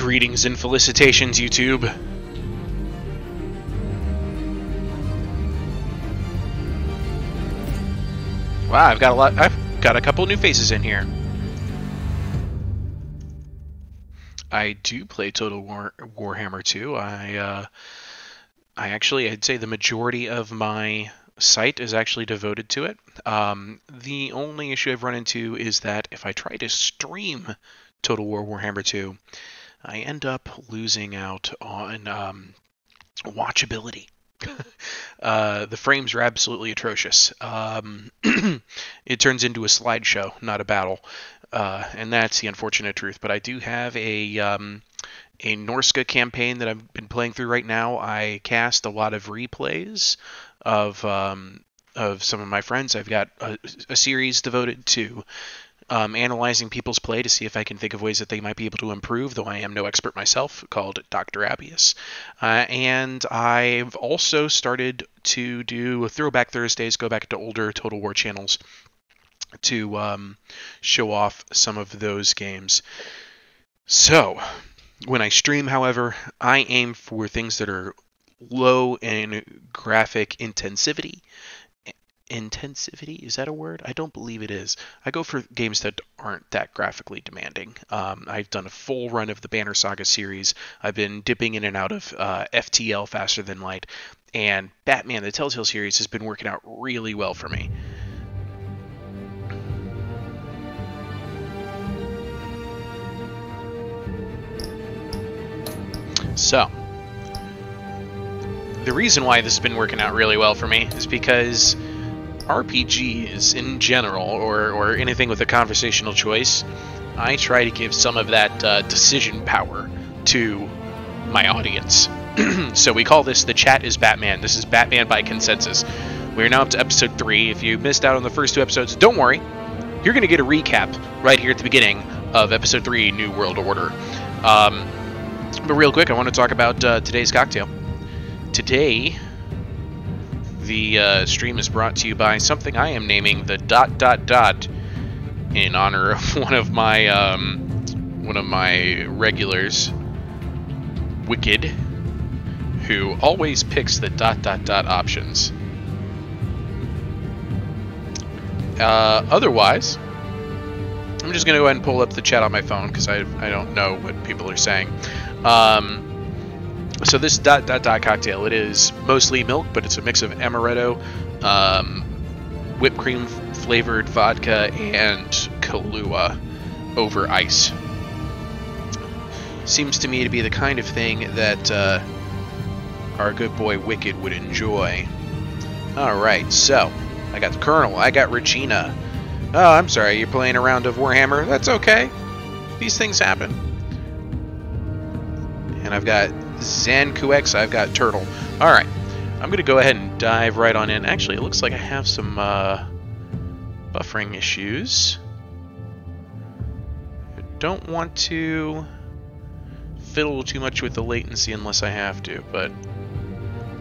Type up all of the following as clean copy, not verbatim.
Greetings and felicitations, YouTube. Wow, I've got a couple new faces in here. I do play Total Warhammer 2. I'd say the majority of my site is actually devoted to it. The only issue I've run into is that if I try to stream Total War Warhammer 2, I end up losing out on watchability. The frames are absolutely atrocious. It turns into a slideshow, not a battle, and that's the unfortunate truth. But I do have a Norska campaign that I've been playing through right now. I cast a lot of replays of some of my friends. I've got a series devoted to analyzing people's play to see if I can think of ways that they might be able to improve, though I am no expert myself, called Dr. Abius. And I've also started to do Throwback Thursdays, go back to older Total War channels to show off some of those games. So, when I stream, however, I aim for things that are low in graphic intensivity. Intensivity, is that a word? I don't believe it is. I go for games that aren't that graphically demanding. I've done a full run of the Banner Saga series. I've been dipping in and out of FTL, Faster Than Light, and Batman, the Telltale series, has been working out really well for me. So, the reason why this has been working out really well for me is because RPGs in general, or anything with a conversational choice, I try to give some of that decision power to my audience. So we call this The Chat is Batman. This is Batman by consensus. We're now up to episode 3. If you missed out on the first 2 episodes, don't worry. You're going to get a recap right here at the beginning of episode 3, New World Order. But real quick, I want to talk about today's cocktail. Today, the stream is brought to you by something I am naming the ... in honor of one of my regulars, Wicked, who always picks the ... options. Otherwise, I'm just gonna go ahead and pull up the chat on my phone because I don't know what people are saying. So this ... cocktail, it is mostly milk, but it's a mix of amaretto, whipped cream flavored vodka, and Kahlua over ice. Seems to me to be the kind of thing that our good boy Wicked would enjoy. Alright, so I got the Colonel, I got Regina. Oh, I'm sorry, you're playing a round of Warhammer. That's okay. These things happen. And I've got Zankuex, I've got Turtle. Alright, I'm going to go ahead and dive right on in. Actually, it looks like I have some buffering issues. I don't want to fiddle too much with the latency unless I have to, but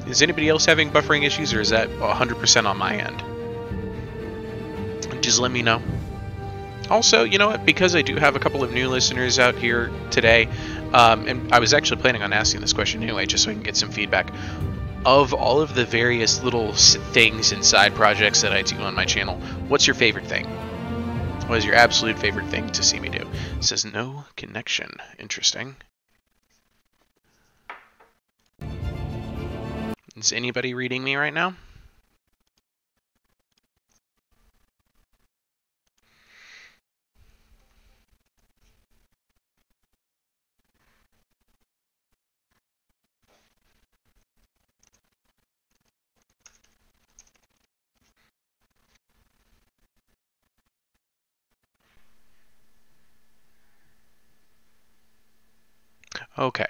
is anybody else having buffering issues, or is that 100% on my end? Just let me know. Also, you know what, because I do have a couple of new listeners out here today, and I was actually planning on asking this question anyway, just so I can get some feedback. Of all of the various little things and side projects that I do on my channel, what's your favorite thing? What is your absolute favorite thing to see me do? It says no connection. Interesting. Is anybody reading me right now? Okay.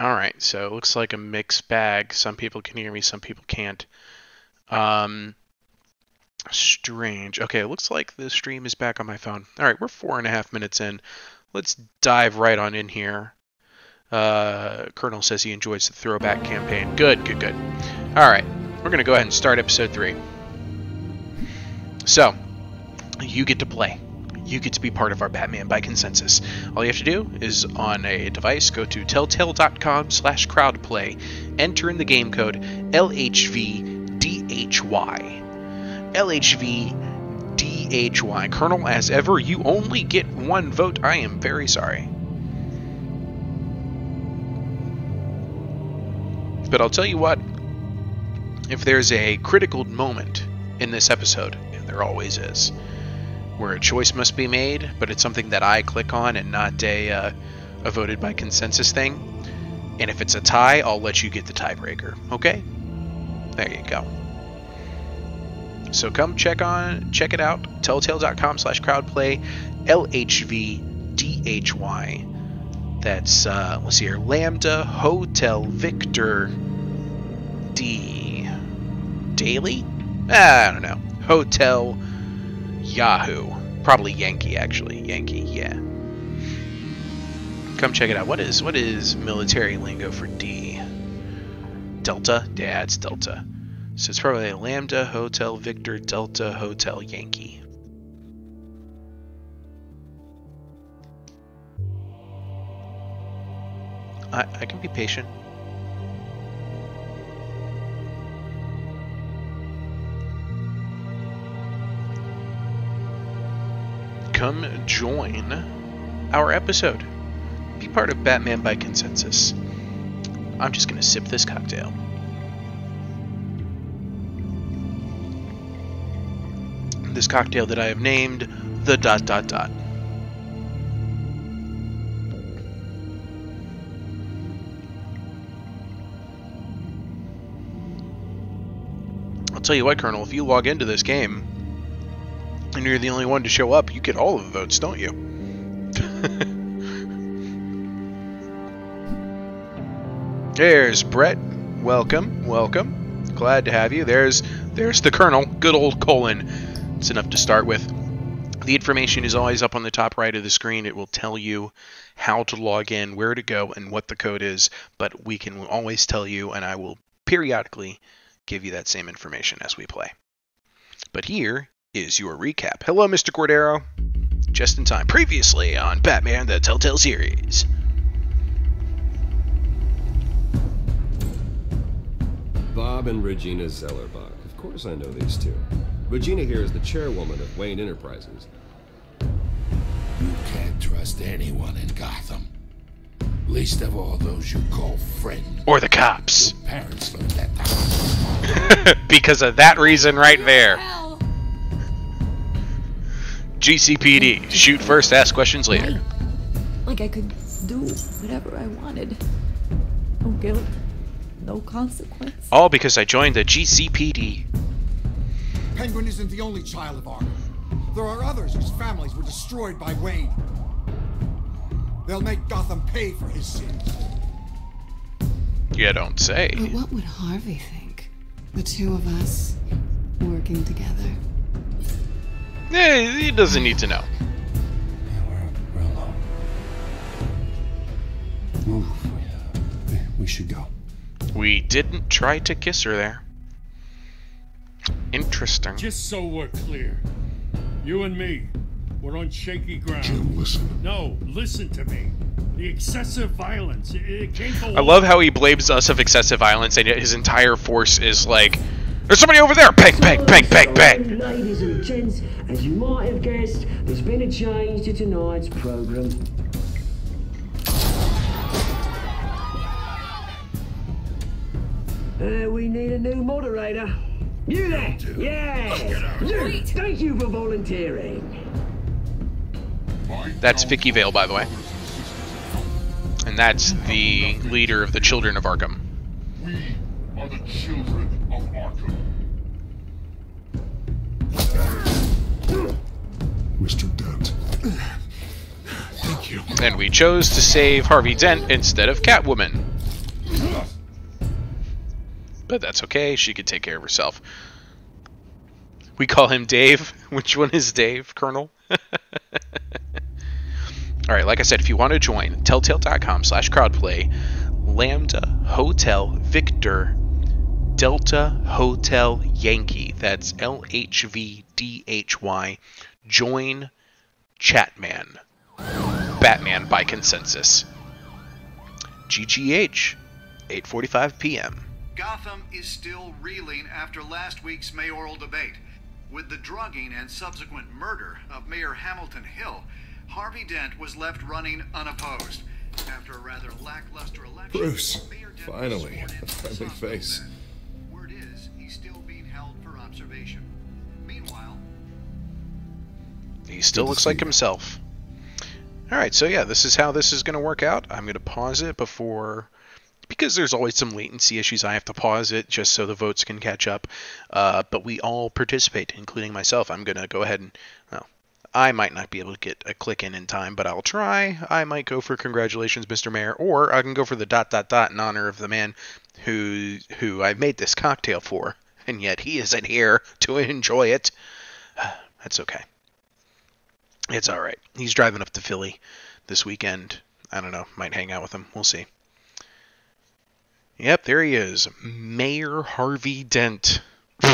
Alright, so it looks like a mixed bag. Some people can hear me, some people can't. Strange. Okay, it looks like the stream is back on my phone. Alright, we're 4.5 minutes in. Let's dive right on in here. Colonel says he enjoys the throwback campaign. Good, good, good. Alright, we're going to go ahead and start episode 3. So, you get to play. you get to be part of our Batman by Consensus. All you have to do is, on a device, go to telltale.com/crowdplay, enter in the game code LHVDHY. LHVDHY. Colonel, as ever, you only get one vote. I am very sorry. But I'll tell you what, if there's a critical moment in this episode, and there always is, where a choice must be made, but it's something that I click on and not a voted by consensus thing, and if it's a tie, I'll let you get the tiebreaker, okay? There you go. So come check it out, telltale.com/crowdplay, LHVDHY. That's, let's see here, Lambda Hotel Victor D. Daily? I don't know. Hotel Yahoo. Probably Yankee, actually. Yankee, yeah. Come check it out. What is military lingo for D? Delta? Yeah, it's Delta. So it's probably Lambda Hotel Victor Delta Hotel Yankee. I can be patient. Come join our episode. Be part of Batman by Consensus. I'm just going to sip this cocktail. This cocktail that I have named the ... I'll tell you what, Colonel, if you log into this game and you're the only one to show up, you get all of the votes, don't you? There's Brett. Welcome, welcome. Glad to have you. There's the Colonel. Good old Colin. It's enough to start with. The information is always up on the top right of the screen. It will tell you how to log in, where to go, and what the code is. But we can always tell you, and I will periodically give you that same information as we play. But here is your recap. Hello, Mr. Cordero. Just in time. Previously on Batman the Telltale series. Bob and Regina Zellerbach. Of course I know these two. Regina here is the chairwoman of Wayne Enterprises. You can't trust anyone in Gotham. Least of all those you call friends. Or the cops. Your parents learned that. Because of that reason right there. GCPD. Shoot first, ask questions later. Like I could do whatever I wanted. No guilt, no consequence. All because I joined the GCPD. Penguin isn't the only child of Arkham. There are others whose families were destroyed by Wayne. They'll make Gotham pay for his sins. You don't say. But what would Harvey think? The two of us working together. He doesn't need to know. We're alone. Move. We should go. We didn't try to kiss her there. Interesting. Just so we're clear, you and me, we're on shaky ground. Jim, listen. No, listen to me. The excessive violence, it can't go on. I love how he blames us of excessive violence, and yet his entire force is like, there's somebody over there! Bang, bang, bang, bang, bang! Ladies and gents, as you might have guessed, there's been a change to tonight's program. We need a new moderator. You there! Yeah! You! Thank you for volunteering. That's Vicky Vale, by the way. And that's the leader of the Children of Arkham. We are the children of Arkham. Mr. Dent. Thank you. And we chose to save Harvey Dent instead of Catwoman. But that's okay, she could take care of herself. We call him Dave. Which one is Dave, Colonel? Alright, like I said, if you want to join, telltale.com/crowdplay, Lambda Hotel Victor Delta Hotel Yankee. That's LHVDHY. Join Chatman. Batman by consensus. GGH, 8:45 p.m. Gotham is still reeling after last week's mayoral debate. With the drugging and subsequent murder of Mayor Hamilton Hill, Harvey Dent was left running unopposed. After a rather lackluster election, Bruce, Mayor Dent finally, was sworn in a friendly Sunday face. then. Word is he's still being held for observation. Meanwhile, He still Good to looks see like you. himself. Alright, so yeah, this is how this is going to work out. I'm going to pause it before... Because there's always some latency issues, I have to pause it just so the votes can catch up. But we all participate, including myself. I'm going to go ahead and... Well, I might not be able to get a click in time, but I'll try. I might go for congratulations, Mr. Mayor, or I can go for the ... in honor of the man who I made this cocktail for, and yet he isn't here to enjoy it. That's okay. It's all right. He's driving up to Philly this weekend. I don't know. Might hang out with him. We'll see. Yep, there he is. Mayor Harvey Dent. All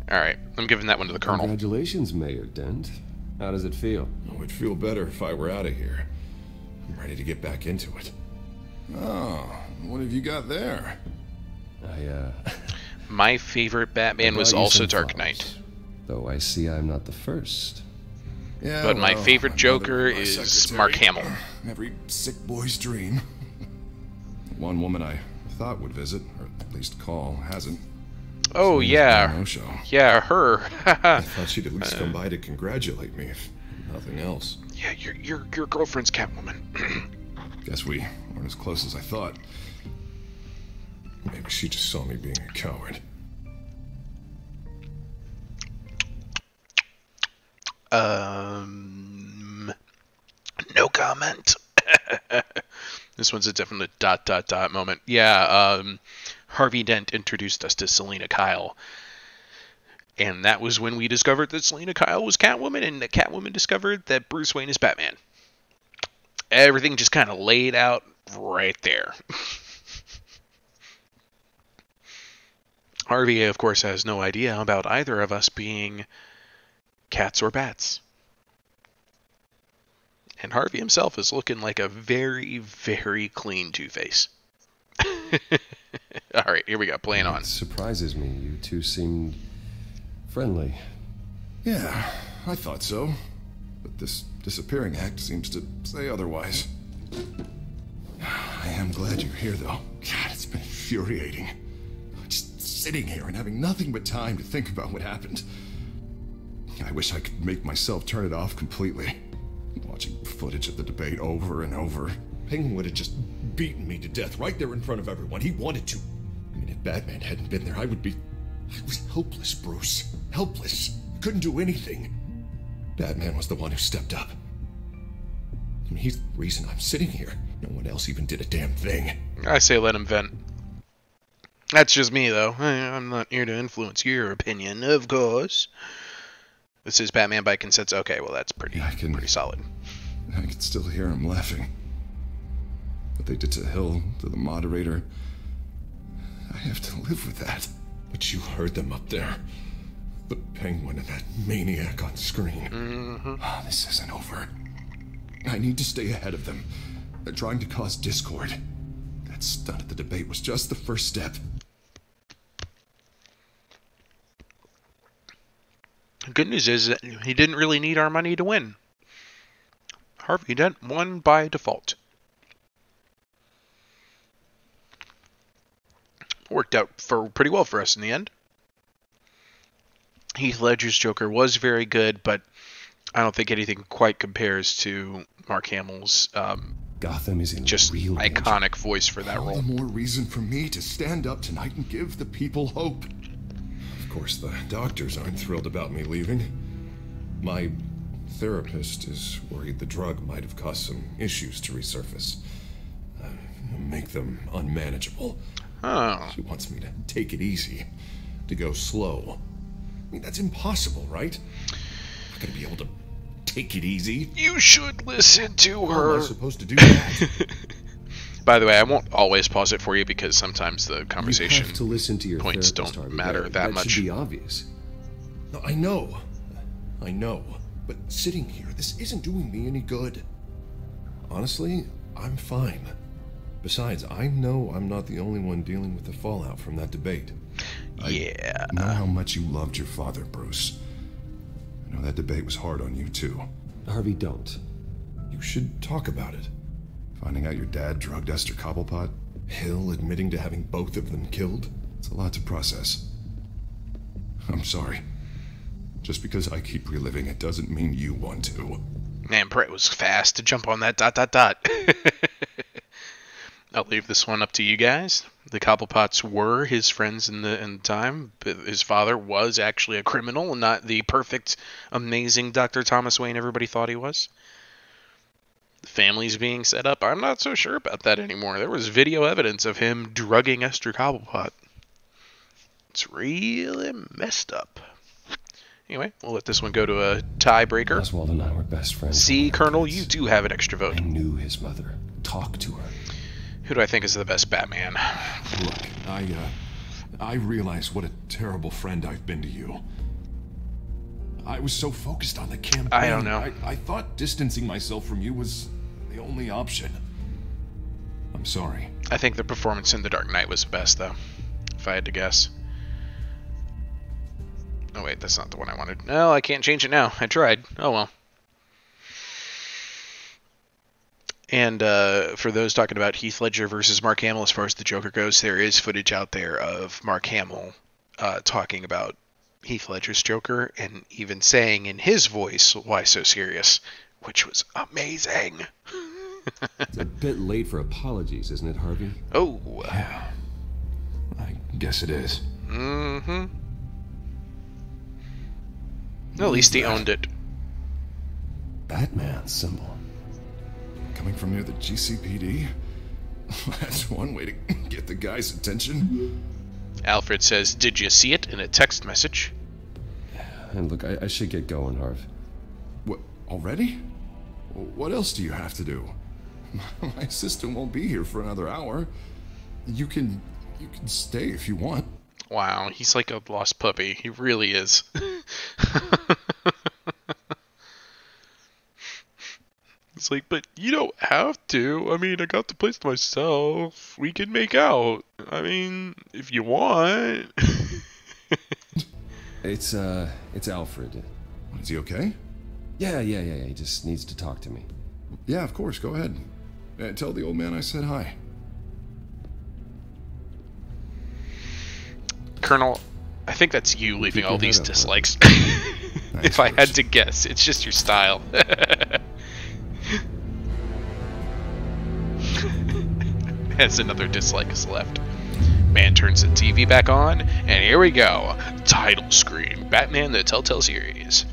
right. I'm giving that one to the Colonel. Congratulations, Mayor Dent. How does it feel? Oh, it'd feel better if I were out of here. I'm ready to get back into it. Oh, what have you got there? My favorite Batman was also Dark Knight. Though I see I'm not the first. Yeah, But my well, favorite my Joker mother, my is secretary, Mark Hamill. Every sick boy's dream. One woman I thought would visit, or at least call, hasn't. Oh, yeah. No-show. Yeah, her. I thought she'd at least come by to congratulate me, if nothing else. Yeah, your girlfriend's Catwoman. Guess we weren't as close as I thought. Maybe she just saw me being a coward. No comment. This one's a definite ... moment. Yeah, Harvey Dent introduced us to Selina Kyle. And that was when we discovered that Selina Kyle was Catwoman, and that Catwoman discovered that Bruce Wayne is Batman. Everything just kind of laid out right there. Harvey, of course, has no idea about either of us being cats or bats. And Harvey himself is looking like a very, very clean Two-Face. All right, here we go. Playing on. It surprises me. You two seemed friendly. Yeah, I thought so. But this disappearing act seems to say otherwise. I am glad you're here, though. God, it's been infuriating. Just sitting here and having nothing but time to think about what happened. I wish I could make myself turn it off completely. Watching footage of the debate over and over. Penguin would have just beaten me to death right there in front of everyone. He wanted to. I mean, if Batman hadn't been there, I was helpless, Bruce. Helpless. Couldn't do anything. Batman was the one who stepped up. I mean, he's the reason I'm sitting here. No one else even did a damn thing. I say let him vent. That's just me, though. I'm not here to influence your opinion, of course. This is Batman by consensus. Okay, well, that's pretty solid. I can still hear him laughing. What they did to Hill, to the moderator. I have to live with that. But you heard them up there. The Penguin and that maniac on screen. Oh, this isn't over. I need to stay ahead of them. They're trying to cause discord. That stunt at the debate was just the first step. The good news is that he didn't really need our money to win. Harvey Dent won by default. Worked out pretty well for us in the end. Heath Ledger's Joker was very good, but I don't think anything quite compares to Mark Hamill's Gotham is in just real iconic danger. voice for that All role. the more reason for me to stand up tonight and give the people hope. Of course, the doctors aren't thrilled about me leaving. My therapist is worried the drug might have caused some issues to resurface. Make them unmanageable. Oh. She wants me to take it easy, to go slow. I mean, that's impossible, right? I'm not gonna be able to take it easy. You should listen to How her. am I supposed to do that? By the way, I won't always pause it for you because sometimes the You conversation have to listen to your points therapist, don't Harvey. matter that much. Should be obvious. No, I know. I know. But sitting here, this isn't doing me any good. Honestly, I'm fine. Besides, I know I'm not the only one dealing with the fallout from that debate. Yeah. I know how much you loved your father, Bruce. I know that debate was hard on you, too. Harvey, don't. You should talk about it. Finding out your dad drugged Esther Cobblepot, Hill admitting to having both of them killed. It's a lot to process. I'm sorry. Just because I keep reliving it doesn't mean you want to. Man, Brett was fast to jump on that ... I'll leave this one up to you guys. The Cobblepots were his friends in the time, but his father was actually a criminal and not the perfect, amazing Dr. Thomas Wayne everybody thought he was. The family's being set up. I'm not so sure about that anymore. There was video evidence of him drugging Esther Cobblepot. It's really messed up. Anyway, we'll let this one go to a tiebreaker. Oswald and I were best friends. See, Colonel, you do have an extra vote. I knew his mother. Talk to her. Who do I think is the best Batman? Look, I realize what a terrible friend I've been to you. I was so focused on the campaign. I don't know. I thought distancing myself from you was the only option. I'm sorry. I think the performance in The Dark Knight was the best, though, if I had to guess. Oh, wait, that's not the one I wanted. No, I can't change it now. I tried. Oh, well. And for those talking about Heath Ledger versus Mark Hamill as far as the Joker goes, there is footage out there of Mark Hamill talking about Heath Ledger's Joker and even saying in his voice, "Why so serious?" which was amazing. It's a bit late for apologies, isn't it, Harvey? Oh. Yeah. I guess it is. Mm-hmm. At least he owned it. Batman symbol. Coming from near the GCPD? That's one way to get the guy's attention. Alfred says, "Did you see it?" in a text message. And look, I should get going, Harv. What, already? What else do you have to do? My assistant won't be here for another hour. You can stay if you want. Wow, he's like a lost puppy. He really is. It's like, but you don't have to. I mean, I got the place to myself. We can make out. I mean, if you want. It's Alfred. Is he okay? Yeah. He just needs to talk to me. Yeah, of course. Go ahead. Tell the old man I said hi. Colonel, I think that's you leaving all these dislikes. If I had to guess, it's just your style. As another dislike is left. Man turns the TV back on, and here we go. Title screen, Batman the Telltale Series.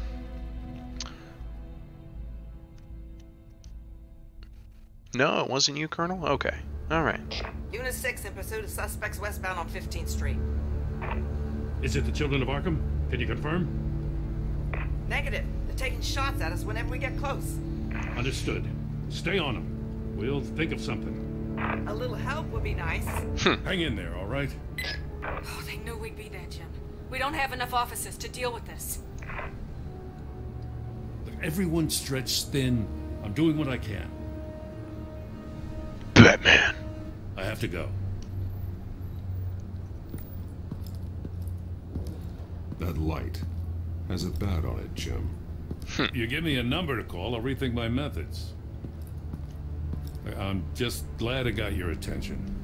No, it wasn't you, Colonel? Okay. Alright. Unit 6 in pursuit of suspects westbound on 15th Street. Is it the Children of Arkham? Can you confirm? Negative. They're taking shots at us whenever we get close. Understood. Stay on them. We'll think of something. A little help would be nice. Hang in there, all right? Oh, they knew we'd be there, Jim. We don't have enough officers to deal with this. Look, everyone's stretched thin. I'm doing what I can. Batman. I have to go. That light has a bat on it, Jim. You give me a number to call, I'll rethink my methods. I'm just glad it got your attention.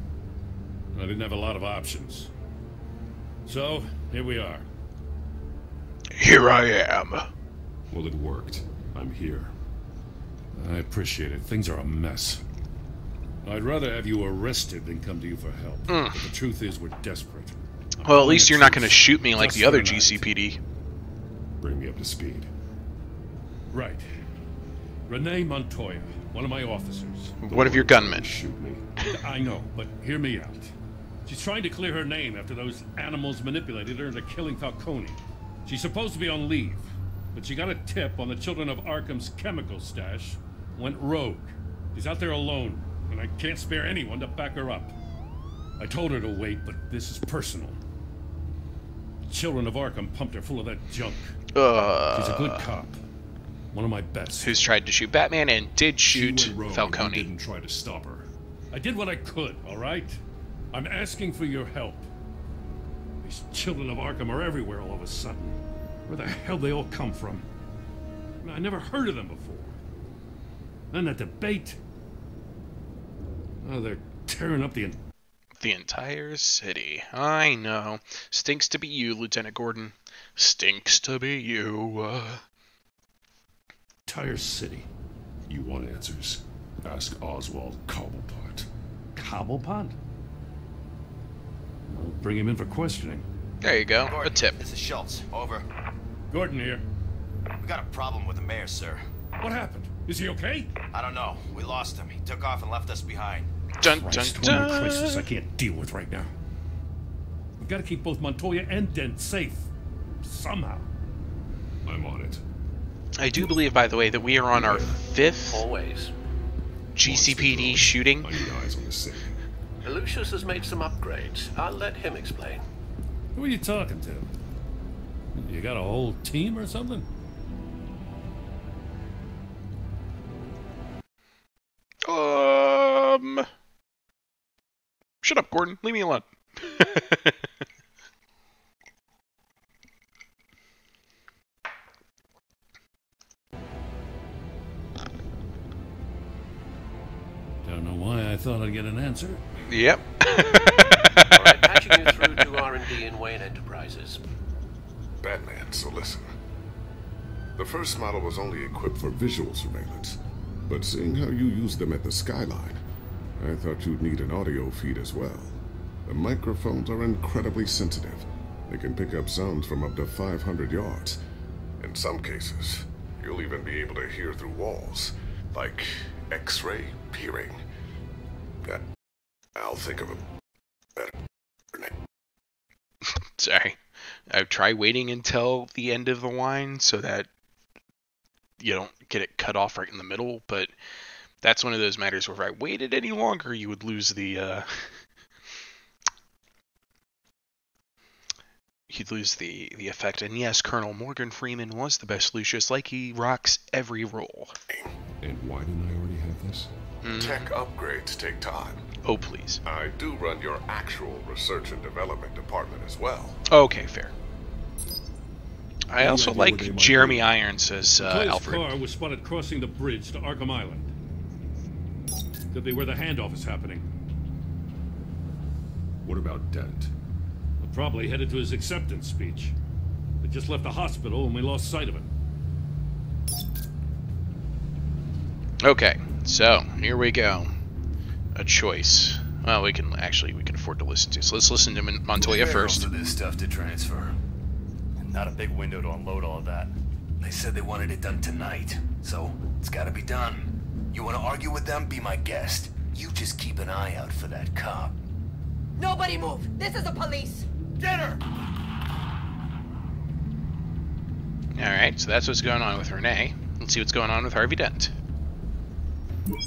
I didn't have a lot of options. So, here we are. Here I am. Well, it worked. I'm here. I appreciate it. Things are a mess. I'd rather have you arrested than come to you for help. But the truth is, we're desperate. Well, at least you're not going to shoot me like the other GCPD. Bring me up to speed. Right. Renee Montoya, one of my officers. One of your gunmen. Shoot me. I know, but hear me out. She's trying to clear her name after those animals manipulated her into killing Falcone. She's supposed to be on leave, but she got a tip on the Children of Arkham's chemical stash, went rogue. She's out there alone, and I can't spare anyone to back her up. I told her to wait, but this is personal. Children of Arkham pumped her full of that junk. She's a good cop. One of my best. Who's tried to shoot Batman and did shoot She went rogue, Falcone. You didn't try to stop her. I did what I could, all right? I'm asking for your help. These children of Arkham are everywhere all of a sudden. Where the hell they all come from? I never heard of them before. Then that debate. Oh, they're tearing up the entire city. I know. Stinks to be you, Lieutenant Gordon. Stinks to be you. Entire city. You want answers? Ask Oswald Cobblepot. Cobblepot? We'll bring him in for questioning. There you go. Gordon, a tip. This is Schultz. Over. Gordon here. We got a problem with the mayor, sir. What happened? Is he okay? I don't know. We lost him. He took off and left us behind. Dun, Christ, dun, what a dun. crisis I can't deal with right now. We gotta keep both Montoya and Dent safe. Somehow. I'm on it. I do believe, by the way, that we are on our 5th Always. GCPD shooting. I need eyes on the scene. Lucius has made some upgrades. I'll let him explain. Who are you talking to? You got a whole team or something? Shut up, Gordon. Leave me alone. Don't know why I thought I'd get an answer. Yep. Alright, patching you through to R&D in Wayne Enterprises. Batman, so listen. The first model was only equipped for visual surveillance, but seeing how you used them at the Skyline, I thought you'd need an audio feed as well. The microphones are incredibly sensitive. They can pick up sounds from up to 500 yards. In some cases, you'll even be able to hear through walls, like X-ray peering. I'll think of a better name. Sorry. I try waiting until the end of the line so that you don't get it cut off right in the middle, but that's one of those matters where if I waited any longer, you would lose the you'd lose the effect. And yes, Colonel Morgan Freeman was the best Lucius, like he rocks every role. And why didn't I already have this? Tech upgrades take time. Oh, please. I do run your actual research and development department as well. Okay, fair. I also like Jeremy Irons as Montoya's Alfred. car was spotted crossing the bridge to Arkham Island. Could be where the handoff is happening. What about Dent? Probably headed to his acceptance speech. They just left the hospital and we lost sight of it. Okay, so here we go. A choice. Well, we can afford to listen to. So let's listen to Montoya first. Of this stuff to transfer. Not a big window to unload all of that. They said they wanted it done tonight, so it's got to be done. You want to argue with them? Be my guest. You just keep an eye out for that cop. Nobody move! This is the police! Get her! Alright, so that's what's going on with Renee. Let's see what's going on with Harvey Dent.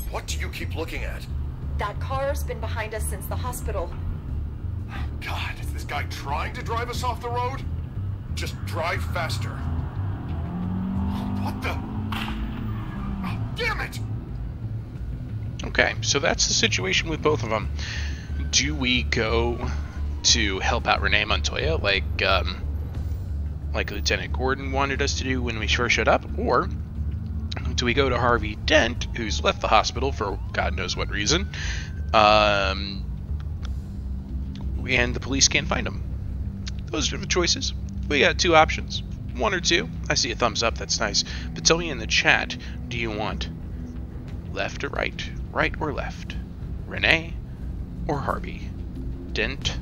What do you keep looking at? That car's been behind us since the hospital. God, is this guy trying to drive us off the road? Just drive faster. What the? Oh, damn it! Okay, so that's the situation with both of them. Do we go to help out Renee Montoya like Lieutenant Gordon wanted us to do when we first showed up, or do we go to Harvey Dent, who's left the hospital for God knows what reason, and the police can't find him? Those are the choices. We got two options. One or two. I see a thumbs up, that's nice. But tell me in the chat, do you want left or right? Right or left? Renee or Harvey? Dent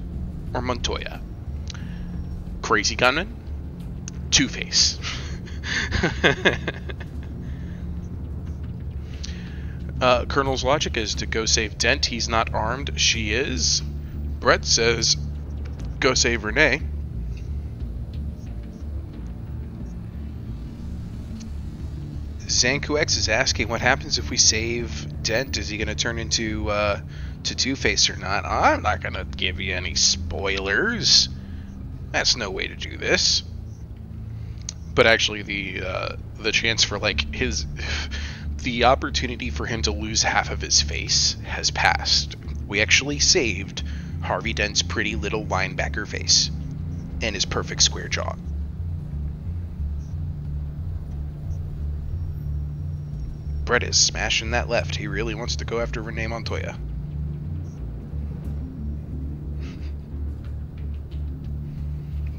or Montoya? Crazy Gunman? Two-Face. Colonel's logic is to go save Dent. He's not armed. She is. Brett says, go save Renee. ZankuX is asking what happens if we save Dent. Is he going to turn into to Two-Face or not? I'm not going to give you any spoilers. That's no way to do this. But actually, the chance for, like, the opportunity for him to lose half of his face has passed. We actually saved Harvey Dent's pretty little linebacker face and his perfect square jaw. Brett is smashing that left. He really wants to go after Renee Montoya.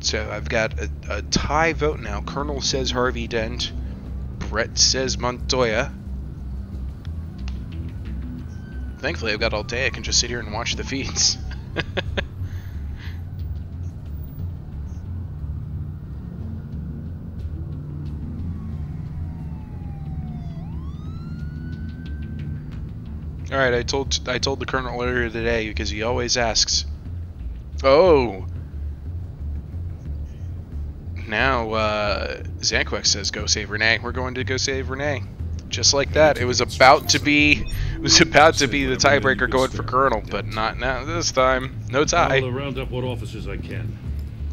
So I've got a tie vote now. Colonel says Harvey Dent. Brett says Montoya. Thankfully, I've got all day. I can just sit here and watch the feeds. Alright, I told the Colonel earlier today because he always asks. Oh! Now, Zanquex says go save Renee. We're going to go save Renee. Just like that. It was about to be the tiebreaker going for Colonel, but not now this time. No tie. I'll round up what officers I can.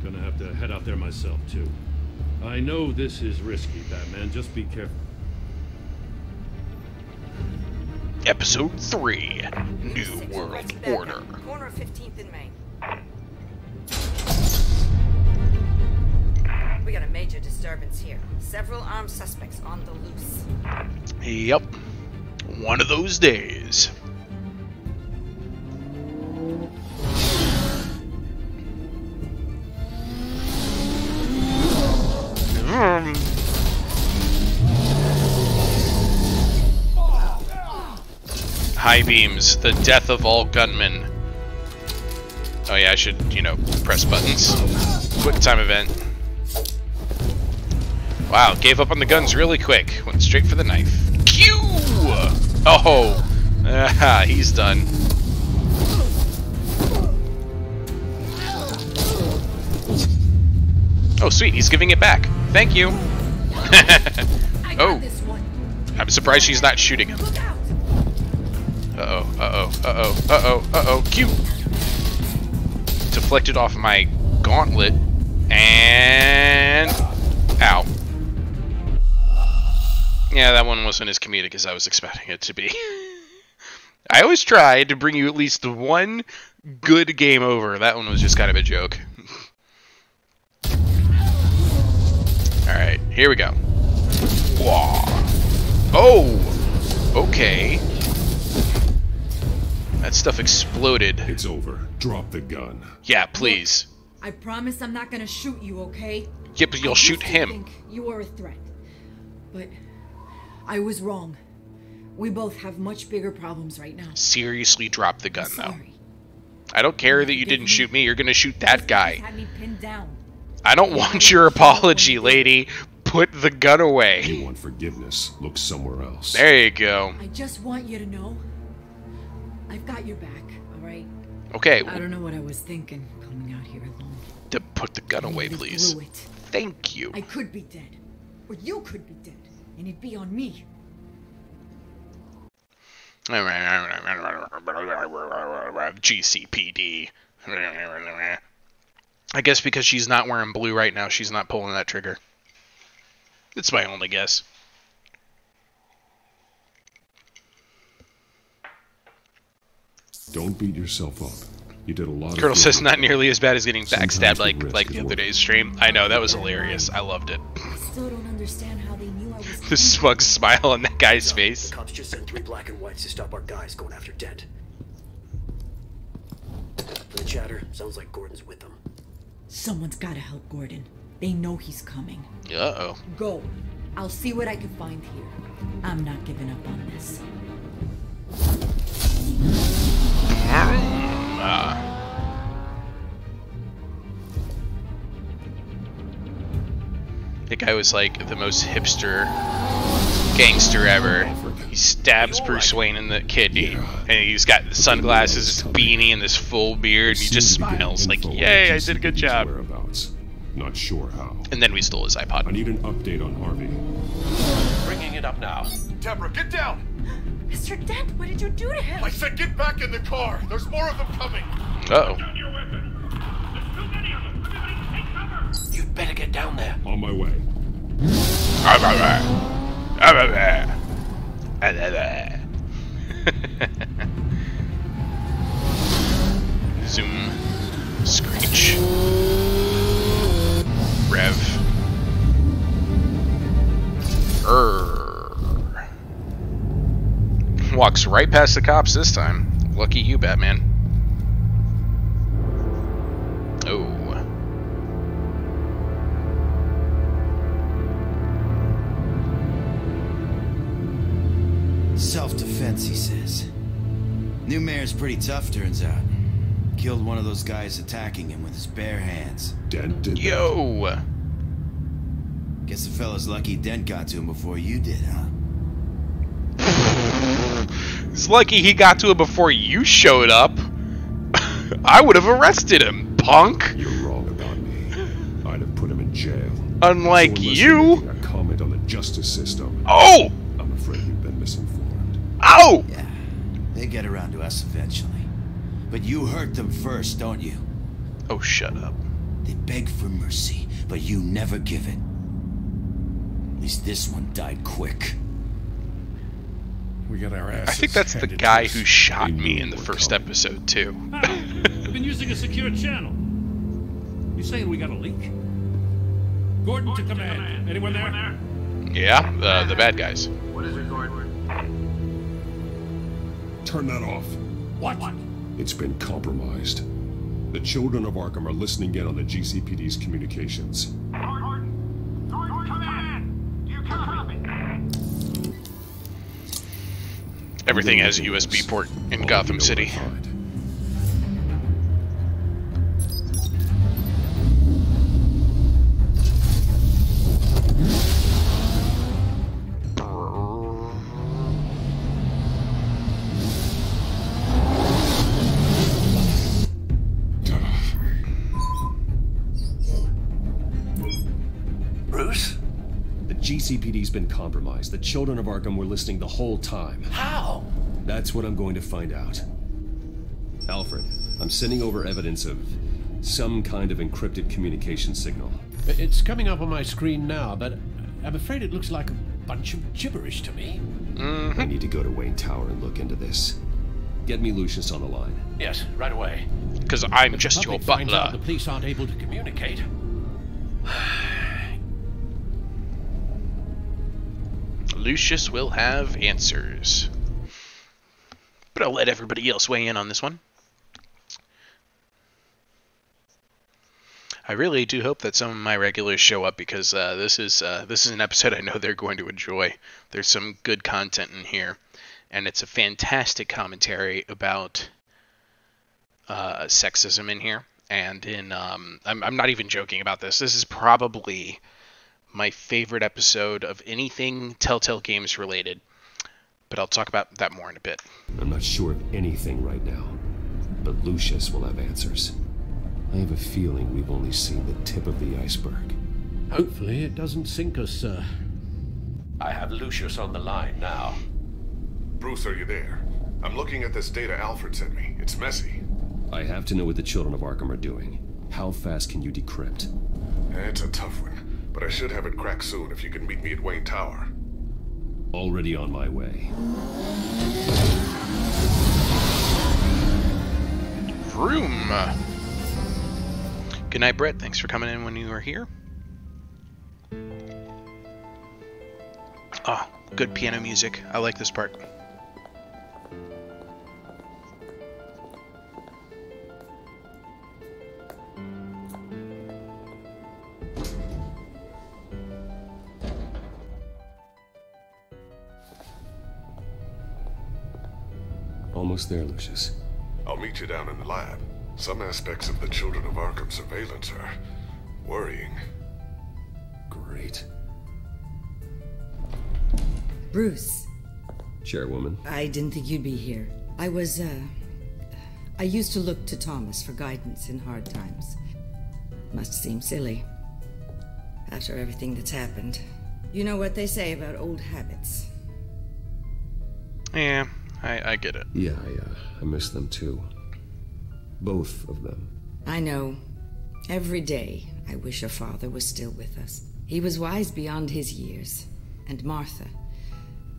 Gonna have to head out there myself, too. I know this is risky, Batman. Just be careful. Episode 3, New World Order. Corner of 15th and Main. We got a major disturbance here. Several armed suspects on the loose. Yep. One of those days. High beams, the death of all gunmen. Oh yeah, I should, press buttons. Quick time event. Wow, gave up on the guns really quick. Went straight for the knife. Q! Oh! He's done. Oh, sweet, he's giving it back. Thank you. Oh! I'm surprised she's not shooting him. Uh-oh. Q! Deflected off my gauntlet. And... Ow. Yeah, that one wasn't as comedic as I was expecting it to be. I always try to bring you at least one good game over. That one was just kind of a joke. Alright, here we go. Whoa. Oh! Okay. That stuff exploded. It's over. Drop the gun. Yeah, please. Look, I promise I'm not gonna shoot you, okay? Yeah, but you'll shoot him. I think you are a threat. But I was wrong. We both have much bigger problems right now. Seriously, drop the gun, though. I don't care that you didn't shoot me. You're gonna shoot that guy. Had me pinned down. I don't want your apology, lady. Put the gun away. You want forgiveness? Look somewhere else. There you go. I just want you to know I've got your back, alright? Okay. I don't know what I was thinking coming out here alone. To put the gun away, please. Thank you. I could be dead. Or you could be dead. And it'd be on me. GCPD. I guess because she's not wearing blue right now, she's not pulling that trigger. It's my only guess. Don't beat yourself up. You did a lot. Colonel says not nearly as bad as getting backstabbed like the other day's stream. I know, that was hilarious. I loved it. I still don't understand how they knew I was The smug smile on that guy's face. The cops just sent 3 black and whites to stop our guys going after Dent. For the chatter, sounds like Gordon's with them. Someone's gotta help Gordon. They know he's coming. Uh-oh. Go. I'll see what I can find here. I'm not giving up on this. That guy was like the most hipster gangster ever. He stabs Bruce Wayne in the kidney, and he's got the sunglasses, this beanie, and this full beard, and he just smiles like, yay, I did a good job. Not sure how. And then we stole his iPod. I need an update on Harvey. Bringing it up now. Deborah, get down! Mr. Dent, what did you do to him? I said get back in the car! There's more of them coming! Uh-oh. better get down there. On my way. Zoom. Screech. Rev. Walks right past the cops this time. Lucky you, Batman. Oh. Self-defense, he says. New mayor's pretty tough, turns out. Killed one of those guys attacking him with his bare hands. Dent did Yo! That. Guess the fella's lucky Dent got to him before you did, huh? It's lucky he got to it before you showed up. I would have arrested him, punk. You're wrong about me. I'd have put him in jail. Unlike so you. Making a comment on the justice system. Oh! I'm afraid you've been misinformed. Oh! Yeah, they get around to us eventually. But you hurt them first, don't you? Oh, shut up. They beg for mercy, but you never give it. At least this one died quick. We got our asses. I think that's the guy who shot me in the first episode, too. I've been using a secure channel. You saying we got a leak? Gordon to command. Anyone there? Yeah, the bad guys. What is it, Gordon? Turn that off. What? It's been compromised. The children of Arkham are listening in on the GCPD's communications. Gordon, command! You copy? Everything has a USB port in Gotham City. Bruce? The GCPD's been compromised. The children of Arkham were listening the whole time. How? That's what I'm going to find out. Alfred, I'm sending over evidence of some kind of encrypted communication signal. It's coming up on my screen now, but I'm afraid it looks like a bunch of gibberish to me. I need to go to Wayne Tower and look into this. Get me Lucius on the line. Yes, right away. Because I'm If just the your public finds out butler. the police aren't able to communicate. Lucius will have answers. But I'll let everybody else weigh in on this one. I really do hope that some of my regulars show up because this is an episode I know they're going to enjoy. There's some good content in here, and it's a fantastic commentary about sexism in here. And in I'm not even joking about this. This is probably my favorite episode of anything Telltale Games related. But I'll talk about that more in a bit. I'm not sure of anything right now, but Lucius will have answers. I have a feeling we've only seen the tip of the iceberg. Hopefully it doesn't sink us, sir. I have Lucius on the line now. Bruce, are you there? I'm looking at this data Alfred sent me. It's messy. I have to know what the children of Arkham are doing. How fast can you decrypt? It's a tough one, but I should have it cracked soon if you can meet me at Wayne Tower. Already on my way. Vroom! Good night, Brett. Thanks for coming in when you were here. Oh, good piano music. I like this part. Almost there, Lucius. I'll meet you down in the lab. Some aspects of the Children of Arkham surveillance are worrying. Great. Bruce. Chairwoman. I didn't think you'd be here. I used to look to Thomas for guidance in hard times. Must seem silly. After everything that's happened. You know what they say about old habits. Yeah, I get it. Yeah, I miss them too. Both of them. I know. Every day, I wish her father was still with us. He was wise beyond his years. And Martha,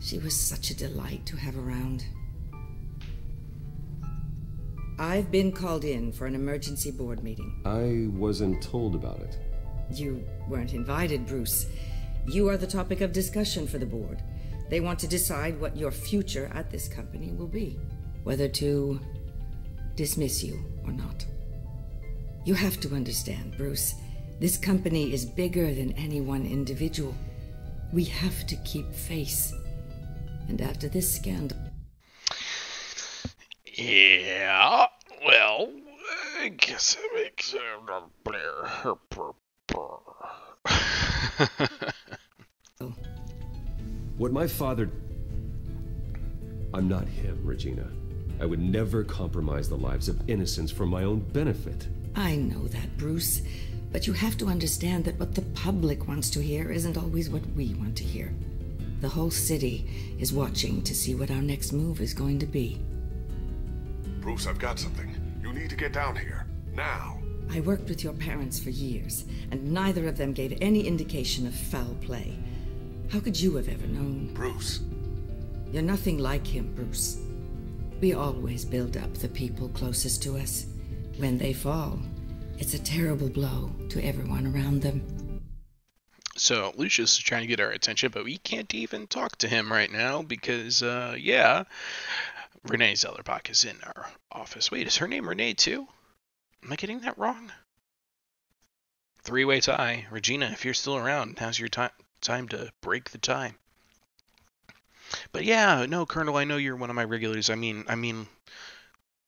she was such a delight to have around. I've been called in for an emergency board meeting. I wasn't told about it. You weren't invited, Bruce. You are the topic of discussion for the board. They want to decide what your future at this company will be. Whether to dismiss you or not. You have to understand, Bruce. This company is bigger than any one individual. We have to keep face. And after this scandal... Yeah, well, I guess it makes What my father... I'm not him, Regina. I would never compromise the lives of innocents for my own benefit. I know that, Bruce. But you have to understand that what the public wants to hear isn't always what we want to hear. The whole city is watching to see what our next move is going to be. Bruce, I've got something. You need to get down here. Now. I worked with your parents for years, and neither of them gave any indication of foul play. How could you have ever known? Bruce. You're nothing like him, Bruce. We always build up the people closest to us. When they fall, it's a terrible blow to everyone around them. So Lucius is trying to get our attention, but we can't even talk to him right now because, yeah, Renee Zellerbach is in our office. Wait, is her name Renee too? Am I getting that wrong? Three-way tie. Regina, if you're still around, now's your time to break the tie. But yeah, no, Colonel, I know you're one of my regulars. I mean,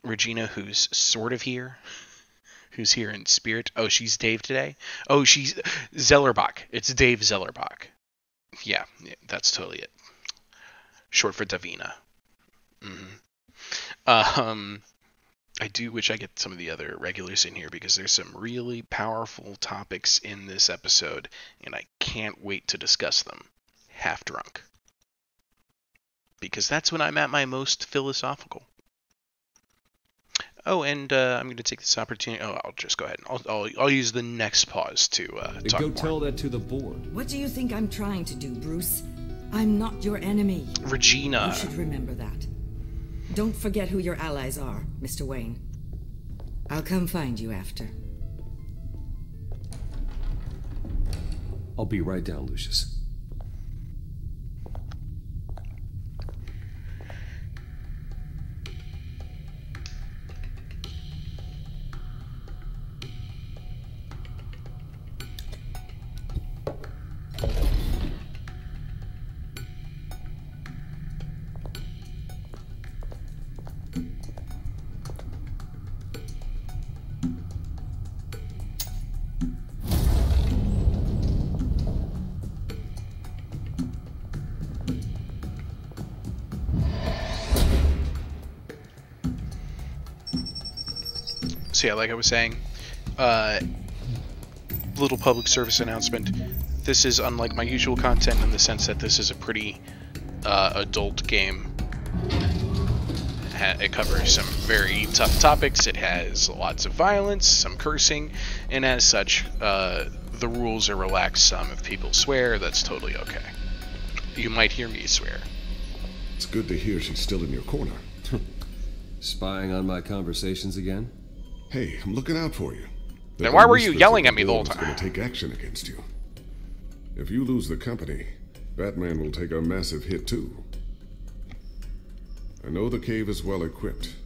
Regina, who's sort of here. Who's here in spirit. Oh, she's Dave today? Oh, she's Zellerbach. It's Dave Zellerbach. Yeah, that's totally it. Short for Davina. I do wish I get some of the other regulars in here because there's some really powerful topics in this episode, and I can't wait to discuss them. Half drunk. Because that's when I'm at my most philosophical. Oh, and I'm going to take this opportunity. Oh, I'll just go ahead. I'll use the next pause to talk Go more. tell that to the board. What do you think I'm trying to do, Bruce? I'm not your enemy. Regina. You should remember that. Don't forget who your allies are, Mr. Wayne. I'll come find you after. I'll be right down, Lucius. So yeah, like I was saying, little public service announcement. This is unlike my usual content in the sense that this is a pretty adult game. It covers some very tough topics. It has lots of violence, some cursing, and as such, the rules are relaxed some. If people swear, that's totally okay. You might hear me swear. It's good to hear she's still in your corner. Spying on my conversations again? Hey, I'm looking out for you. Then why were you yelling at me the whole time? Going to take action against you. If you lose the company, Batman will take a massive hit too. I know the cave is well equipped,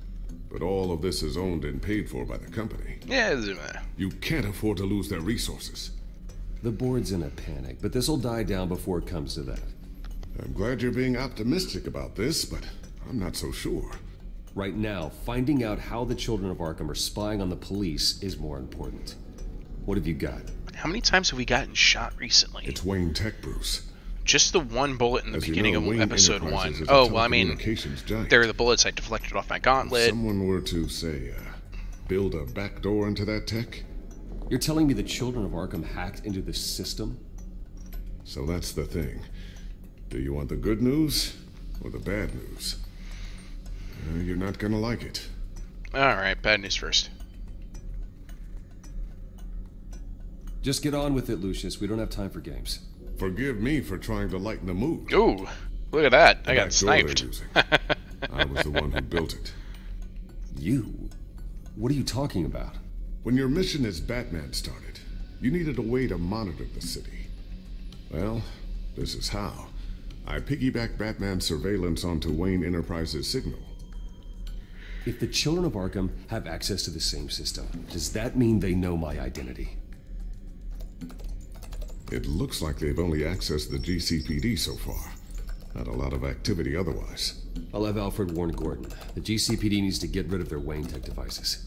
but all of this is owned and paid for by the company. Yeah, you can't afford to lose their resources. The board's in a panic, but this'll die down before it comes to that. I'm glad you're being optimistic about this, but I'm not so sure. Right now, finding out how the children of Arkham are spying on the police is more important. What have you got? How many times have we gotten shot recently? It's Wayne Tech, Bruce. Just the one bullet in the beginning of episode 1. Oh, well, I mean, they're the bullets I deflected off my gauntlet. If someone were to, say, build a back door into that tech? You're telling me the children of Arkham hacked into the system? So that's the thing. Do you want the good news or the bad news? You're not gonna like it. Alright, bad news first. Just get on with it, Lucius. We don't have time for games. Forgive me for trying to lighten the mood. Ooh, look at that. I got sniped. I was the one who built it. You? What are you talking about? When your mission as Batman started, you needed a way to monitor the city. Well, this is how. I piggybacked Batman's surveillance onto Wayne Enterprises' signal. If the children of Arkham have access to the same system, does that mean they know my identity? It looks like they've only accessed the GCPD so far. Not a lot of activity otherwise. I'll have Alfred warn Gordon. The GCPD needs to get rid of their Wayne Tech devices.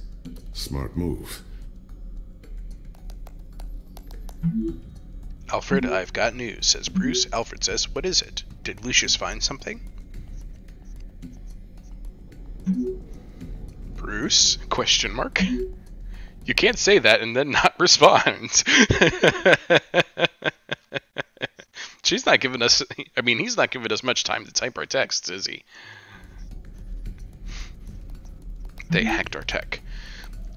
Smart move. Alfred, I've got news, says Bruce. Alfred says, what is it? Did Lucius find something? Bruce? Question mark. You can't say that and then not respond. She's not giving us... I mean, he's not giving us much time to type our texts, is he? They hacked our tech.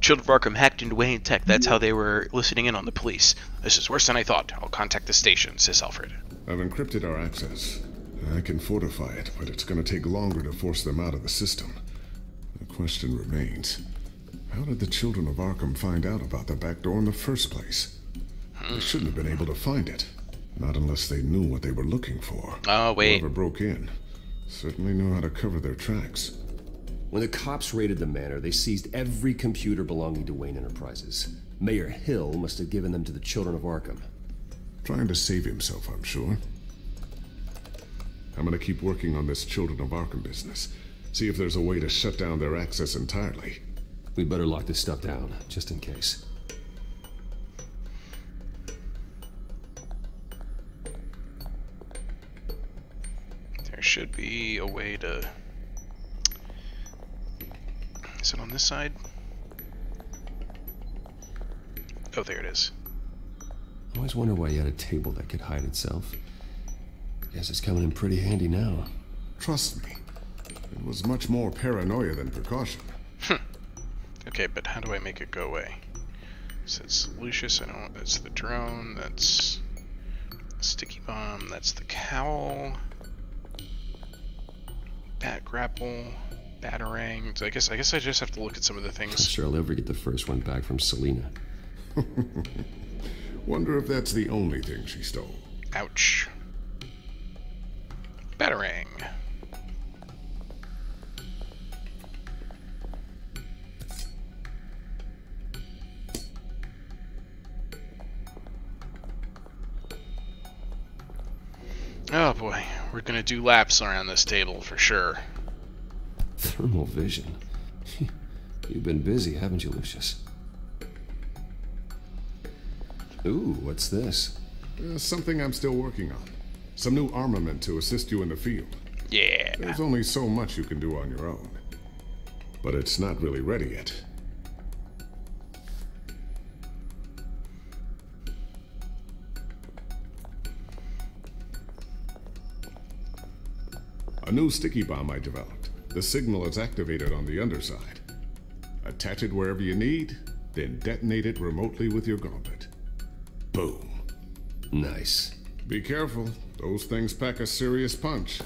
Children of Arkham hacked into Wayne Tech. That's how they were listening in on the police. This is worse than I thought. I'll contact the station, says Alfred. I've encrypted our access. I can fortify it, but it's going to take longer to force them out of the system. The question remains, how did the Children of Arkham find out about the back door in the first place? They shouldn't have been able to find it. Not unless they knew what they were looking for. Oh, wait. Whoever broke in certainly knew how to cover their tracks. When the cops raided the manor, they seized every computer belonging to Wayne Enterprises. Mayor Hill must have given them to the Children of Arkham. Trying to save himself, I'm sure. I'm gonna keep working on this Children of Arkham business. See if there's a way to shut down their access entirely. We'd better lock this stuff down, just in case. There should be a way to... Is it on this side? Oh, there it is. I always wondered why you had a table that could hide itself. Guess it's coming in pretty handy now. Trust me. It was much more paranoia than precaution. Okay, but how do I make it go away? So it's Lucius, I don't... That's the drone, that's... Sticky bomb, that's the cowl... Bat grapple... Batarang. So I guess I just have to look at some of the things. I'm sure I'll ever get the first one back from Selina. Wonder if that's the only thing she stole. Ouch. Batarang. Oh boy, we're gonna do laps around this table for sure. Thermal vision. You've been busy, haven't you, Lucius? Ooh, what's this? Something I'm still working on. Some new armament to assist you in the field. Yeah. There's only so much you can do on your own. But it's not really ready yet. A new sticky bomb I developed. The signal is activated on the underside. Attach it wherever you need, then detonate it remotely with your gauntlet. Boom. Nice. Be careful. Those things pack a serious punch.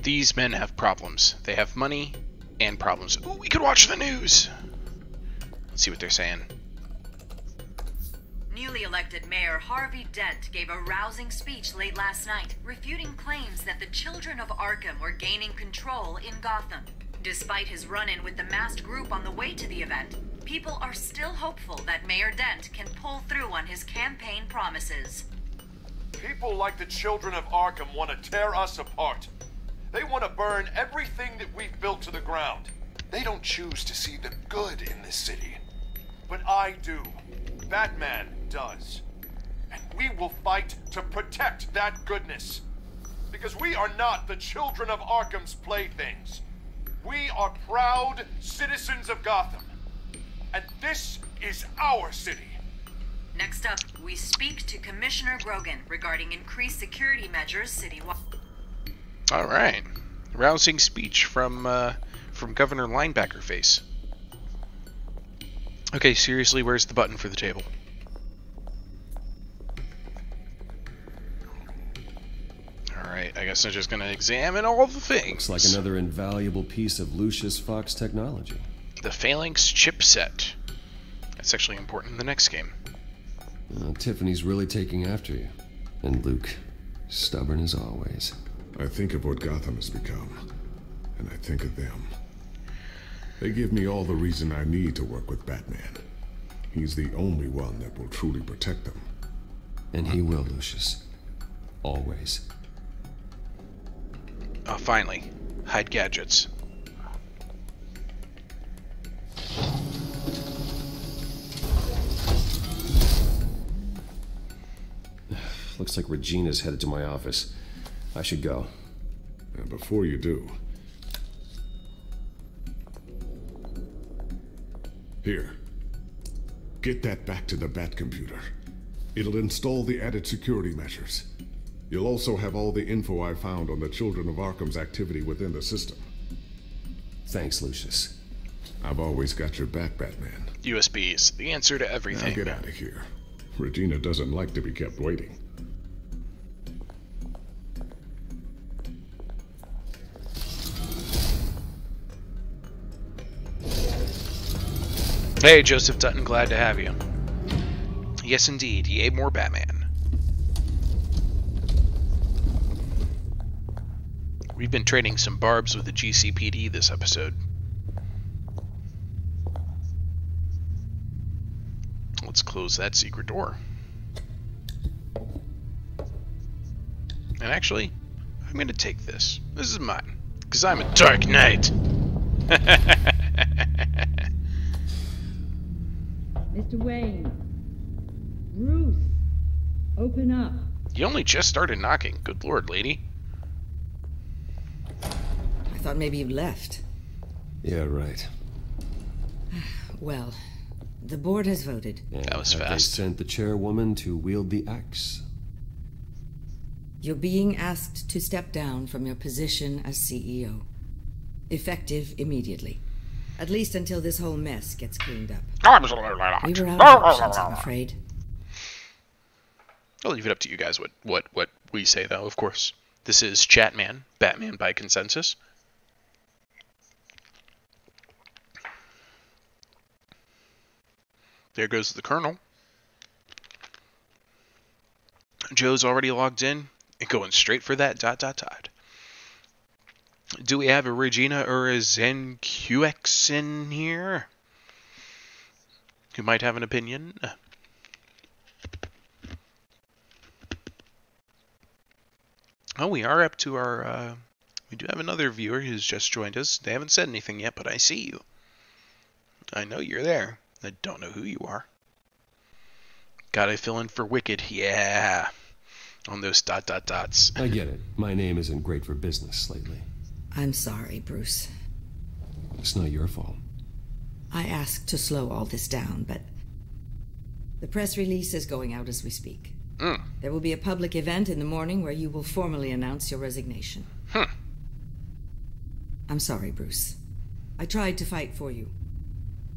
These men have problems. They have money and problems. Ooh, we could watch the news. Let's see what they're saying. Newly elected Mayor Harvey Dent gave a rousing speech late last night, refuting claims that the Children of Arkham were gaining control in Gotham. Despite his run-in with the masked group on the way to the event, people are still hopeful that Mayor Dent can pull through on his campaign promises. People like the Children of Arkham want to tear us apart. They want to burn everything that we've built to the ground. They don't choose to see the good in this city. But I do. Batman does. And we will fight to protect that goodness. Because we are not the Children of Arkham's playthings. We are proud citizens of Gotham. And this is our city. Next up, we speak to Commissioner Grogan regarding increased security measures citywide. All right, rousing speech from Governor Linebacker Face. Okay, seriously, where's the button for the table? Alright, I guess I'm just gonna examine all the things. Looks like another invaluable piece of Lucius Fox technology. The Phalanx chipset. That's actually important in the next game. Tiffany's really taking after you. And Luke, stubborn as always. I think of what Gotham has become, and I think of them. They give me all the reason I need to work with Batman. He's the only one that will truly protect them. And he will, Lucius. Always. Oh, finally. Hide gadgets. Looks like Regina's headed to my office. I should go. And before you do... Here. Get that back to the Batcomputer. It'll install the added security measures. You'll also have all the info I found on the Children of Arkham's activity within the system. Thanks, Lucius. I've always got your back, Batman. USBs, the answer to everything. Now get out of here. Regina doesn't like to be kept waiting. Hey, Joseph Dutton, glad to have you. Yes, indeed. Yay, more Batman. We've been trading some barbs with the GCPD this episode. Let's close that secret door. And actually, I'm going to take this. This is mine. Because I'm a Dark Knight. Mr. Wayne. Bruce. Open up. You only just started knocking. Good lord, lady. I thought maybe you left. Yeah, right. Well, the board has voted. And that was have fast. They sent the chairwoman to wield the axe. You're being asked to step down from your position as CEO. Effective immediately. At least until this whole mess gets cleaned up. We were out of options, I'm afraid. I'll leave it up to you guys what we say, though, of course. This is Chatman, Batman by consensus. There goes the Colonel. Joe's already logged in and going straight for that ... Do we have a Regina or a ZenQX in here? Who might have an opinion? Oh, we are up to our... we do have another viewer who's just joined us. They haven't said anything yet, but I see you. I know you're there. I don't know who you are. Gotta fill in for Wicked. Yeah. On those ... I get it. My name isn't great for business lately. I'm sorry, Bruce. It's not your fault. I asked to slow all this down, but the press release is going out as we speak. There will be a public event in the morning where you will formally announce your resignation. I'm sorry, Bruce. I tried to fight for you.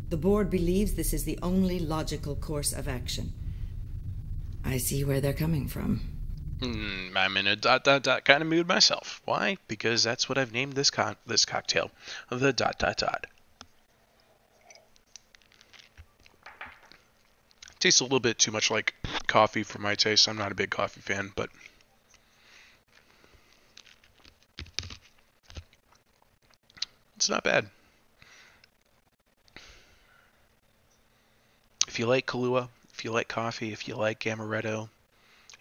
The board believes this is the only logical course of action. I see where they're coming from. I'm in a ... kind of mood myself. Why? Because that's what I've named this cocktail. The ... Tastes a little bit too much like coffee for my taste. I'm not a big coffee fan, but... it's not bad. If you like Kahlua, if you like coffee, if you like Amaretto,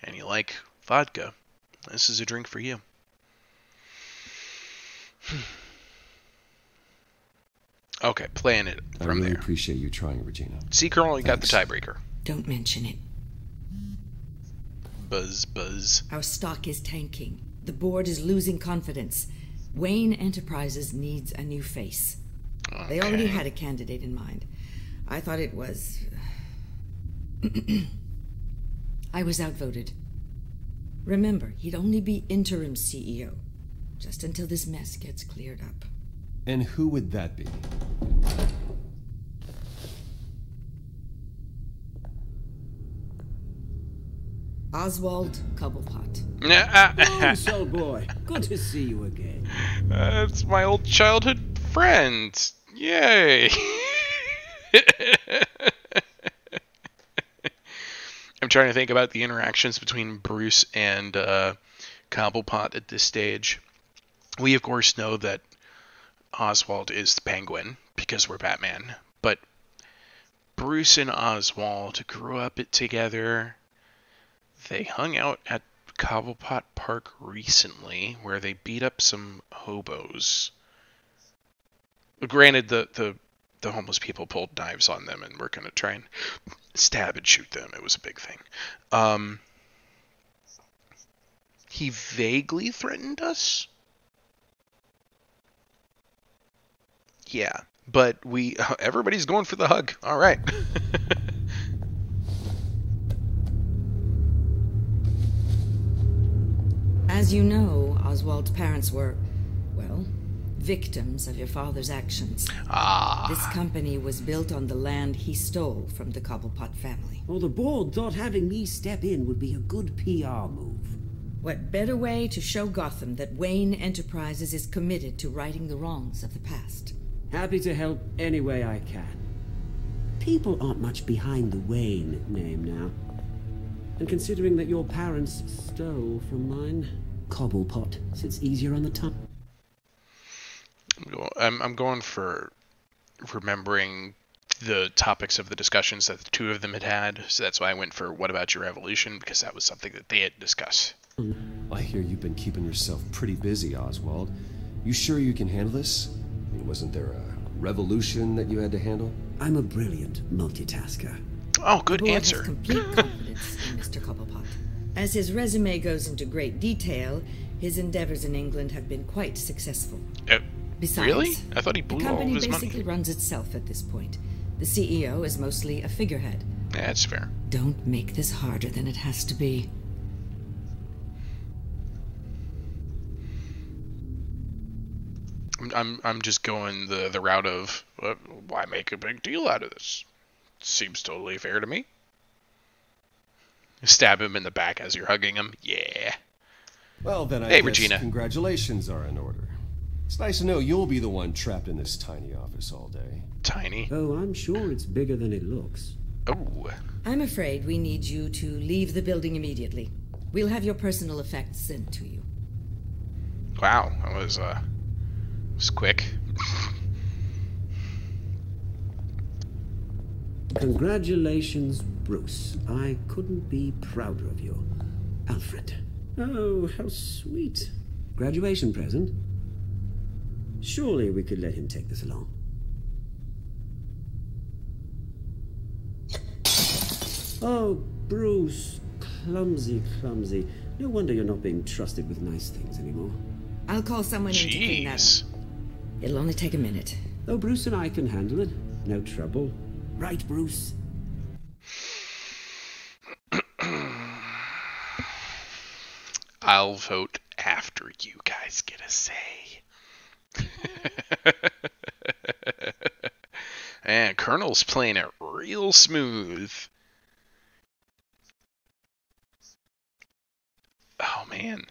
and you like vodka, this is a drink for you. Okay, playing it from there. I really appreciate you trying, Regina. See, Colonel, you got the tiebreaker. Don't mention it. Buzz, buzz. Our stock is tanking. The board is losing confidence. Wayne Enterprises needs a new face. Okay. They already had a candidate in mind. I thought it was... I was outvoted. Remember, he'd only be interim CEO, just until this mess gets cleared up. And who would that be? Oswald Cobblepot. Bruce, old boy. Good to see you again. It's my old childhood friend. Yay! I'm trying to think about the interactions between Bruce and Cobblepot at this stage. We, of course, know that Oswald is the Penguin, because we're Batman. But Bruce and Oswald grew up together. They hung out at Cobblepot Park recently, where they beat up some hobos. Granted, the homeless people pulled knives on them and were going to try and stab and shoot them. It was a big thing. He vaguely threatened us. Yeah, but everybody's going for the hug. All right. As you know, Oswald's parents were, well, victims of your father's actions. This company was built on the land he stole from the Cobblepot family. Well, the board thought having me step in would be a good PR move. What better way to show Gotham that Wayne Enterprises is committed to righting the wrongs of the past? Happy to help any way I can. People aren't much behind the Wayne name now. And considering that your parents stole from mine, Cobblepot sits easier on the tongue. I'm going for remembering the topics of the discussions that the two of them had. So that's why I went for What About Your Evolution, because that was something that they had discussed. I hear you've been keeping yourself pretty busy, Oswald. You sure you can handle this? I mean, wasn't there a revolution that you had to handle? I'm a brilliant multitasker. Oh, good answer. Has complete confidence in Mr. Cobblepot. As his resume goes into great detail, his endeavors in England have been quite successful. Besides, really? I thought he blew all of his money. The company basically runs itself at this point. The CEO is mostly a figurehead. Yeah, that's fair. Don't make this harder than it has to be. I'm just going the route of why make a big deal out of this? Seems totally fair to me. Stab him in the back as you're hugging him. Yeah. Well, then I guess Regina. Congratulations are in order. It's nice to know you'll be the one trapped in this tiny office all day. Tiny? Oh, I'm sure it's bigger than it looks. Oh. I'm afraid we need you to leave the building immediately. We'll have your personal effects sent to you. Wow, that was quick. Congratulations, Bruce. I couldn't be prouder of you. Alfred. Oh, how sweet. Graduation present? Surely we could let him take this along. Oh, Bruce. Clumsy, clumsy. No wonder you're not being trusted with nice things anymore. I'll call someone in to clean that up. It'll only take a minute. Oh, Bruce and I can handle it. No trouble. Right, Bruce? I'll vote after you guys get a say. And Colonel's playing it real smooth. Oh man.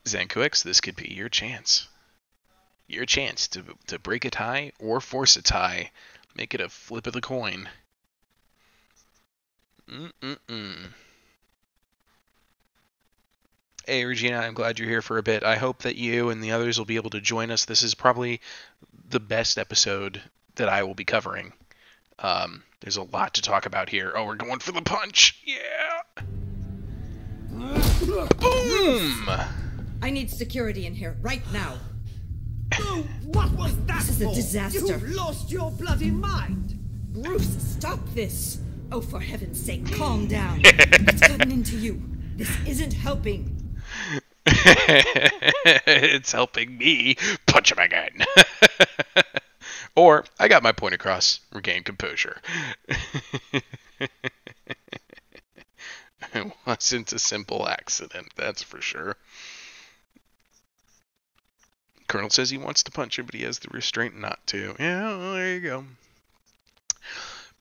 Zankoix, this could be your chance. Your chance to break a tie or force a tie. Make it a flip of the coin. Hey, Regina, I'm glad you're here for a bit. I hope that you and the others will be able to join us. This is probably the best episode that I will be covering. There's a lot to talk about here. Oh, we're going for the punch. Yeah. Boom! I need security in here right now. Oh, what was that? This is a disaster. You've lost your bloody mind. Bruce, stop this. Oh, for heaven's sake, calm down. It's gotten into you. This isn't helping. It's helping me. Punch him again. Or, I got my point across. Regain composure. It wasn't a simple accident, that's for sure. Colonel says he wants to punch him, but he has the restraint not to. Yeah, well, there you go.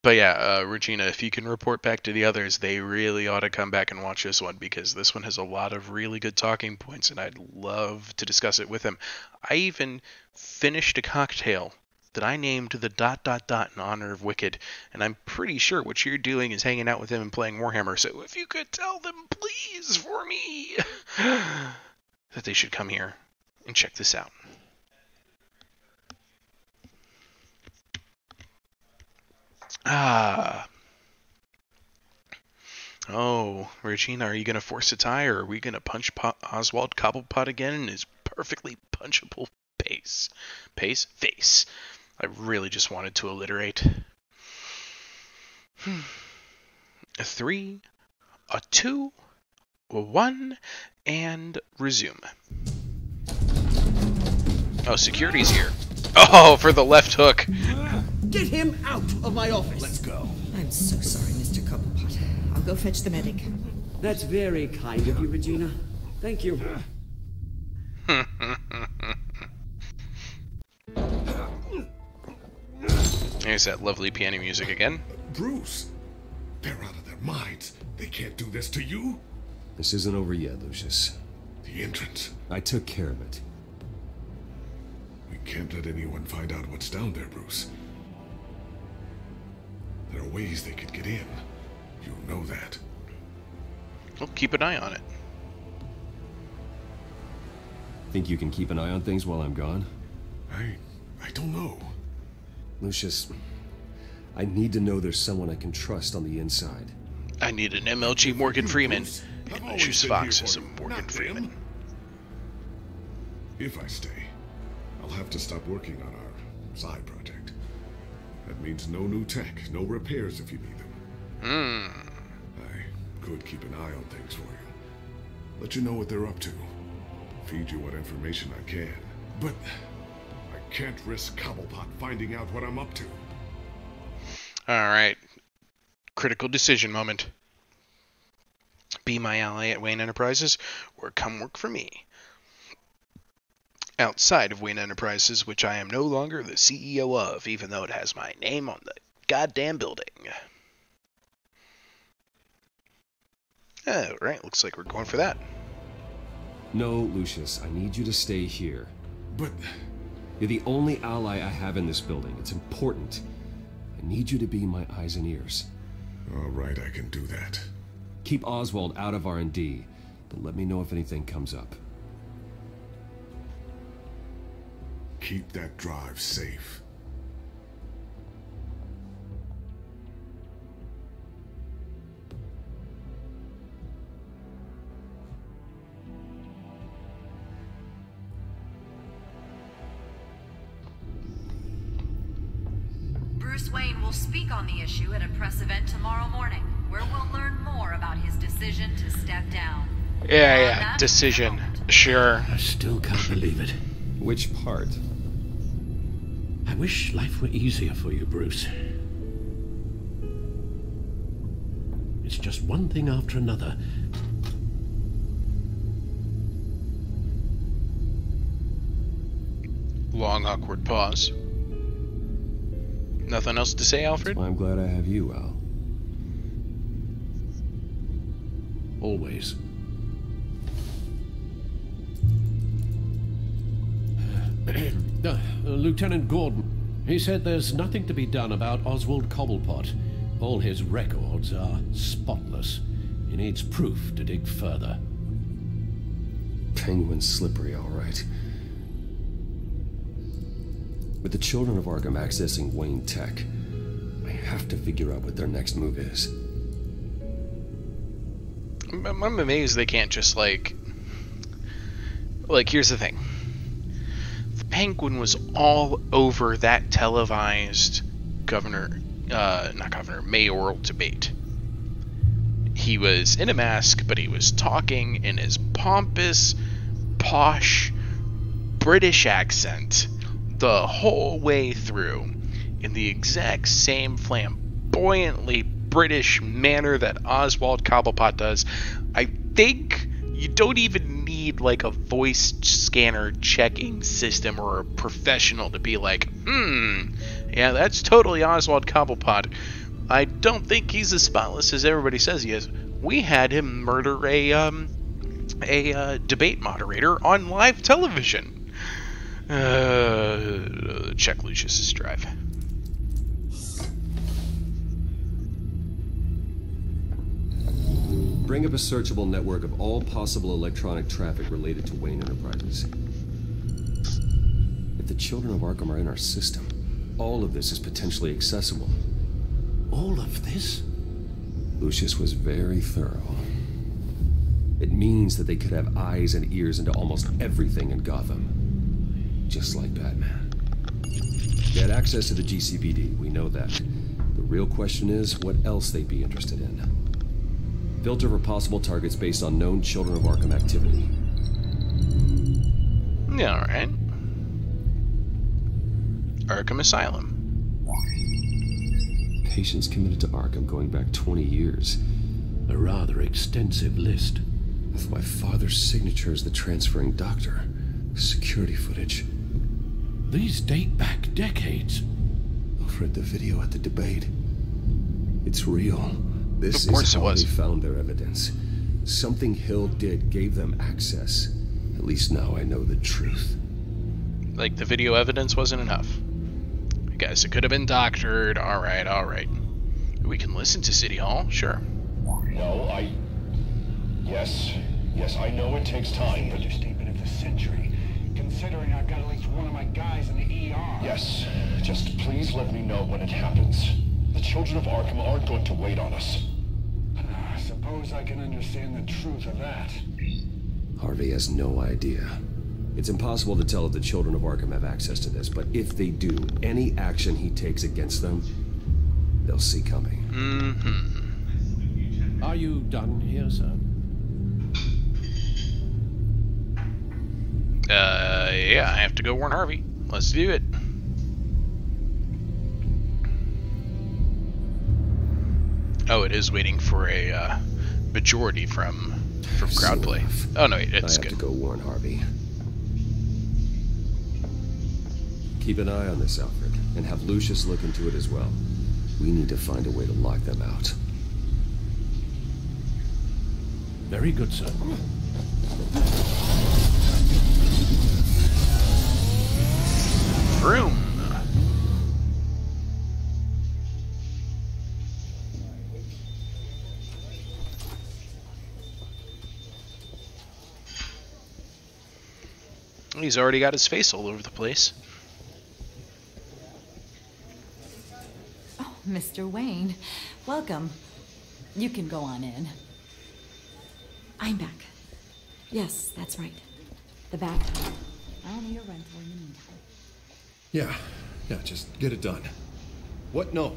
But yeah, Regina, if you can report back to the others, they really ought to come back and watch this one, because this one has a lot of really good talking points, and I'd love to discuss it with him. I even finished a cocktail that I named the ... in honor of Wicked, and I'm pretty sure what you're doing is hanging out with him and playing Warhammer, so if you could tell them, please, for me, that they should come here and check this out. Oh, Regina, are you going to force a tie, or are we going to punch Oswald Cobblepot again in his perfectly punchable face? I really just wanted to alliterate. A 3, a 2, a 1, and resume. Oh, security's here. Oh, for the left hook. Get him out of my office. Let's go. I'm so sorry, Mr. Cobblepot. I'll go fetch the medic. That's very kind of you, Regina. Thank you. There's that lovely piano music again. Bruce, they're out of their minds. They can't do this to you. This isn't over yet, Lucius. The entrance. I took care of it. We can't let anyone find out what's down there, Bruce. There are ways they could get in. You know that. Well, keep an eye on it. Think you can keep an eye on things while I'm gone? I don't know. Lucius, I need to know there's someone I can trust on the inside. I need an MLG Morgan Freeman. And Lucius Fox is a Morgan Freeman. If I stay, I'll have to stop working on our side project. That means no new tech, no repairs if you need them. I could keep an eye on things for you. Let you know what they're up to. Feed you what information I can. But I can't risk Cobblepot finding out what I'm up to. Alright. Critical decision moment. Be my ally at Wayne Enterprises, or come work for me. Outside of Wayne Enterprises, which I am no longer the CEO of, even though it has my name on the goddamn building. Alright, looks like we're going for that. No, Lucius, I need you to stay here. But you're the only ally I have in this building. It's important. I need you to be my eyes and ears. All right, I can do that. Keep Oswald out of R&D, but let me know if anything comes up. Keep that drive safe. Bruce Wayne will speak on the issue at a press event tomorrow morning, where we'll learn more about his decision to step down. Yeah, decision. Sure. I still can't believe it. Which part? I wish life were easier for you, Bruce. It's just one thing after another. Long, awkward pause. Nothing else to say, Alfred? I'm glad I have you, Al. Always. Lieutenant Gordon, he said there's nothing to be done about Oswald Cobblepot. All his records are spotless. He needs proof to dig further. Penguin's slippery, all right. With the children of Arkham accessing Wayne Tech, I have to figure out what their next move is. I'm amazed they can't just, like, here's the thing. The Penguin was all over that televised mayoral debate. He was in a mask, but he was talking in his pompous, posh, British accent the whole way through, in the exact same flamboyantly British manner that Oswald Cobblepot does. I think you don't even need like a voice scanner checking system or a professional to be like, yeah, that's totally Oswald Cobblepot. I don't think he's as spotless as everybody says he is. We had him murder a debate moderator on live television. Check Lucius's drive. Bring up a searchable network of all possible electronic traffic related to Wayne Enterprises. If the children of Arkham are in our system, all of this is potentially accessible. All of this? Lucius was very thorough. It means that they could have eyes and ears into almost everything in Gotham. Just like Batman. They had access to the GCPD, we know that. The real question is, what else they'd be interested in. Filter for possible targets based on known Children of Arkham activity. Yeah, alright. Arkham Asylum. Patients committed to Arkham going back 20 years. A rather extensive list. With my father's signature as the transferring doctor. Security footage. These date back decades. Alfred, the video at the debate. It's real. This of course is how they found their evidence. Something Hill did gave them access. At least now I know the truth. Like the video evidence wasn't enough. I guess it could have been doctored. Alright, alright. We can listen to City Hall, sure. No, Yes, I know it takes time, but... Understatement of the century. Considering I've got at least one of my guys in the ER. Yes, just please let me know when it happens. The children of Arkham aren't going to wait on us. I suppose I can understand the truth of that. Harvey has no idea. It's impossible to tell if the children of Arkham have access to this, but if they do, any action he takes against them, they'll see coming. Mm-hmm. Are you done here, sir? Yeah, I have to go warn Harvey. Let's do it. Oh, it is waiting for a majority from crowdplay. Oh no, it's good. I have to go warn Harvey. Keep an eye on this, Alfred, and have Lucius look into it as well. We need to find a way to lock them out. Very good, sir. Vroom. He's already got his face all over the place. Oh, Mr. Wayne. Welcome. You can go on in. I'm back. Yes, that's right. The back. I'll need a rental in the meantime. Yeah, just get it done. What? No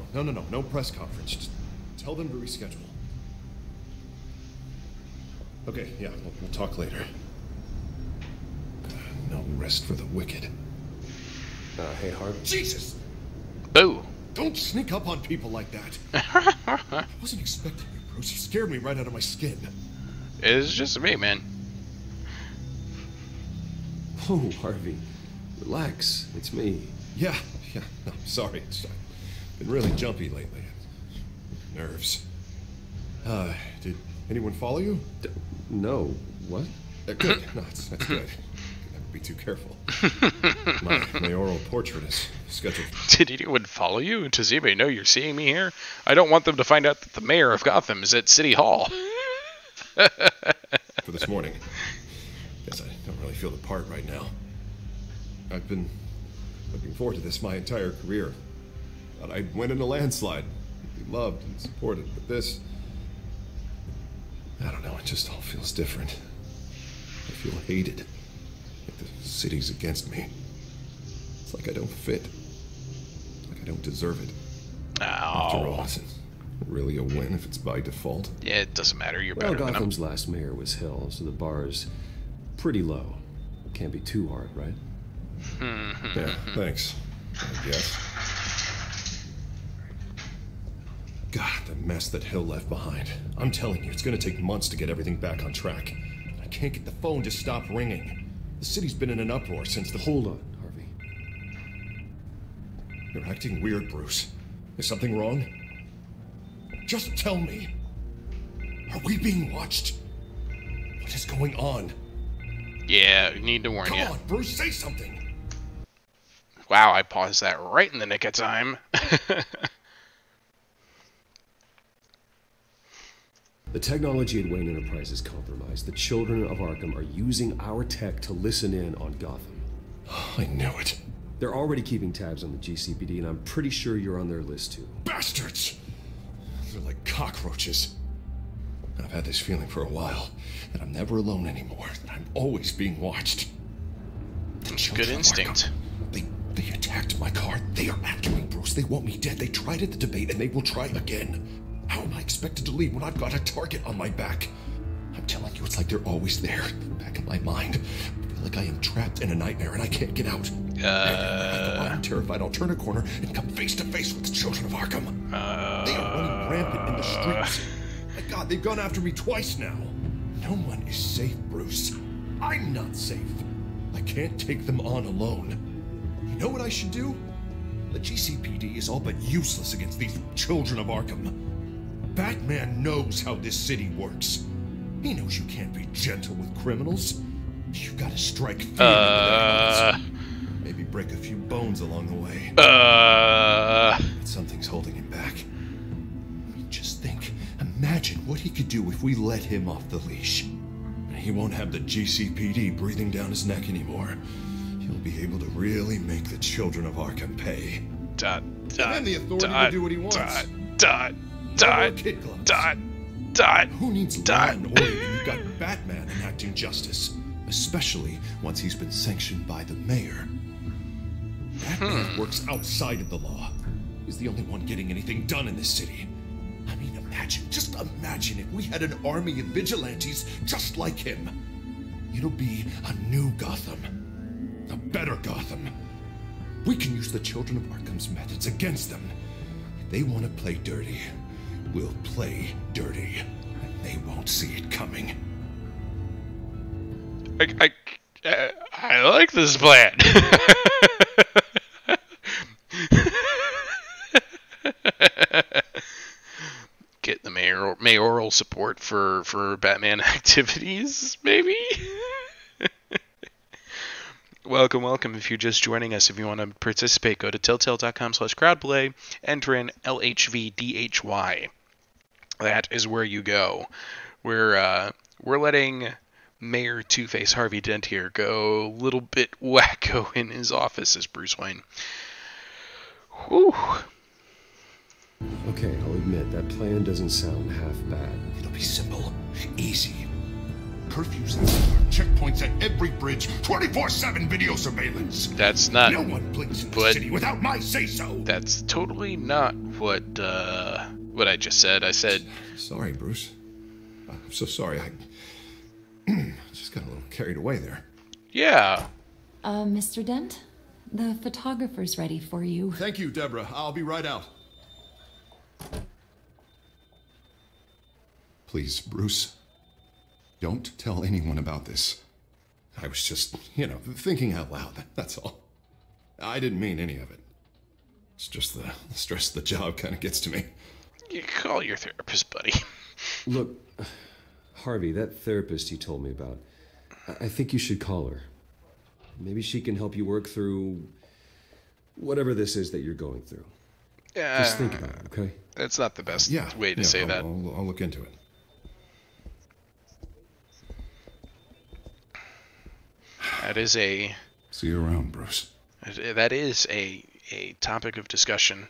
press conference. Just tell them to reschedule. Okay, yeah, we'll talk later. No rest for the wicked. Hey, Harvey. Jesus! Boo! Don't sneak up on people like that. I wasn't expecting you, Bruce. You scared me right out of my skin. It's just me, man. Oh, Harvey. Relax. It's me. Yeah. No, I'm sorry. I've been really jumpy lately. Nerves. Did anyone follow you? No. What? Good. No, that's good. Never be too careful. My mayoral portrait is scheduled. Did anyone follow you? Does anybody know you're seeing me here? I don't want them to find out that the mayor of Gotham is at City Hall. For this morning. Guess I don't really feel the part right now. I've been looking forward to this my entire career. Thought I'd win in a landslide. Be loved and supported, but this... I don't know, it just all feels different. I feel hated. Like the city's against me. It's like I don't fit. It's like I don't deserve it. After all, is it really a win if it's by default? Yeah, it doesn't matter. You're well, better than him. Gotham's last mayor was Hill, so the bar is pretty low. Can't be too hard, right? Yeah, thanks. I guess. God, the mess that Hill left behind. I'm telling you, it's gonna take months to get everything back on track. I can't get the phone to stop ringing. The city's been in an uproar since the... Hold on, Harvey. You're acting weird, Bruce. Is something wrong? Just tell me. Are we being watched? What is going on? Yeah, I need to warn you. Come on, Bruce, say something. Wow, I paused that right in the nick of time. The technology at Wayne Enterprise is compromised. The children of Arkham are using our tech to listen in on Gotham. I knew it. They're already keeping tabs on the GCPD, and I'm pretty sure you're on their list too. Bastards! They're like cockroaches. I've had this feeling for a while, that I'm never alone anymore, that I'm always being watched. Good instinct. They attacked my car. They are after me, Bruce. They want me dead. They tried at the debate, and they will try again. How am I expected to leave when I've got a target on my back? I'm telling you, it's like they're always there, back in my mind. I feel like I am trapped in a nightmare and I can't get out. I'm terrified I'll turn a corner and come face to face with the children of Arkham. They are running rampant in the streets. My God, they've gone after me twice now. No one is safe, Bruce. I'm not safe. I can't take them on alone. You know what I should do? The GCPD is all but useless against these children of Arkham. Batman knows how this city works. He knows you can't be gentle with criminals. You've got to strike fear into their hearts. Maybe break a few bones along the way. But something's holding him back. I mean, just think. Imagine what he could do if we let him off the leash. He won't have the GCPD breathing down his neck anymore. He'll be able to really make the children of Arkham pay. And then the authority will do what he wants. Who needs law and order when you've got Batman enacting justice? Especially once he's been sanctioned by the mayor. Batman works outside of the law. He's the only one getting anything done in this city. I mean, just imagine if we had an army of vigilantes just like him. It'll be a new Gotham. A better Gotham. We can use the children of Arkham's methods against them. If they want to play dirty, we'll play dirty. And they won't see it coming. I like this plan. Get the mayoral support for Batman activities, maybe? Welcome. If you're just joining us, if you want to participate, go to telltale.com/crowdplay, enter in LHVDHY. That is where you go. We're letting Mayor Two-Face Harvey Dent here go a little bit wacko in his office as Bruce Wayne. Whew. Okay, I'll admit, that plan doesn't sound half bad. It'll be simple, easy. Curfews everywhere, checkpoints at every bridge, 24/7 video surveillance. That's not... No one blinks in the city without my say-so. That's totally not what I just said. I said... Sorry, Bruce. I'm so sorry. I just got a little carried away there. Yeah. Mr. Dent? The photographer's ready for you. Thank you, Deborah. I'll be right out. Please, Bruce, don't tell anyone about this. I was just, thinking out loud, that's all. I didn't mean any of it. It's just the stress of the job kind of gets to me. You call your therapist, buddy. Look, Harvey, that therapist you told me about, I think you should call her. Maybe she can help you work through whatever this is that you're going through. Just think about it, okay? That's not the best way to say that. I'll look into it. That is a... See you around, Bruce. That is a topic of discussion,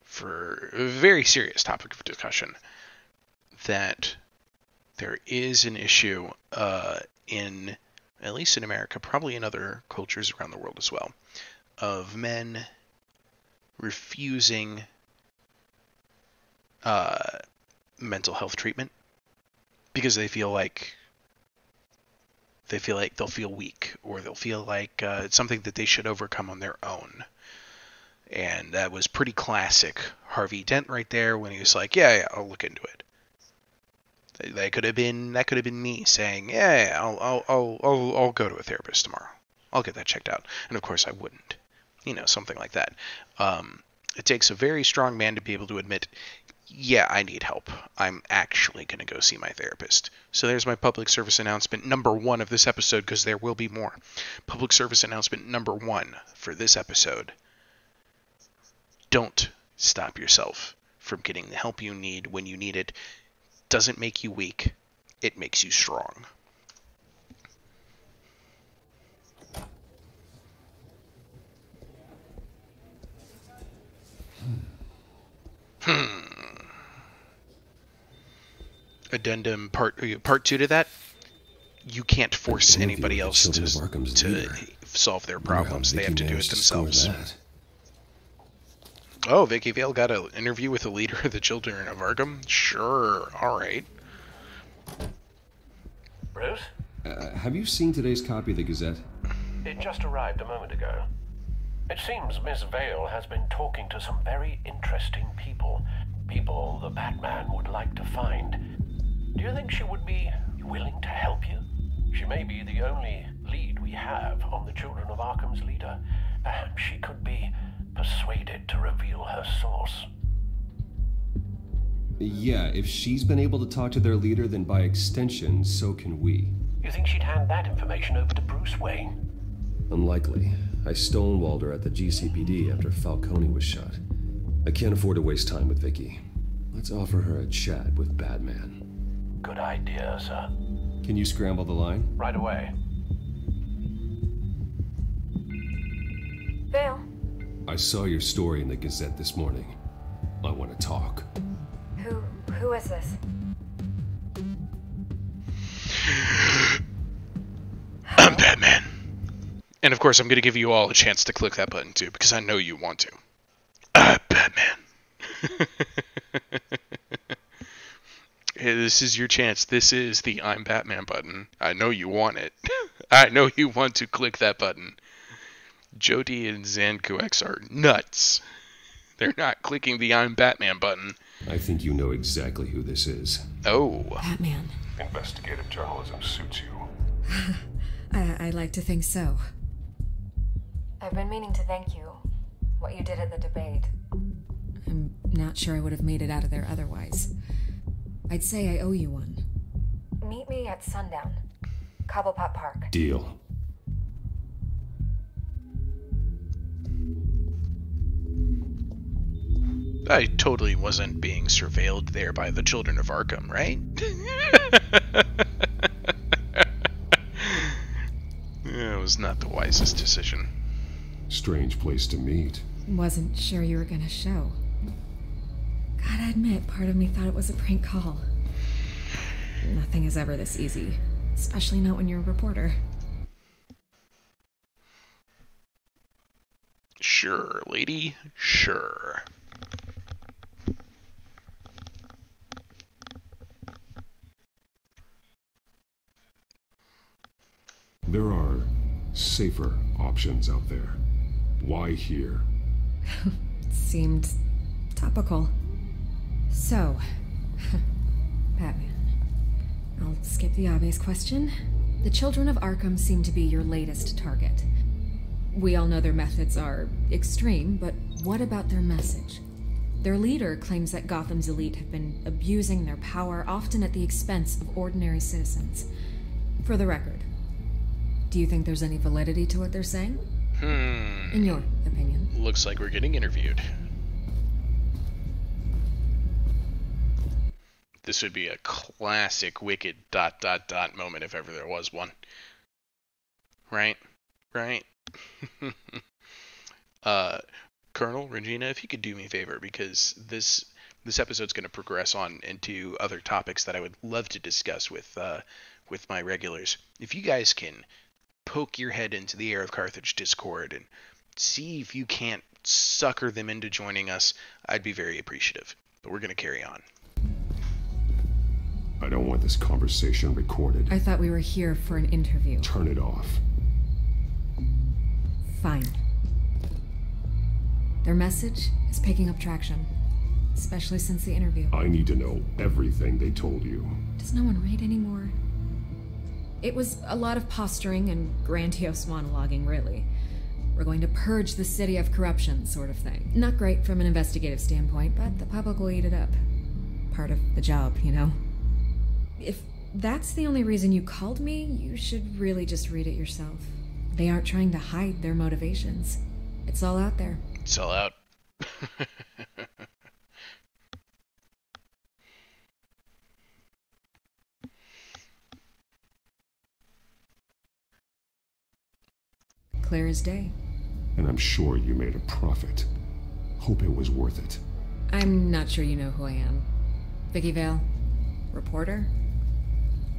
for a very serious topic of discussion, that there is an issue in, at least in America, probably in other cultures around the world as well, of men refusing mental health treatment because they feel like they'll feel weak, or they'll feel like it's something that they should overcome on their own. And that was pretty classic Harvey Dent right there when he was like, yeah, I'll look into it. That could have been me saying, yeah, I'll go to a therapist tomorrow. I'll get that checked out. And of course I wouldn't. Something like that. It takes a very strong man to be able to admit, yeah, I need help. I'm actually going to go see my therapist. So there's my public service announcement number 1 of this episode, because there will be more. Public service announcement number 1 for this episode. Don't stop yourself from getting the help you need when you need it. Doesn't make you weak. It makes you strong. Addendum part 2 to that. You can't force anybody else to solve their problems. They have to do it themselves. Oh, Vicky Vale got an interview with the leader of the Children of Arkham? Sure, alright. Bruce? Have you seen today's copy of the Gazette? It just arrived a moment ago. It seems Miss Vale has been talking to some very interesting people. People the Batman would like to find. Do you think she would be willing to help you? She may be the only lead we have on the Children of Arkham's leader. Perhaps she could be persuaded to reveal her source. Yeah, if she's been able to talk to their leader, then by extension, so can we. You think she'd hand that information over to Bruce Wayne? Unlikely. I stonewalled her at the GCPD after Falcone was shot. I can't afford to waste time with Vicky. Let's offer her a chat with Batman. Good idea, sir. Can you scramble the line? Right away. Vale. I saw your story in the Gazette this morning. I want to talk. Who is this? I'm Batman. And of course, I'm going to give you all a chance to click that button too, because I know you want to. I'm Batman. Hey, this is your chance. This is the I'm Batman button. I know you want it. I know you want to click that button. Jody and Zancoex are nuts. They're not clicking the I'm Batman button. I think you know exactly who this is. Oh. Batman. Investigative journalism suits you. I like to think so. I've been meaning to thank you. What you did at the debate. I'm not sure I would have made it out of there otherwise. I'd say I owe you one. Meet me at sundown. Cobblepot Park. Deal. I totally wasn't being surveilled there by the Children of Arkham, right? It was not the wisest decision. Strange place to meet. Wasn't sure you were gonna show. Gotta admit, part of me thought it was a prank call. Nothing is ever this easy, especially not when you're a reporter. Sure, lady, sure. There are safer options out there. Why here? Seemed topical. So, Batman. I'll skip the obvious question. The Children of Arkham seem to be your latest target. We all know their methods are extreme, but what about their message? Their leader claims that Gotham's elite have been abusing their power, often at the expense of ordinary citizens. For the record, do you think there's any validity to what they're saying? In your opinion. Looks like we're getting interviewed. This would be a classic Wicked ... moment if ever there was one. Right? Right? Colonel, Regina, if you could do me a favor, because this episode's going to progress on into other topics that I would love to discuss with my regulars. If you guys can poke your head into the Heir of Carthage Discord and see if you can't sucker them into joining us, I'd be very appreciative. But we're going to carry on. I don't want this conversation recorded. I thought we were here for an interview. Turn it off. Fine. Their message is picking up traction, especially since the interview. I need to know everything they told you. Does no one read anymore? It was a lot of posturing and grandiose monologuing, really. We're going to purge the city of corruption, sort of thing. Not great from an investigative standpoint, but the public will eat it up. part of the job, you know? If that's the only reason you called me, you should really just read it yourself. They aren't trying to hide their motivations. It's all out there. It's all out. Clear as day. And I'm sure you made a profit. Hope it was worth it. I'm not sure you know who I am. Vicky Vale. Reporter.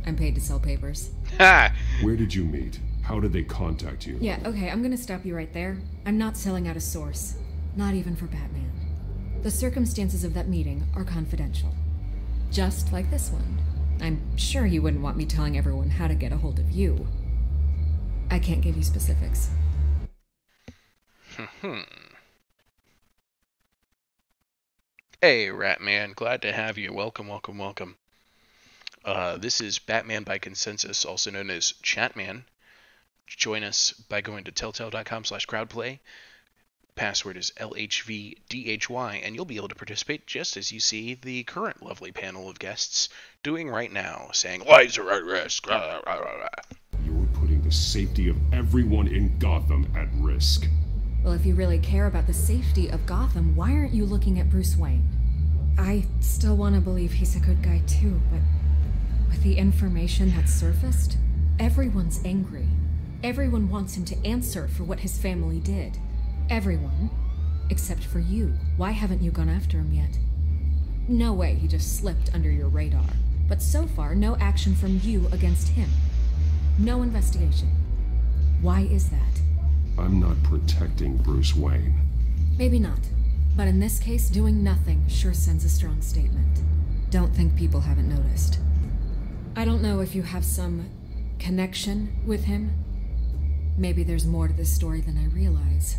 I'm paid to sell papers. Ha! Where did you meet? How did they contact you? Yeah, okay, I'm gonna stop you right there. I'm not selling out a source. Not even for Batman. The circumstances of that meeting are confidential. Just like this one. I'm sure you wouldn't want me telling everyone how to get a hold of you. I can't give you specifics. Hey, Ratman, glad to have you. Welcome, welcome, welcome. This is Batman by Consensus, also known as Chatman. Join us by going to telltale.com/crowdplay. Password is LHVDHY, and you'll be able to participate just as you see the current lovely panel of guests doing right now, saying, lives are at risk. You're putting the safety of everyone in Gotham at risk. Well, if you really care about the safety of Gotham, why aren't you looking at Bruce Wayne? I still want to believe he's a good guy too, but with the information that's surfaced, everyone's angry. Everyone wants him to answer for what his family did. Everyone, except for you. Why haven't you gone after him yet? No way he just slipped under your radar. But so far, no action from you against him. No investigation. Why is that? I'm not protecting Bruce Wayne. Maybe not. But in this case, doing nothing sure sends a strong statement. Don't think people haven't noticed. I don't know if you have some connection with him. Maybe there's more to this story than I realize.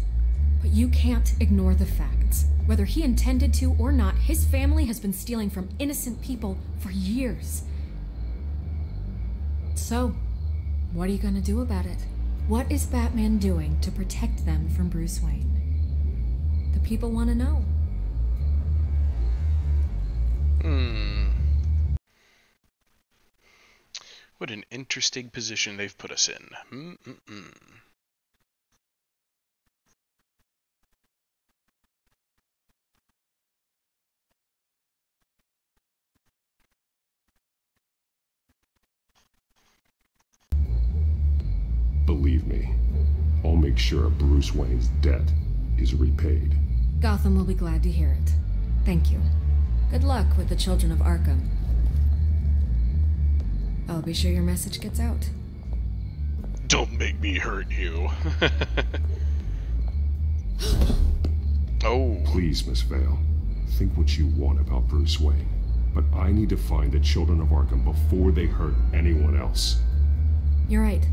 But you can't ignore the facts. Whether he intended to or not, his family has been stealing from innocent people for years. So, what are you gonna do about it? What is Batman doing to protect them from Bruce Wayne? The people want to know. What an interesting position they've put us in. Believe me, I'll make sure Bruce Wayne's debt is repaid. Gotham will be glad to hear it. Thank you. Good luck with the Children of Arkham. I'll be sure your message gets out. Don't make me hurt you. Oh. Please, Miss Vale, think what you want about Bruce Wayne. But I need to find the Children of Arkham before they hurt anyone else. You're right.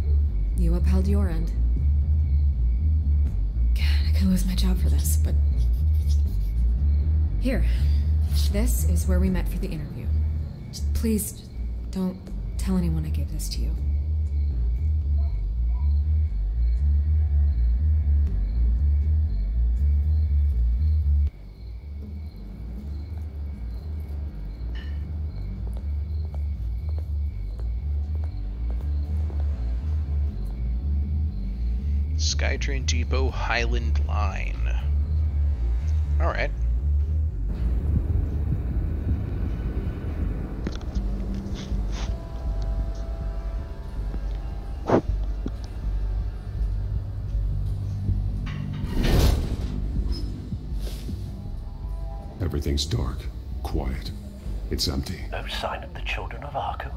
You upheld your end. God, I could lose my job for this, but... Here. This is where we met for the interview. Please, don't tell anyone I gave this to you. SkyTrain Depot Highland Line. Alright. Everything's dark, quiet. It's empty. No sign of the Children of Arkham?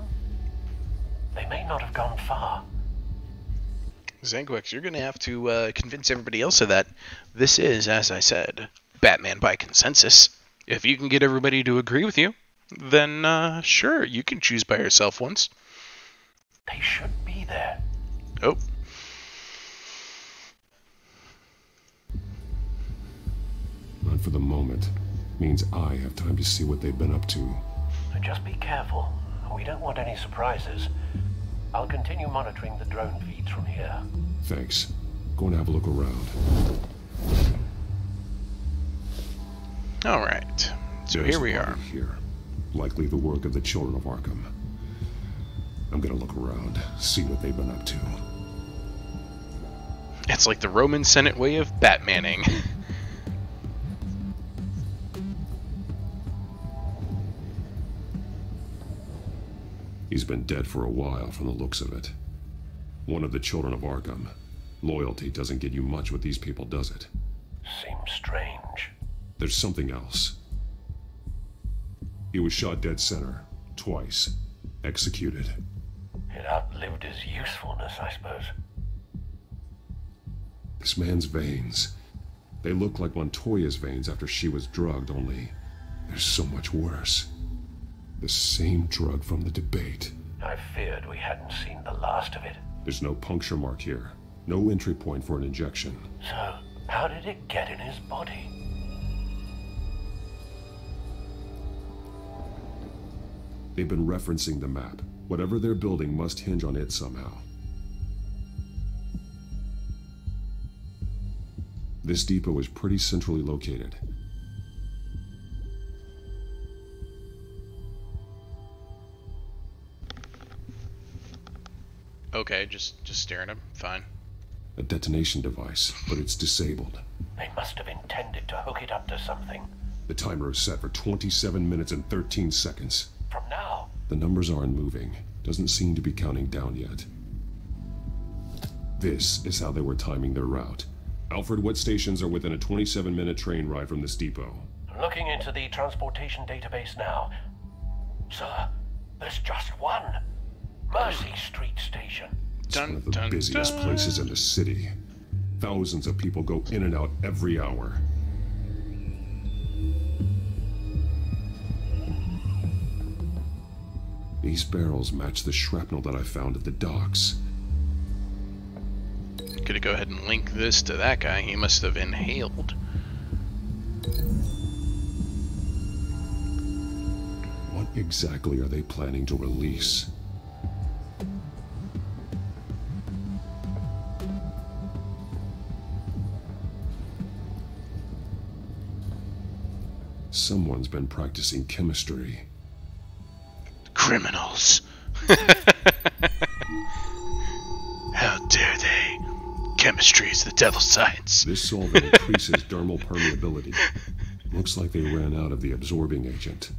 They may not have gone far. Zanquix, you're going to have to convince everybody else of that. This is, as I said, Batman by Consensus. If you can get everybody to agree with you, then sure, you can choose by yourself once. They should be there. Oh. Not for the moment. Means I have time to see what they've been up to. Just be careful. We don't want any surprises. I'll continue monitoring the drone feeds from here. Thanks. Go and have a look around. Alright. So here we are. Here. Likely the work of the Children of Arkham. I'm gonna look around, see what they've been up to. It's like the Roman Senate way of Batmaning. He's been dead for a while from the looks of it. One of the Children of Arkham. Loyalty doesn't get you much with these people, does it? Seems strange. There's something else. He was shot dead center, twice. Executed. It outlived his usefulness, I suppose. This man's veins. They look like Montoya's veins after she was drugged, only they're so much worse. The same drug from the debate. I feared we hadn't seen the last of it. There's no puncture mark here. No entry point for an injection. So, how did it get in his body? They've been referencing the map. Whatever they're building must hinge on it somehow. This depot is pretty centrally located. Okay, just staring at him. Fine. A detonation device, but it's disabled. They must have intended to hook it up to something. The timer is set for 27 minutes and 13 seconds. From now? The numbers aren't moving. Doesn't seem to be counting down yet. This is how they were timing their route. Alfred, what stations are within a 27-minute train ride from this depot? Looking into the transportation database now. Sir, there's just one. Mercy Street Station. It's one of the busiest places in the city. Thousands of people go in and out every hour. These barrels match the shrapnel that I found at the docks. Gonna go ahead and link this to that guy. He must have inhaled. What exactly are they planning to release? Someone's been practicing chemistry. Criminals. How dare they? Chemistry is the devil's science. This solvent increases dermal permeability. Looks like they ran out of the absorbing agent.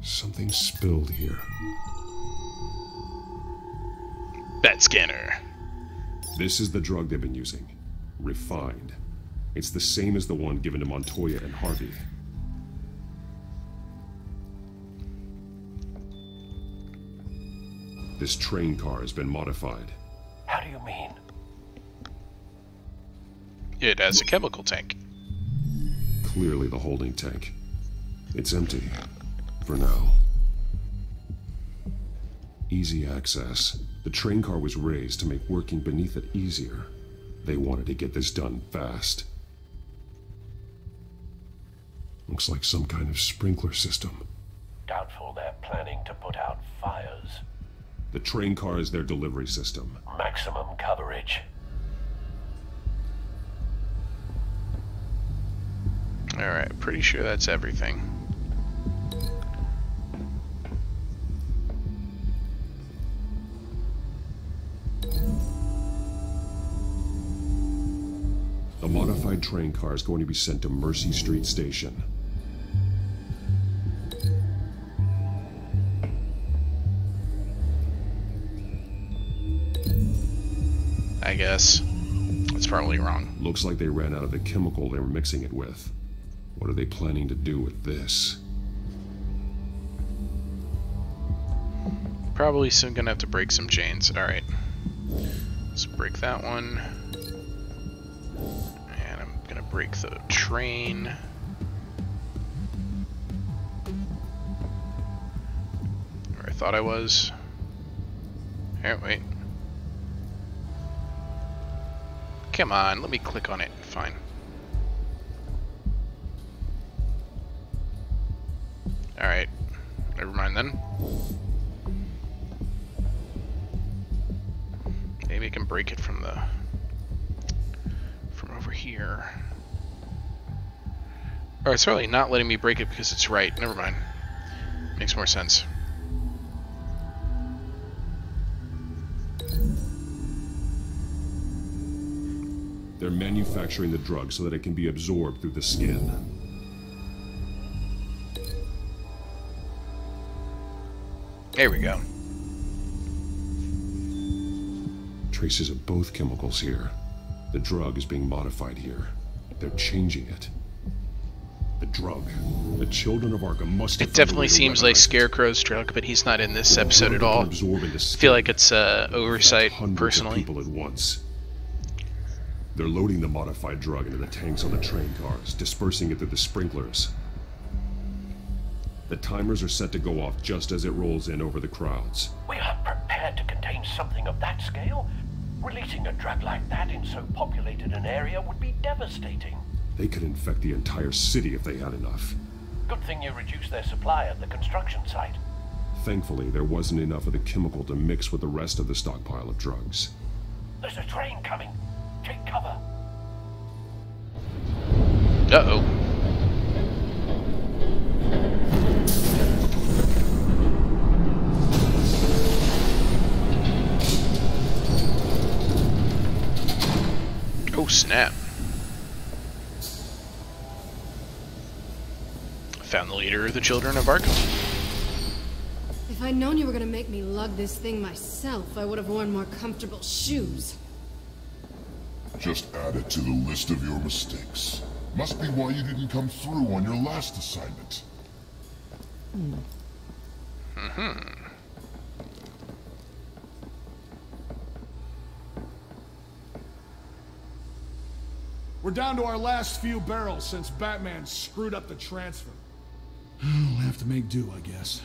Something spilled here. Bat scanner. This is the drug they've been using. Refined. It's the same as the one given to Montoya and Harvey. This train car has been modified. How do you mean? It has a chemical tank. Clearly the holding tank. It's empty. For now. Easy access. The train car was raised to make working beneath it easier. They wanted to get this done fast. Looks like some kind of sprinkler system. Doubtful they're planning to put out fires. The train car is their delivery system. Maximum coverage. Alright, pretty sure that's everything. The modified train car is going to be sent to Mercy Street Station. I guess. That's probably wrong. Looks like they ran out of the chemical they were mixing it with. What are they planning to do with this? Probably soon gonna have to break some chains. Alright. Let's break that one. And I'm gonna break the train. Where I thought I was. Here, wait. Come on, let me click on it. Fine. Alright. Never mind then. Maybe I can break it from over here. Or it's probably not letting me break it because it's right. Never mind. Makes more sense. They're manufacturing the drug so that it can be absorbed through the skin. There we go. Traces of both chemicals here. The drug is being modified here. They're changing it. The drug. The children of Arkham must have... It definitely seems like Scarecrow's drug, but he's not in this episode at all. I feel like it's oversight, personally. People at once. They're loading the modified drug into the tanks on the train cars, dispersing it through the sprinklers. The timers are set to go off just as it rolls in over the crowds. We are prepared to contain something of that scale? Releasing a drug like that in so populated an area would be devastating. They could infect the entire city if they had enough. Good thing you reduced their supply at the construction site. Thankfully, there wasn't enough of the chemical to mix with the rest of the stockpile of drugs. There's a train coming. Take cover. Uh-oh. Oh, snap. Found the leader of the Children of Arkham. If I'd known you were gonna make me lug this thing myself, I would have worn more comfortable shoes. Just add it to the list of your mistakes. Must be why you didn't come through on your last assignment. We're down to our last few barrels since Batman screwed up the transfer. We'll have to make do, I guess.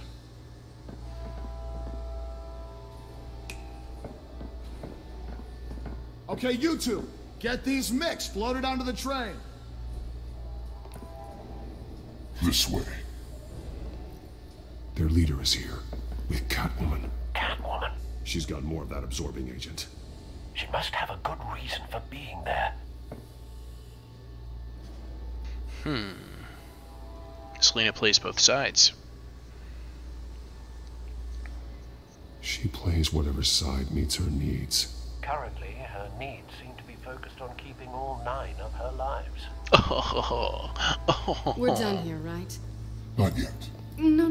Okay, you two, get these mixed, loaded onto the train. This way. Their leader is here, with Catwoman. Catwoman? She's got more of that absorbing agent. She must have a good reason for being there. Selina plays both sides. She plays whatever side meets her needs. Currently, her needs seem to be focused on keeping all 9 of her lives. We're done here, right? Not yet. No.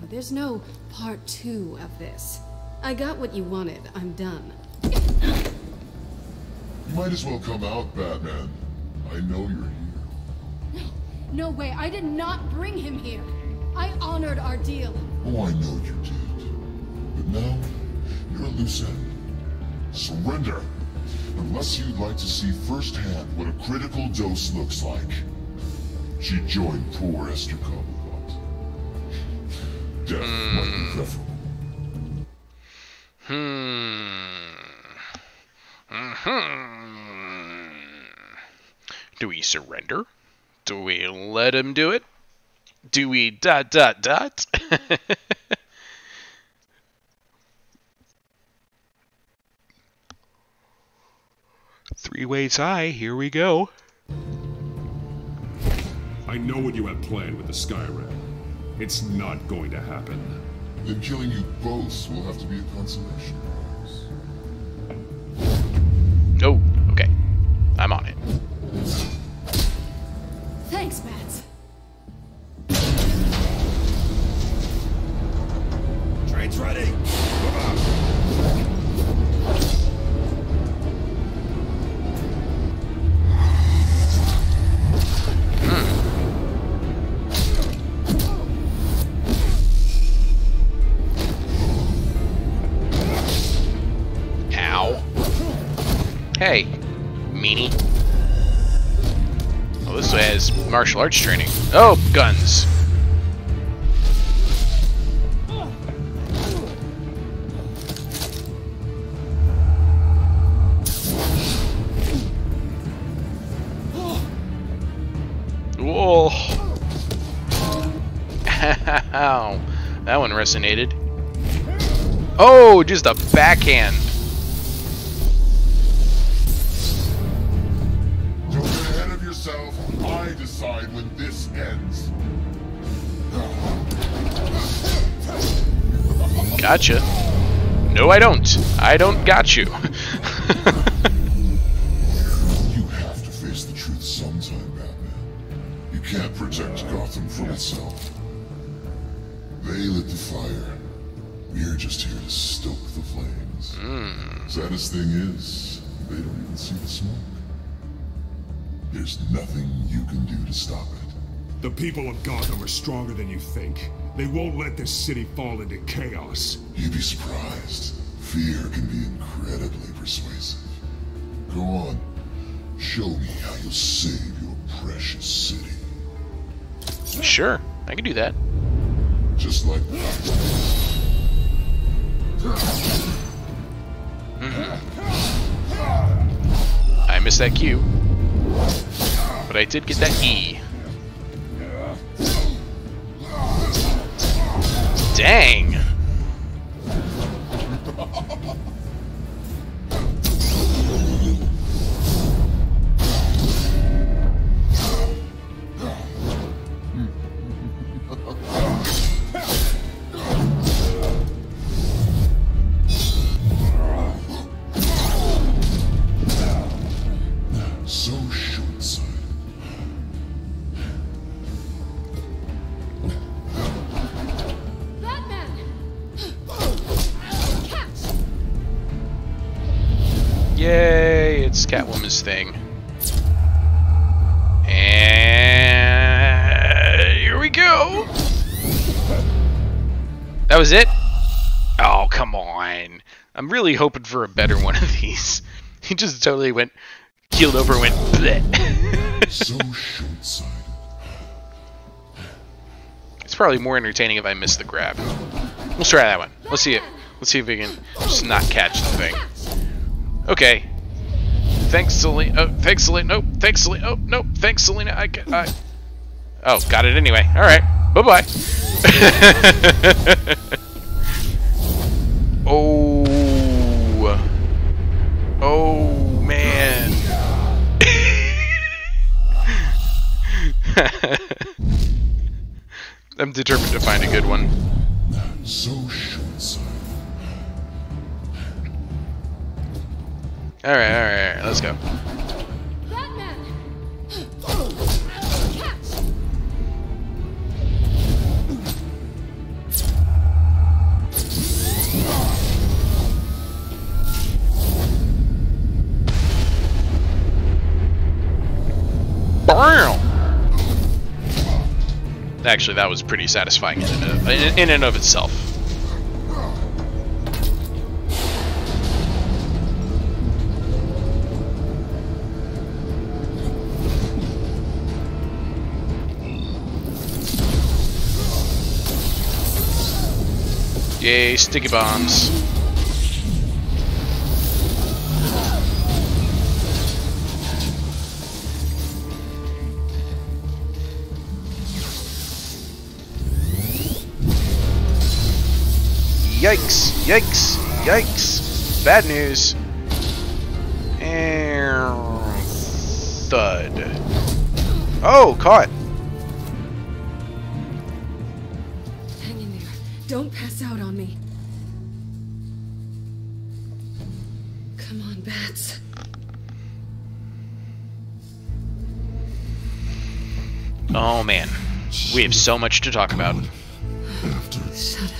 There's no part 2 of this. I got what you wanted. I'm done. You might as well come out, Batman. I know you're here. No way. I did not bring him here. I honored our deal. Oh, I know you did. But now, you're a loose end. Surrender. Unless you'd like to see firsthand what a critical dose looks like. She joined poor Esther Cobblepot. Death might be preferable. Do we surrender? Do we let him do it? Do we ... Three-way tie, here we go. I know what you have planned with the Skyrim. It's not going to happen. Then killing you both will have to be a consolation. Oh, okay. I'm on it. Thanks, Bats. Train's ready. Come on. Hey, meanie. Oh, this way has martial arts training. Oh, guns. Whoa. Ow. That one resonated. Oh, just a backhand. Don't get ahead of yourself. I decide when this ends. Gotcha. No, I don't. I don't got you. You have to face the truth sometime, Batman. You can't protect Gotham from itself. They lit the fire. We're just here to stoke the flames. Saddest thing is, they don't even see the smoke. There's nothing you can do to stop it. The people of Gotham are stronger than you think. They won't let this city fall into chaos. You'd be surprised. Fear can be incredibly persuasive. Go on. Show me how you'll save your precious city. Sure, I can do that. Just like that. I missed that Q. But I did get that E. Dang! So short-sighted. Yay, it's Catwoman's thing. And here we go. That was it? Oh, come on. I'm really hoping for a better one of these. He just totally went, keeled over and went, bleh. So short-sighted. It's probably more entertaining if I miss the grab. We'll try that one. Let's see it. Let's see if we can just not catch the thing. Okay. Thanks, Selena. Oh, thanks, Selena. Nope. Thanks, Selena. Oh, nope. Thanks, Selena. Oh, got it anyway. All right. Bye-bye. Oh. Oh, man. I'm determined to find a good one. So short-sighted. Alright, let's go. Actually, that was pretty satisfying in and of itself. Yay, sticky bombs. Yikes, yikes, yikes. Bad news. And thud. Oh, caught. Hang in there. Don't pass out on me. Come on, Bats. Oh man, we have so much to talk about. Shut up.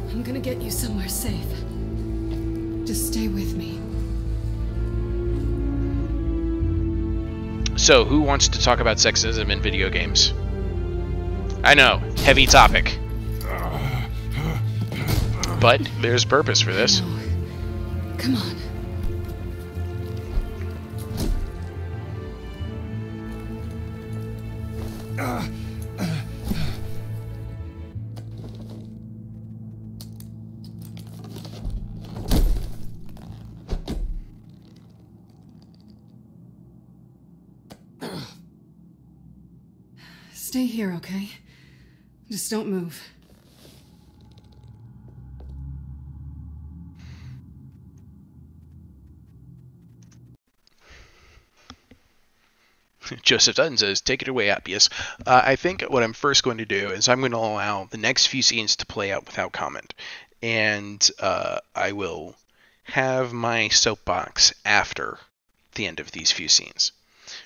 I'm gonna get you somewhere safe. Just stay with me. So, who wants to talk about sexism in video games? I know, heavy topic. But there's purpose for this. Come on. Stay here, okay? Just don't move. Joseph Dutton says, take it away, Appius. I think what I'm first going to do is I'm going to allow the next few scenes to play out without comment. And I will have my soapbox after the end of these few scenes.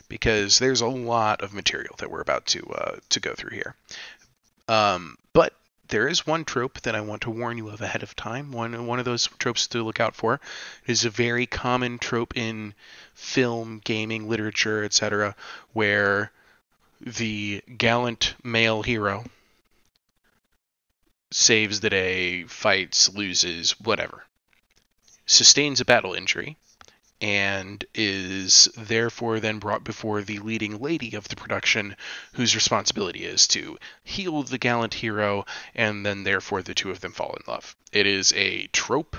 Because there's a lot of material that we're about to go through here. But there is one trope that I want to warn you of ahead of time. One of those tropes to look out for. It is a very common trope in film, gaming, literature, etc., where the gallant male hero saves the day, fights, loses, whatever, sustains a battle injury, and is therefore then brought before the leading lady of the production, whose responsibility is to heal the gallant hero, and then therefore the two of them fall in love. It is a trope.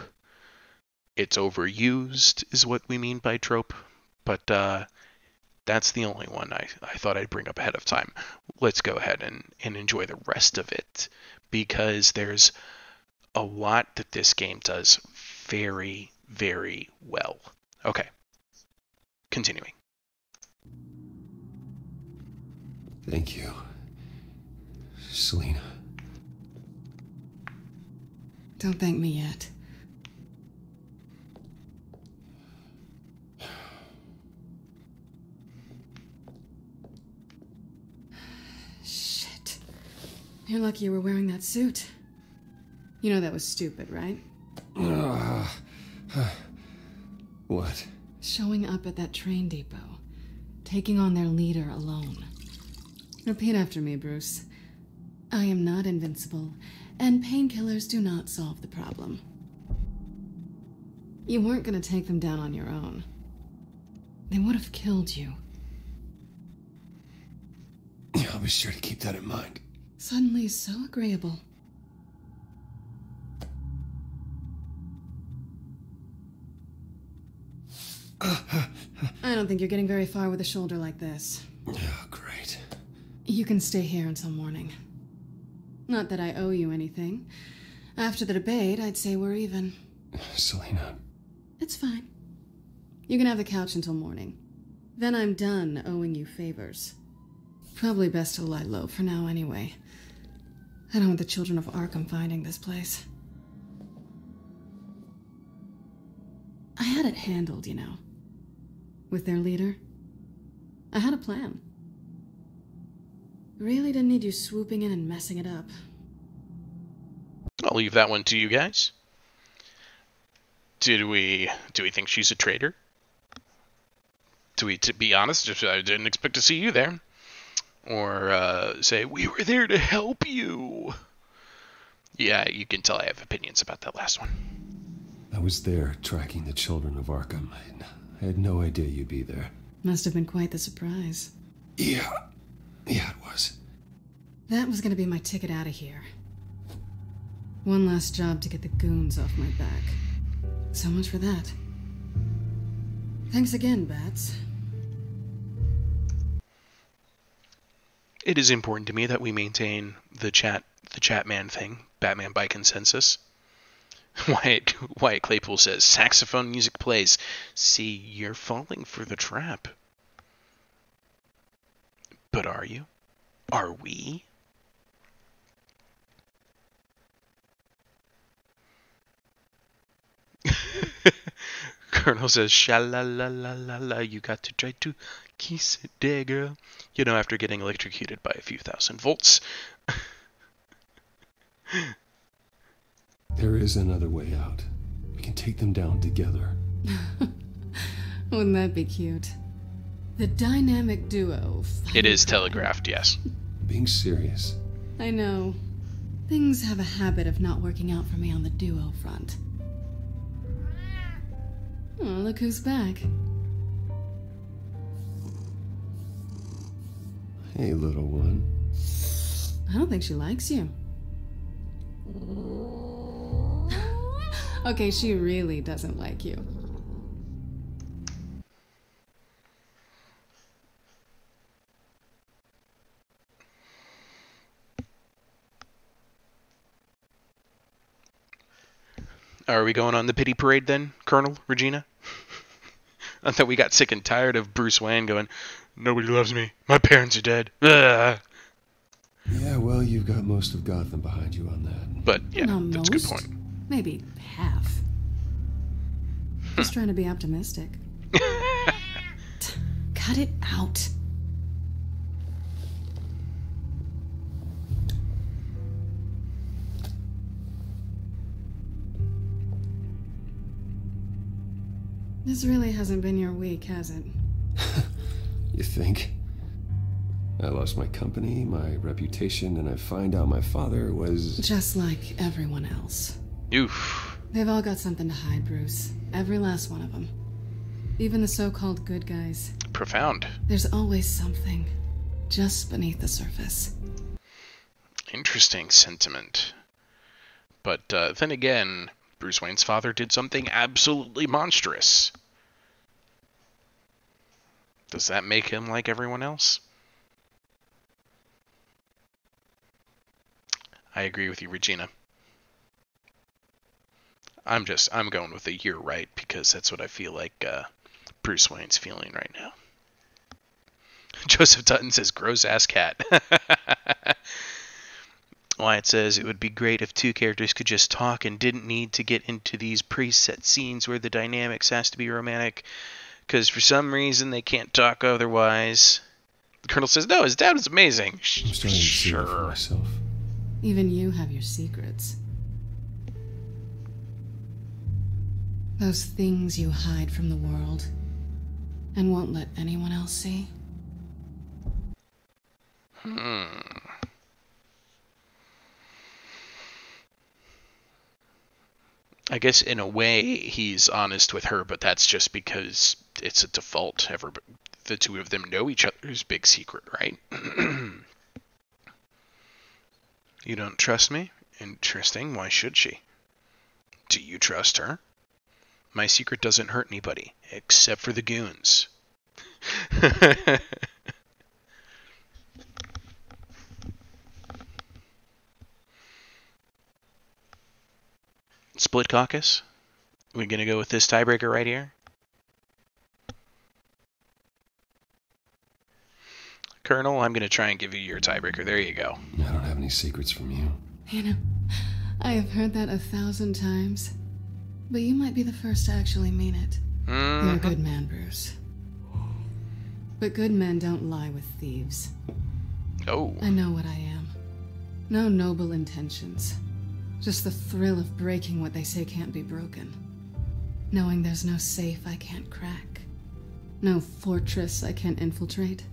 It's overused, is what we mean by trope, but that's the only one I thought I'd bring up ahead of time. Let's go ahead and enjoy the rest of it, because there's a lot that this game does very, very well. Okay, continuing. Thank you, Selina. Don't thank me yet. Shit. You're lucky you were wearing that suit. You know that was stupid, right? What? Showing up at that train depot. Taking on their leader alone. Repeat after me, Bruce. I am not invincible, and painkillers do not solve the problem. You weren't going to take them down on your own. They would have killed you. Yeah, I'll be sure to keep that in mind. Suddenly so agreeable. I don't think you're getting very far with a shoulder like this. Oh, great. You can stay here until morning. Not that I owe you anything. After the debate, I'd say we're even. Selina. It's fine. You can have the couch until morning. Then I'm done owing you favors. Probably best to lie low for now anyway. I don't want the children of Arkham finding this place. I had it handled, you know. With their leader. I had a plan. Really didn't need you swooping in and messing it up. I'll leave that one to you guys. Do we think she's a traitor? To be honest, I didn't expect to see you there. Or say, we were there to help you. Yeah, you can tell I have opinions about that last one. I was there tracking the children of Arkham. I had no idea you'd be there. Must have been quite the surprise. Yeah, it was. That was gonna be my ticket out of here. One last job to get the goons off my back. So much for that. Thanks again, Bats. It is important to me that we maintain the Chatman thing, Batman by consensus. Wyatt Claypool says, saxophone music plays. See, you're falling for the trap. But are you? Are we? Colonel says, sha-la-la-la-la-la, you got to try to kiss it there, girl. You know, after getting electrocuted by a few thousand volts. There is another way out. We can take them down together. Wouldn't that be cute? The dynamic duo. It is telegraphed, yes. Being serious. I know. Things have a habit of not working out for me on the duo front. Oh, look who's back. Hey, little one. I don't think she likes you. Okay, she really doesn't like you. Are we going on the pity parade then, Colonel, Regina? I thought we got sick and tired of Bruce Wayne going, Nobody loves me. My parents are dead. Ugh. Yeah, well, you've got most of Gotham behind you on that. But, yeah, Not that's a most. good point. Maybe half. Just trying to be optimistic. Cut it out. This really hasn't been your week, has it? You think? I lost my company, my reputation, and I find out my father was... Just like everyone else. Oof. They've all got something to hide, Bruce. Every last one of them. Even the so-called good guys. Profound. There's always something just beneath the surface. Interesting sentiment. But then again, Bruce Wayne's father did something absolutely monstrous. Does that make him like everyone else? I agree with you, Regina. I'm going with the "you're right" because that's what I feel like Bruce Wayne's feeling right now. Joseph Dutton says, gross ass cat. Wyatt says, it would be great if two characters could just talk and didn't need to get into these preset scenes where the dynamics has to be romantic, because for some reason they can't talk otherwise. The Colonel says, no, his dad was amazing. I'm starting to see it for myself. Even you have your secrets. Those things you hide from the world and won't let anyone else see. I guess in a way he's honest with her, but that's just because it's a default. The two of them know each other's big secret, right? You don't trust me? Interesting. Why should she? Do you trust her? My secret doesn't hurt anybody, except for the goons. Split caucus? We gonna go with this tiebreaker right here? Colonel, I'm gonna try and give you your tiebreaker. There you go. I don't have any secrets from you. You know, I have heard that 1,000 times, but you might be the first to actually mean it. You're a good man, Bruce. But good men don't lie with thieves. Oh. I know what I am. No noble intentions. Just the thrill of breaking what they say can't be broken. Knowing there's no safe I can't crack. No fortress I can't infiltrate.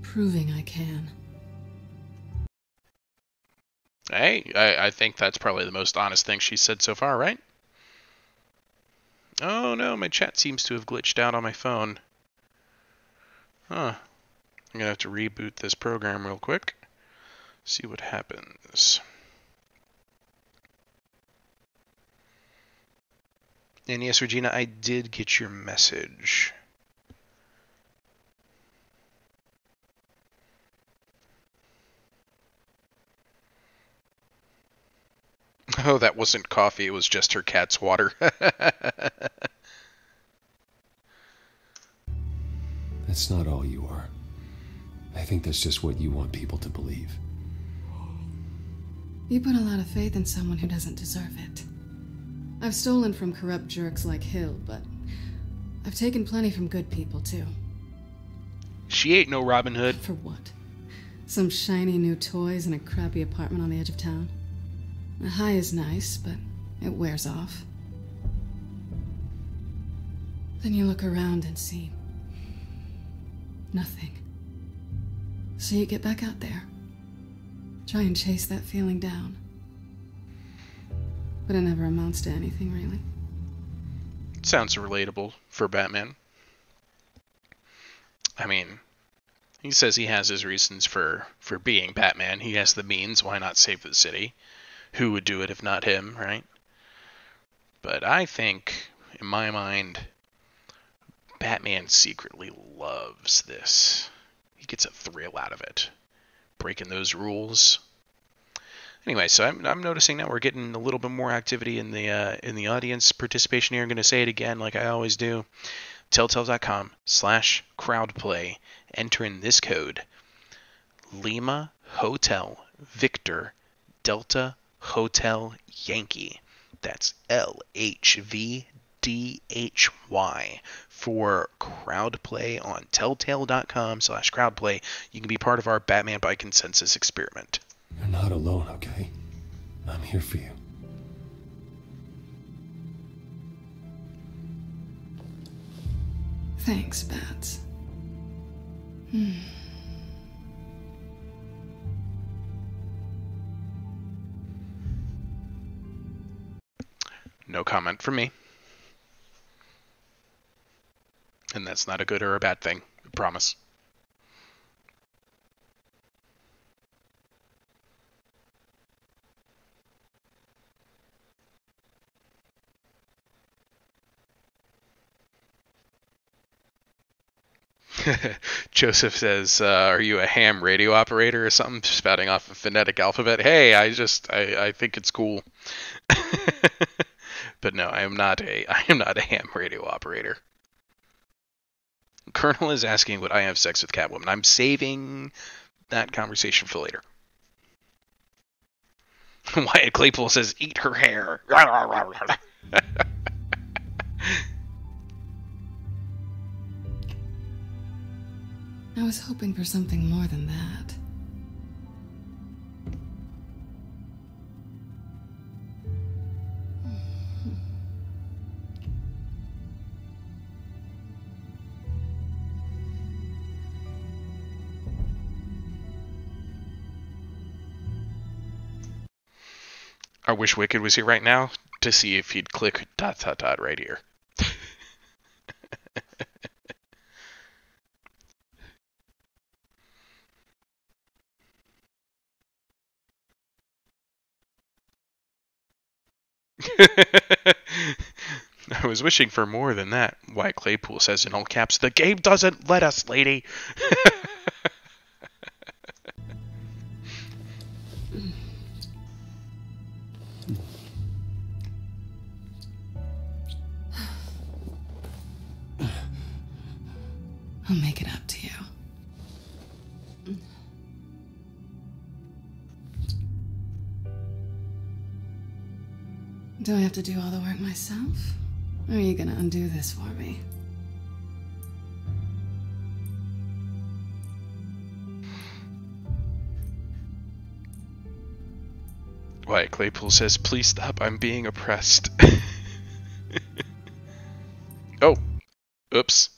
Proving I can. Hey, I think that's probably the most honest thing she's said so far, right? Oh no, my chat seems to have glitched out on my phone. Huh. I'm gonna have to reboot this program real quick. See what happens. And yes, Regina, I did get your message. Oh, that wasn't coffee, it was just her cat's water. That's not all you are. I think that's just what you want people to believe. You put a lot of faith in someone who doesn't deserve it. I've stolen from corrupt jerks like Hill, but I've taken plenty from good people, too. She ain't no Robin Hood. For what? Some shiny new toys in a crappy apartment on the edge of town? The high is nice, but it wears off. Then you look around and see nothing. So you get back out there. Try and chase that feeling down. But it never amounts to anything, really. Sounds relatable for Batman. I mean, he says he has his reasons for being Batman. He has the means, why not save the city? Who would do it if not him, right? But I think, in my mind, Batman secretly loves this. He gets a thrill out of it. Breaking those rules. Anyway, so I'm noticing now we're getting a little bit more activity in the audience participation here. I'm going to say it again like I always do. telltale.com/crowdplay. Enter in this code: Lima Hotel Victor Delta Hotel Yankee. That's LHVDHY for crowdplay on telltale.com/crowdplay. You can be part of our Batman by Consensus experiment. You're not alone, okay? I'm here for you. Thanks, Bats. No comment from me. And that's not a good or a bad thing, I promise. Joseph says, are you a ham radio operator or something? Spouting off a phonetic alphabet. Hey, I think it's cool. But no, I am not a ham radio operator. Colonel is asking would I have sex with Catwoman. I'm saving that conversation for later. Wyatt Claypool says, eat her hair. I was hoping for something more than that. I wish Wicked was here right now to see if he'd click ... right here. I was wishing for more than that. Wyatt Claypool says in all caps, the game doesn't let us, lady. I'll make it up to you. Do I have to do all the work myself? Or are you gonna undo this for me? Wyatt Claypool says, please stop, I'm being oppressed. Oh, oops.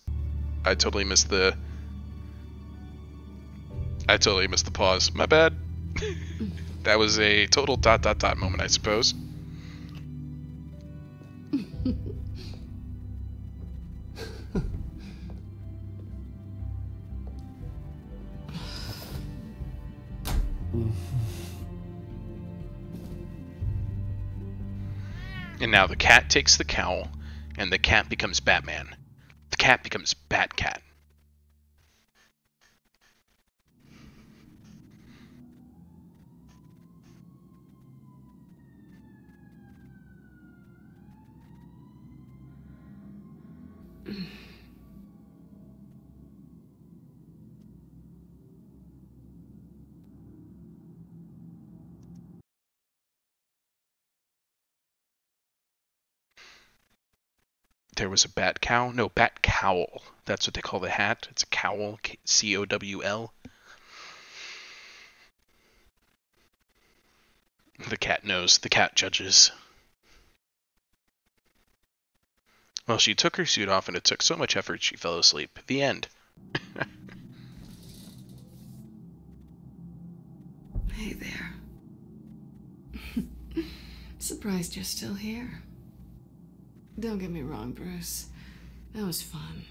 I totally missed the pause. My bad. That was a total ... moment, I suppose. And now the cat takes the cowl, and the cat becomes Batman. The cat becomes Batcat. There was a bat cow. No, bat cowl. That's what they call the hat. It's a cowl. C-O-W-L. The cat knows. The cat judges. Well, she took her suit off and it took so much effort she fell asleep. The end. Hey there. Surprised you're still here. Don't get me wrong, Bruce. That was fun.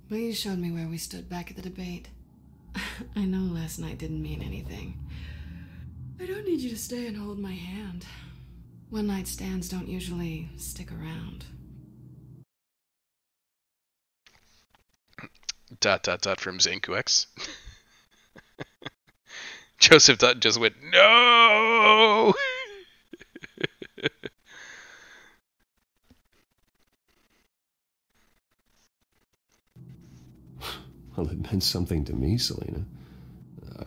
But you showed me where we stood back at the debate. I know last night didn't mean anything. I don't need you to stay and hold my hand. One-night stands don't usually stick around. ... from ZankuX. Joseph Dutton just went, no! Well, it meant something to me, Selina.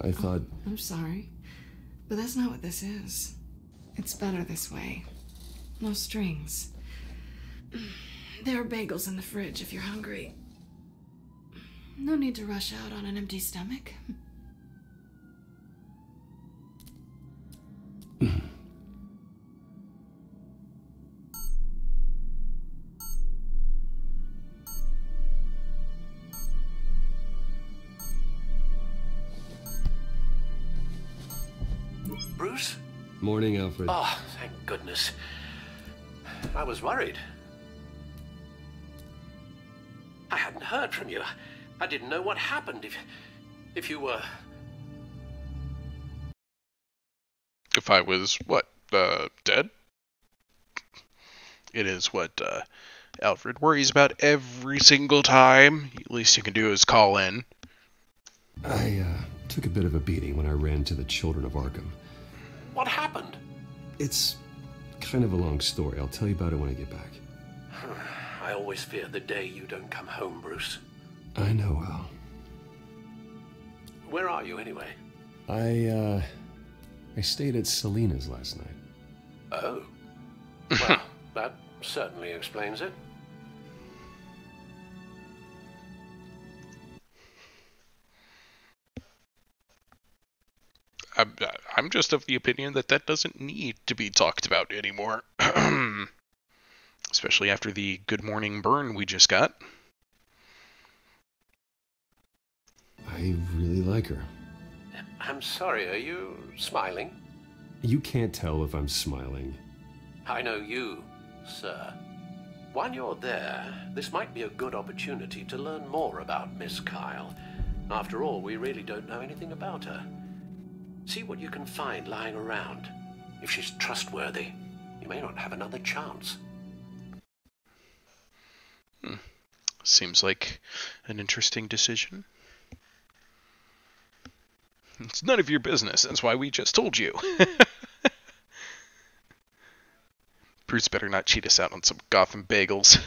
I thought... I'm sorry, but that's not what this is. It's better this way. No strings. There are bagels in the fridge if you're hungry. No need to rush out on an empty stomach. Bruce? Morning, Alfred. Oh, thank goodness. I was worried. I hadn't heard from you. I didn't know what happened if you were... If I was, what, dead? It is what, Alfred worries about every single time. The least you can do is call in. I, took a bit of a beating when I ran to the Children of Arkham. What happened? It's kind of a long story. I'll tell you about it when I get back. I always fear the day you don't come home, Bruce. I know, Al. Where are you, anyway? I stayed at Selina's last night. Oh. Well, that certainly explains it. I'm just of the opinion that that doesn't need to be talked about anymore. Especially after the good morning burn we just got. I really like her. I'm sorry, are you smiling? You can't tell if I'm smiling. I know you, sir. While you're there, this might be a good opportunity to learn more about Miss Kyle. After all, we really don't know anything about her. See what you can find lying around. If she's trustworthy, you may not have another chance. Seems like an interesting decision. It's none of your business. That's why we just told you. Bruce better not cheat us out on some Gotham bagels.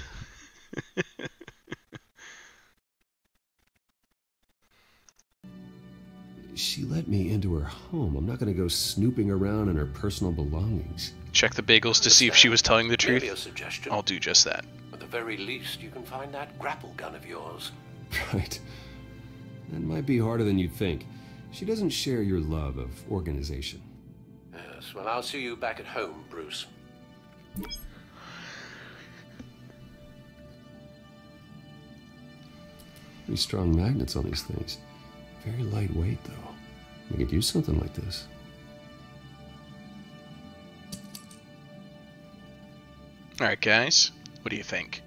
She let me into her home. I'm not going to go snooping around in her personal belongings. Check the bagels to see if she was telling the truth. Maybe a suggestion. I'll do just that. At the very least, you can find that grapple gun of yours. Right. That might be harder than you'd think. She doesn't share your love of organization. Yes, well, I'll see you back at home, Bruce. Pretty strong magnets on these things. Very lightweight, though. We could use something like this. Alright, guys. What do you think?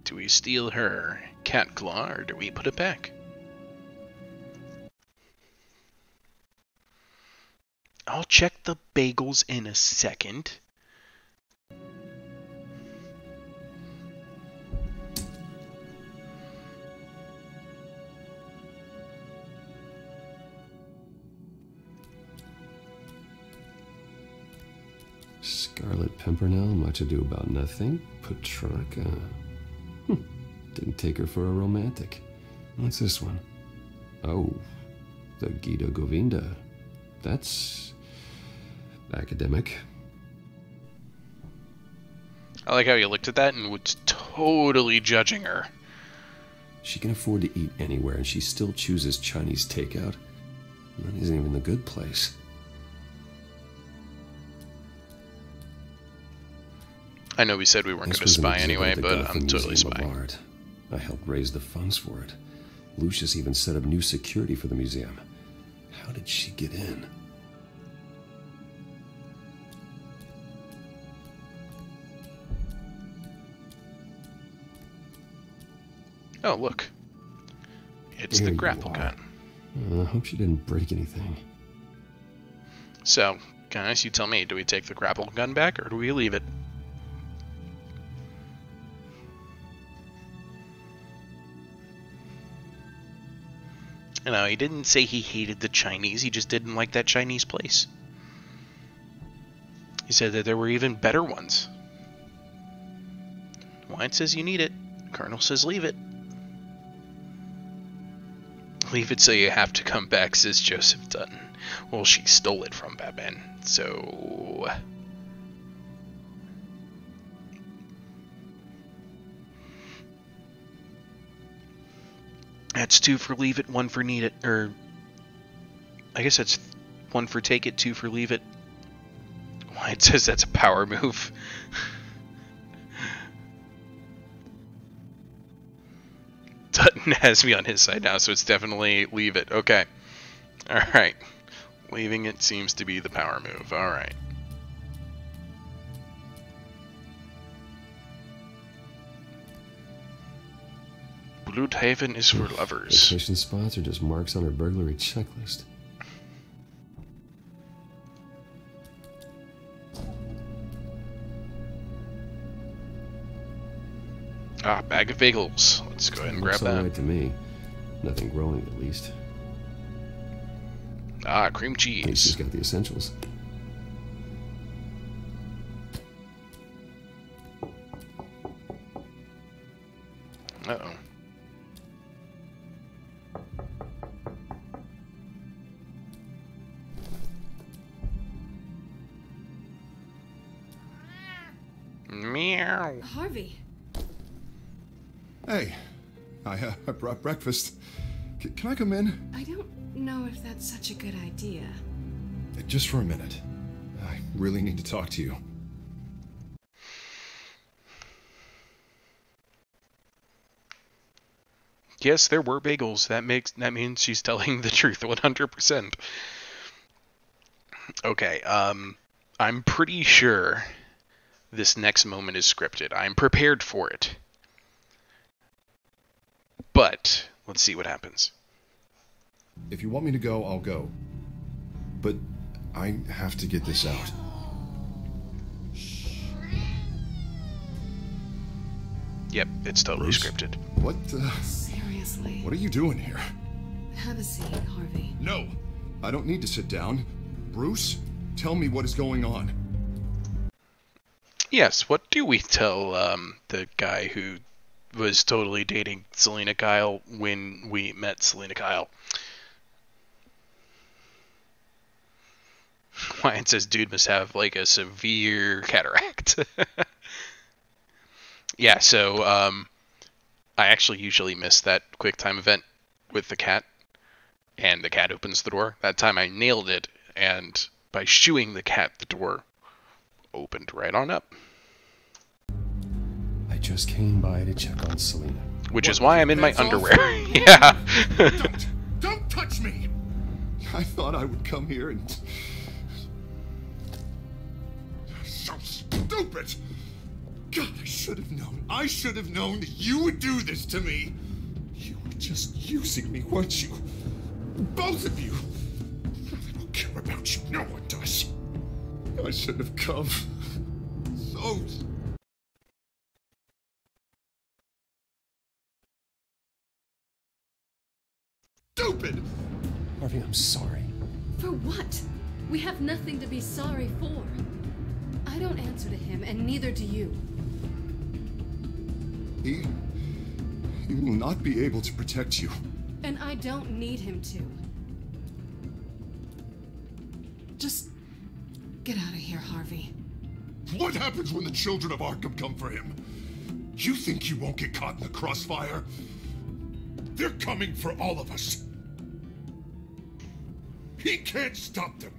Do we steal her cat claw, or do we put it back? I'll check the bagels in a second. Scarlet Pimpernel, much ado about nothing. Petrarca. Didn't take her for a romantic. What's this one? Oh, the Gita Govinda. That's academic. I like how you looked at that and was totally judging her. She can afford to eat anywhere, and she still chooses Chinese takeout. That isn't even the good place. I know we said we weren't going to spy anyway, but I'm totally spying. I helped raise the funds for it. Lucius even set up new security for the museum. How did she get in? Oh, look. It's the grapple gun. I hope she didn't break anything. So, guys, you tell me, do we take the grapple gun back, or do we leave it? You know, he didn't say he hated the Chinese, he just didn't like that Chinese place. He said that there were even better ones. Wyatt says you need it. Colonel says leave it. Leave it so you have to come back, says Joseph Dutton. Well, she stole it from Batman, so... That's 2 for leave it, 1 for need it, or... I guess that's 1 for take it, 2 for leave it. Why, it says that's a power move. Dutton has me on his side now, so it's definitely leave it. Okay. Alright. Leaving it seems to be the power move. Alright. Bloodhaven is for lovers. Location spots are just marks on her burglary checklist. Ah, bag of bagels. Let's go ahead and grab that. Alright to me. Nothing growing, at least. Ah, cream cheese. At least she's got the essentials. Uh-oh. Meow. Harvey. Hey, I brought breakfast. Can I come in? I don't know if that's such a good idea. Just for a minute. I really need to talk to you. Yes, there were bagels. That means she's telling the truth 100%. Okay, I'm pretty sure this next moment is scripted. I'm prepared for it. But let's see what happens. If you want me to go, I'll go. But I have to get this out. Yep, it's totally Bruce? scripted. What Seriously. What are you doing here? Have a seat, Harvey. No! I don't need to sit down. Bruce, tell me what is going on. Yes, what do we tell the guy who was totally dating Selena Kyle when we met Selena Kyle? Why, it says dude must have like a severe cataract. Yeah, so I actually usually miss that quick time event with the cat, and the cat opens the door. That time I nailed it, and by shooing the cat, the door opened right on up. I just came by to check on Selena. Which is why I'm in my underwear. Yeah. Don't touch me! I thought I would come here and... So stupid! God, I should have known. I should have known that you would do this to me. You were just using me, weren't you? Both of you. I don't care about you. No one does. I should have come. So... stupid! Harvey, I'm sorry. For what? We have nothing to be sorry for. I don't answer to him, and neither do you. He will not be able to protect you. And I don't need him to. Just get out of here, Harvey. What happens when the children of Arkham come for him? You think you won't get caught in the crossfire? They're coming for all of us. He can't stop them.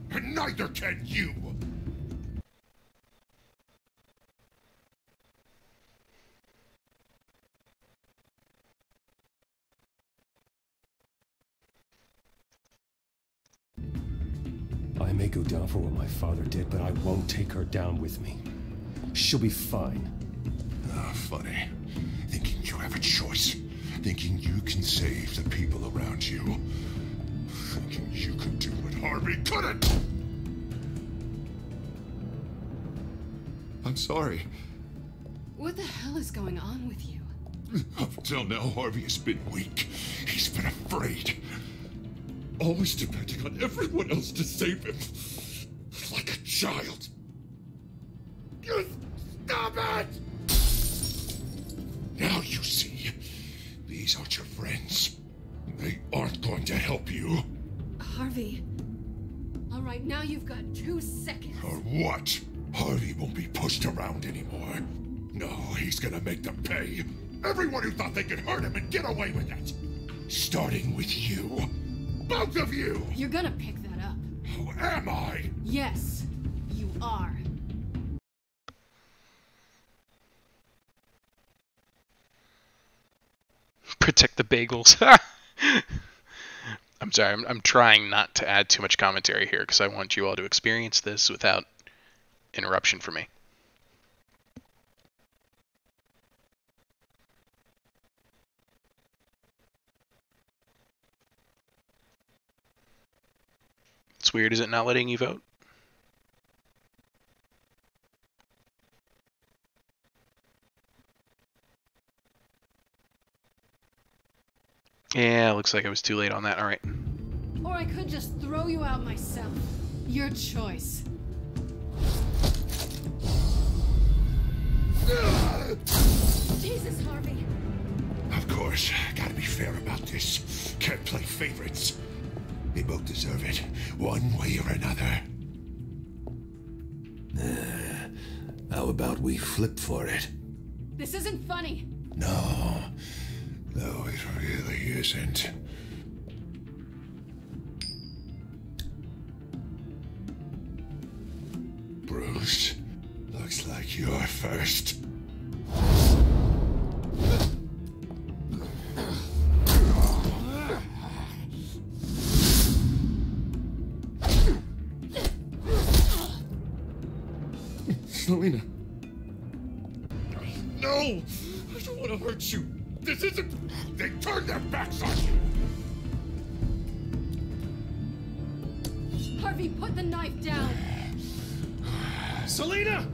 And neither can you. I may go down for what my father did, but I won't take her down with me. She'll be fine. Ah, funny. Thinking you have a choice. Thinking you can save the people around you. Thinking you can do what Harvey couldn't! I'm sorry. What the hell is going on with you? Up until now, Harvey has been weak. He's been afraid. Always depending on everyone else to save him. Like a child. Stop it! Now you see. These These aren't your friends. They aren't going to help you. Harvey. All right, now you've got 2 seconds. Or what? Harvey won't be pushed around anymore. No, he's gonna make them pay. Everyone who thought they could hurt him and get away with it. Starting with you. Both of you! You're gonna pick that up. Who am I? Yes, you are. Protect the bagels. I'm sorry, I'm trying not to add too much commentary here because I want you all to experience this without interruption for me. It's weird, is it not letting you vote? Yeah, looks like I was too late on that. All right. Or I could just throw you out myself. Your choice. Jesus, Harvey. Of course, gotta be fair about this. Can't play favorites. They both deserve it, one way or another. How about we flip for it? This isn't funny. No, it really isn't. Bruce, looks like you're first. Selina. No! I don't want to hurt you. This isn't... They turned their backs on you. Harvey, put the knife down. Selina!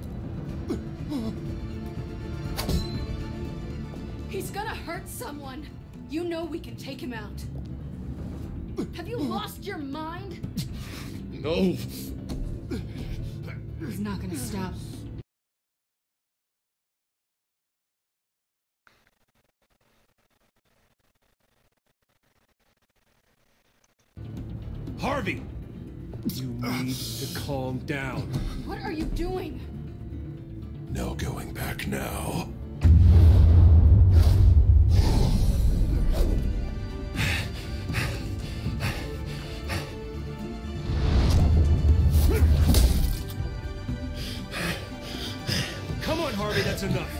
He's gonna hurt someone. You know we can take him out. Have you lost your mind? No. He's not gonna stop. Harvey! You need to calm down. What are you doing? No going back now. Come on, Harvey, that's enough.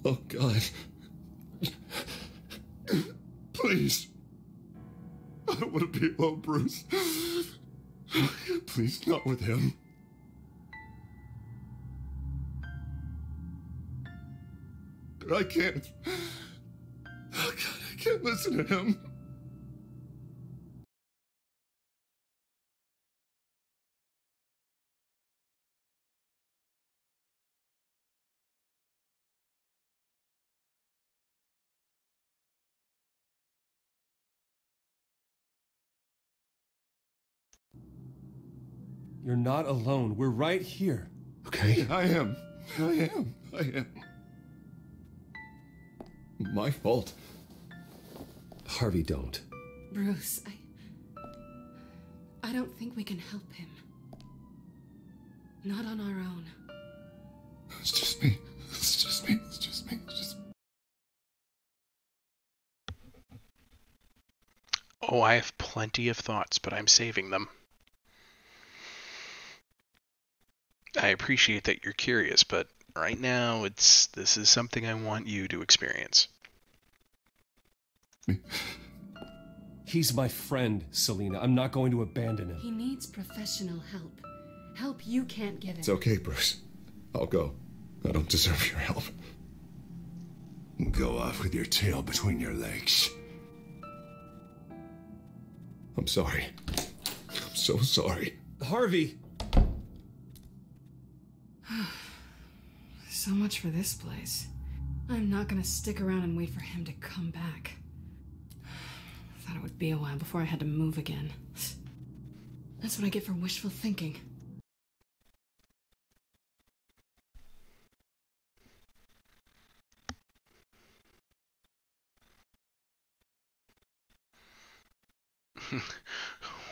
Oh, God. Please. I don't want to be alone, Bruce. Please, not with him. I can't. Oh, God, I can't listen to him. You're not alone. We're right here. Okay, I am. My fault. Harvey, don't. Bruce, I don't think we can help him. Not on our own. It's just me. Oh, I have plenty of thoughts, but I'm saving them. I appreciate that you're curious, but right now, this is something I want you to experience. He's my friend, Selina. I'm not going to abandon him. He needs professional help. Help you can't give him. It's okay, Bruce. I'll go. I don't deserve your help. Go off with your tail between your legs. I'm sorry. I'm so sorry. Harvey! So much for this place. I'm not gonna stick around and wait for him to come back. Thought it would be a while before I had to move again. That's what I get for wishful thinking.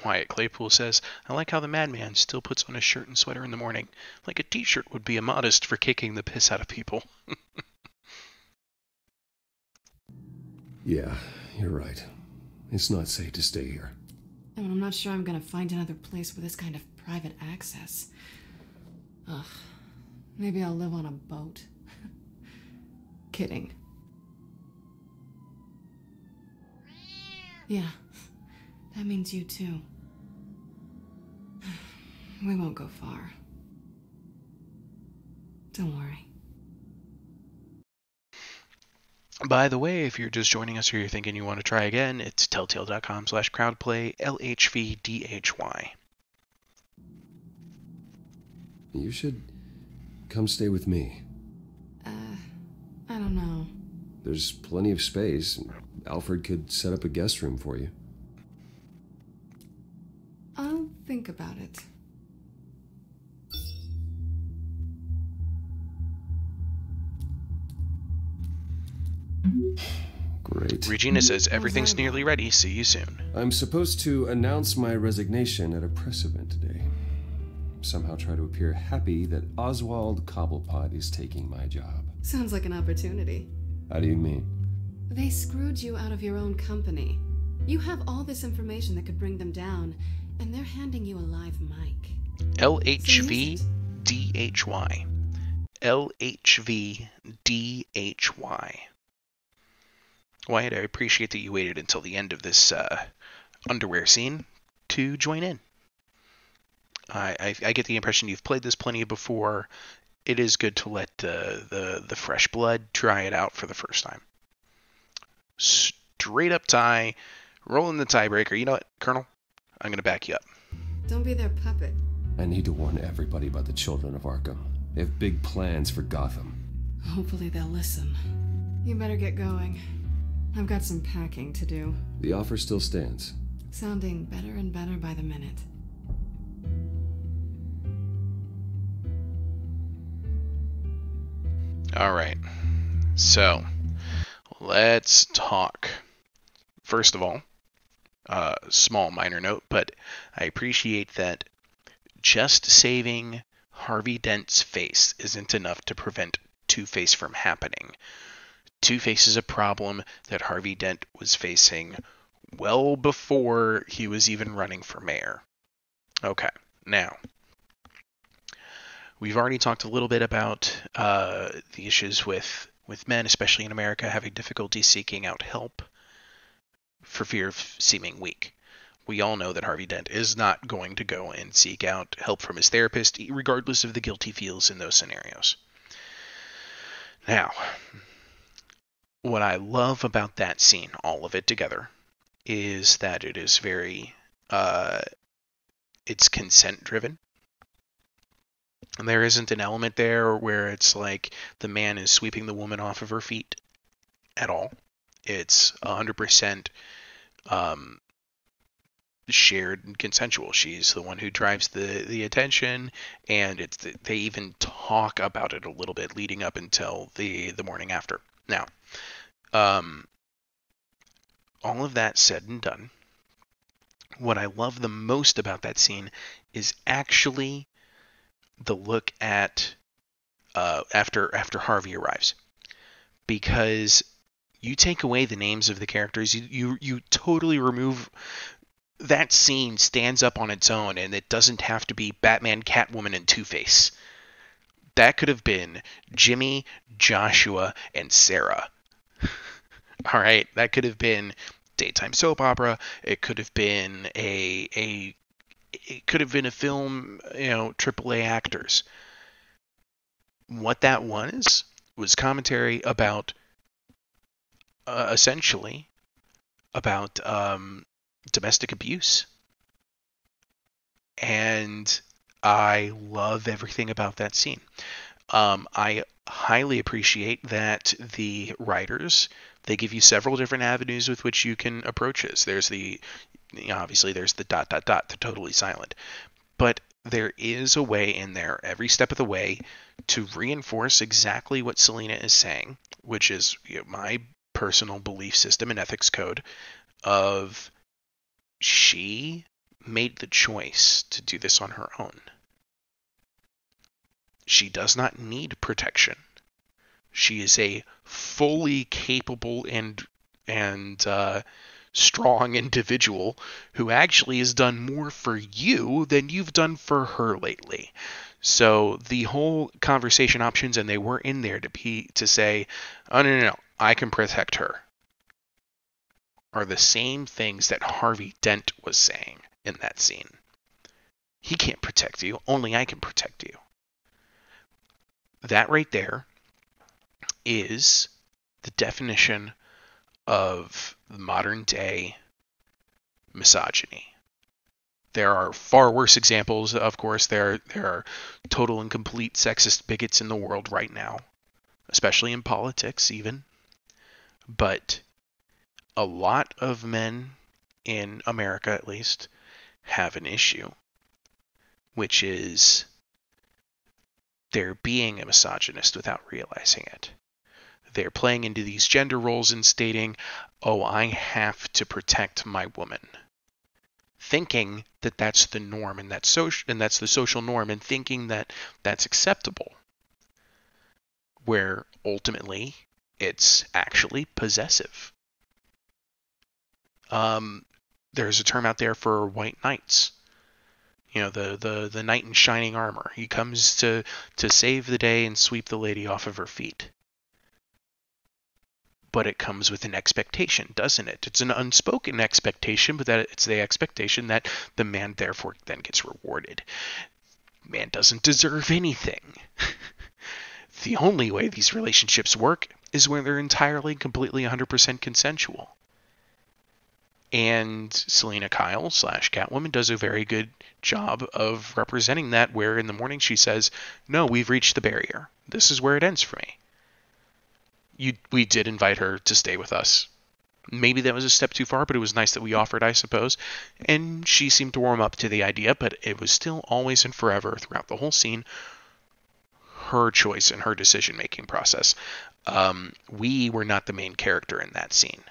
Wyatt Claypool says, I like how the madman still puts on a shirt and sweater in the morning. Like a t-shirt would be immodest for kicking the piss out of people. Yeah, you're right. It's not safe to stay here. And I'm not sure I'm gonna find another place with this kind of private access. Ugh. Maybe I'll live on a boat. Kidding. Yeah. That means you too. We won't go far. Don't worry. By the way, if you're just joining us or you're thinking you want to try again, it's telltale.com/crowdplay, LHVDHY. You should come stay with me. I don't know. There's plenty of space. Alfred could set up a guest room for you. I'll think about it. Great. Regina says, everything's nearly ready. See you soon. I'm supposed to announce my resignation at a press event today. Somehow try to appear happy that Oswald Cobblepot is taking my job. Sounds like an opportunity. How do you mean? They screwed you out of your own company. You have all this information that could bring them down, and they're handing you a live mic. LHVDHY. LHVDHY. Wyatt, I appreciate that you waited until the end of this underwear scene to join in. I get the impression you've played this plenty before. It is good to let the fresh blood try it out for the first time. Straight up tie, rolling the tiebreaker. You know what, Colonel? I'm going to back you up. Don't be their puppet. I need to warn everybody about the Children of Arkham. They have big plans for Gotham. Hopefully they'll listen. You better get going. I've got some packing to do. The offer still stands. Sounding better and better by the minute. All right. So, let's talk. First of all, small minor note, but I appreciate that just saving Harvey Dent's face isn't enough to prevent Two-Face from happening. Two-Face is a problem that Harvey Dent was facing well before he was even running for mayor. Okay, now, we've already talked a little bit about the issues with men, especially in America, having difficulty seeking out help for fear of seeming weak. We all know that Harvey Dent is not going to go and seek out help from his therapist, regardless of the guilt he feels in those scenarios. Now, what I love about that scene, all of it together, is that it is very, it's consent-driven. And there isn't an element there where it's like the man is sweeping the woman off of her feet at all. It's 100% shared and consensual. She's the one who drives the attention, and they even talk about it a little bit leading up until the morning after. Now, all of that said and done, what I love the most about that scene is actually the look at after Harvey arrives, because you take away the names of the characters, you totally remove. That scene stands up on its own, and it doesn't have to be Batman, Catwoman, and Two-Face. That could have been Jimmy, Joshua, and Sarah. All right, that could have been daytime soap opera. It could have been it could have been a film, AAA actors. What that was commentary about, essentially, about domestic abuse. And I love everything about that scene. I highly appreciate that the writers, they give you several different avenues with which you can approach this. There's the, obviously there's the ... the totally silent. But there is a way in there, every step of the way, to reinforce exactly what Selina is saying, which is my personal belief system and ethics code of she made the choice to do this on her own. She does not need protection. She is a fully capable and strong individual who actually has done more for you than you've done for her lately. So the whole conversation options, and they were in there to say, oh no, I can protect her, are the same things that Harvey Dent was saying in that scene. He can't protect you, only I can protect you. That right there is the definition of modern day misogyny. There are far worse examples, of course. There are total and complete sexist bigots in the world right now, especially in politics even. But a lot of men, in America at least, have an issue, which is they're being a misogynist without realizing it. They're playing into these gender roles and stating, oh, I have to protect my woman. Thinking that that's the norm and that's the social norm, and thinking that that's acceptable. Where ultimately it's actually possessive. There's a term out there for white knights. The knight in shining armor. He comes to save the day and sweep the lady off of her feet. But it comes with an expectation, doesn't it? It's an unspoken expectation, but that it's the expectation that the man therefore then gets rewarded. Man doesn't deserve anything. The only way these relationships work is when they're entirely, completely, 100% consensual. And Selina Kyle / Catwoman does a very good job of representing that, where in the morning she says, no, we've reached the barrier. This is where it ends for me. We did invite her to stay with us. Maybe that was a step too far, but it was nice that we offered, I suppose. And she seemed to warm up to the idea, but it was still always and forever, throughout the whole scene, her choice and her decision-making process. We were not the main character in that scene.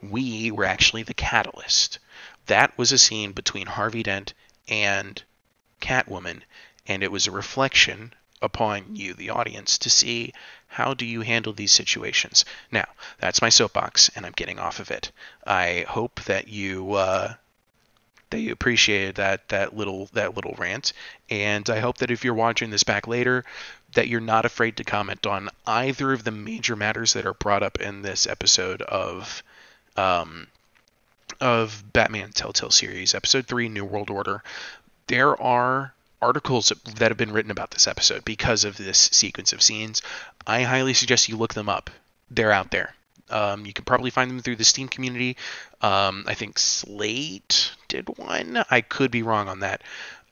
We were actually the catalyst. That was a scene between Harvey Dent and Catwoman, and it was a reflection upon you, the audience, to see how do you handle these situations. Now, that's my soapbox, and I'm getting off of it. I hope that you appreciated that little rant, and I hope that if you're watching this back later, that you're not afraid to comment on either of the major matters that are brought up in this episode of Batman Telltale series, episode 3, New World Order. There are articles that have been written about this episode because of this sequence of scenes. I highly suggest you look them up. They're out there. You can probably find them through the Steam community. I think Slate did one. I could be wrong on that.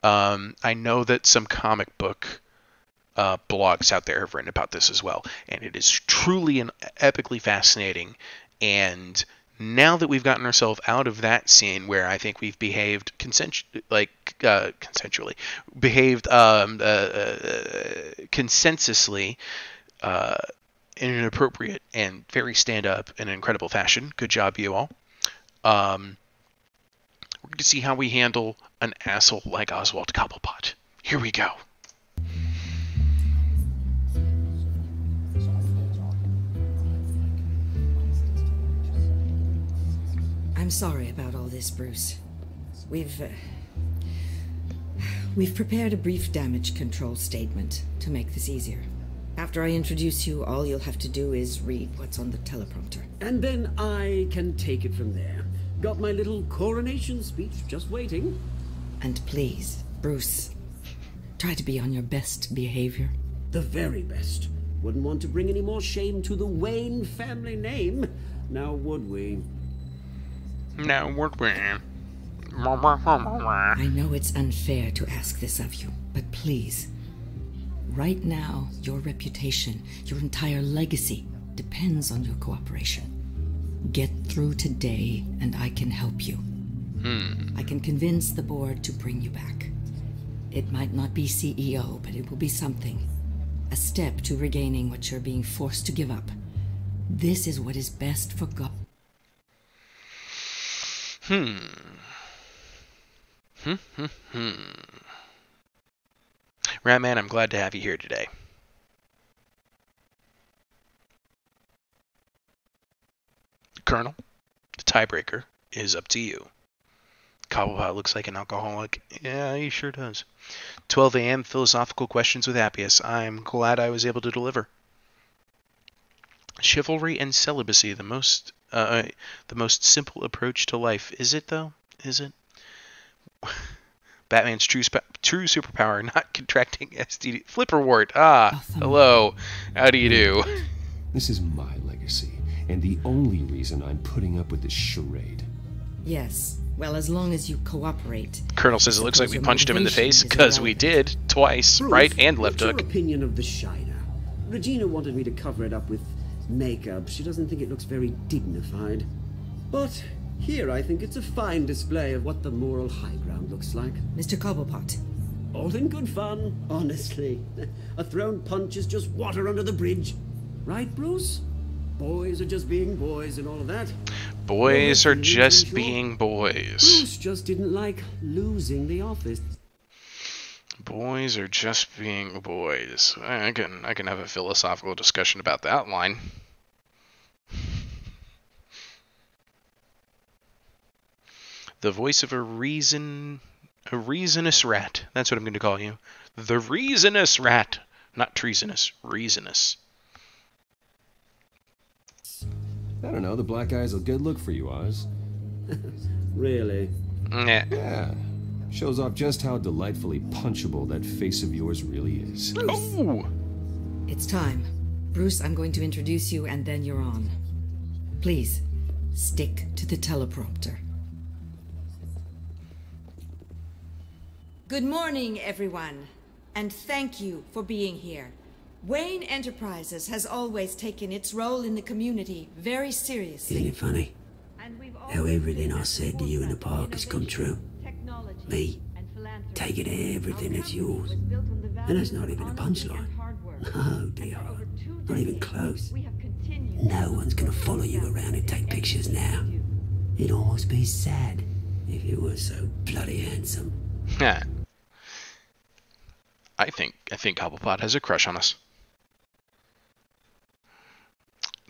I know that some comic book blogs out there have written about this as well, and it is truly and epically fascinating. And now that we've gotten ourselves out of that scene where I think we've behaved consensually, behaved consensusly in an appropriate and very stand-up and incredible fashion. Good job, you all. We're going to see how we handle an asshole like Oswald Cobblepot. Here we go. I'm sorry about all this, Bruce. We've prepared a brief damage control statement to make this easier. After I introduce you, all you'll have to do is read what's on the teleprompter. And then I can take it from there. Got my little coronation speech just waiting. And please, Bruce, try to be on your best behavior. The very best. Wouldn't want to bring any more shame to the Wayne family name, now would we? Now would we? I know it's unfair to ask this of you, but please, Right now, your reputation, your entire legacy, depends on your cooperation. Get through today, and I can help you. I can convince the board to bring you back. It might not be CEO, but it will be something. A step to regaining what you're being forced to give up. This is what is best for God. Ratman, I'm glad to have you here today. Colonel, the tiebreaker is up to you. Cobblepot looks like an alcoholic. Yeah, he sure does. 12 a.m. Philosophical Questions with Appius. I'm glad I was able to deliver. Chivalry and celibacy, the most simple approach to life. Is it, though? Is it? Batman's true superpower, not contracting STD. Flipperwort. Hello. How do you do? This is my legacy, and the only reason I'm putting up with this charade. Yes. Well, as long as you cooperate. Colonel says it looks like we punched him in the face, because we did, twice, Bruce, right and left what's hook. your opinion of the Shiner? Regina wanted me to cover it up with makeup. She doesn't think it looks very dignified. But here I think it's a fine display of what the moral high ground looks like. Mr. Cobblepot. All in good fun, honestly. A thrown punch is just water under the bridge. Right, Bruce? Boys are just being boys and all of that. Boys are just being boys. Bruce just didn't like losing the office. Boys are just being boys. I can have a philosophical discussion about that line. The voice of a reasonous rat. That's what I'm going to call you. The reasonous rat. Not treasonous. Reasonous. I don't know, the black eye's a good look for you, Oz. Really? Yeah. Shows off just how delightfully punchable that face of yours really is. Bruce. Oh! It's time. Bruce, I'm going to introduce you and then you're on. Please, stick to the teleprompter. Good morning, everyone. And thank you for being here. Wayne Enterprises has always taken its role in the community very seriously. Isn't it funny? How everything I said to you in the park has come true. Me, taking everything that's yours. And that's not even a punchline. No, dear. Not even close. No one's gonna follow you around and take pictures now. It'd almost be sad if you were so bloody handsome. I think Cobblepot has a crush on us.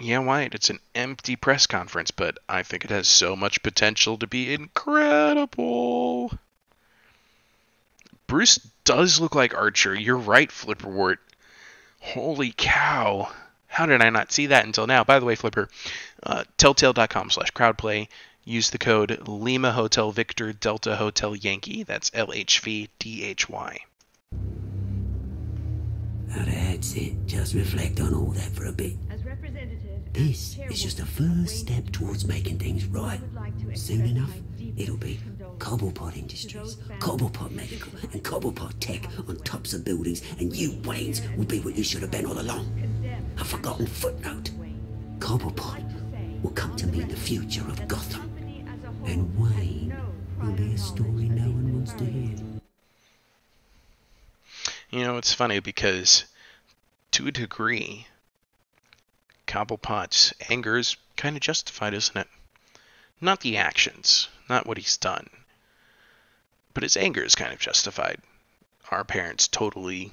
Yeah, Wyatt, it's an empty press conference, but I think it has so much potential to be incredible. Bruce does look like Archer. You're right, Flipperwort. Holy cow. How did I not see that until now? By the way, Flipper, telltale.com/crowdplay. Use the code Lima Hotel Victor Delta Hotel Yankee. That's LHVDHY. Now that's it. Just reflect on all that for a bit. This is just a first step towards making things right. Soon enough, it'll be Cobblepot Industries, Cobblepot Medical, and Cobblepot Tech on tops of buildings, and you, Waynes, will be what you should have been all along. A forgotten footnote. Cobblepot will come to mean the future of Gotham, and Wayne will be a story no one wants to hear. You know, it's funny because, to a degree, Cobblepot's anger is kind of justified, isn't it? Not the actions, not what he's done, but his anger is kind of justified. Our parents totally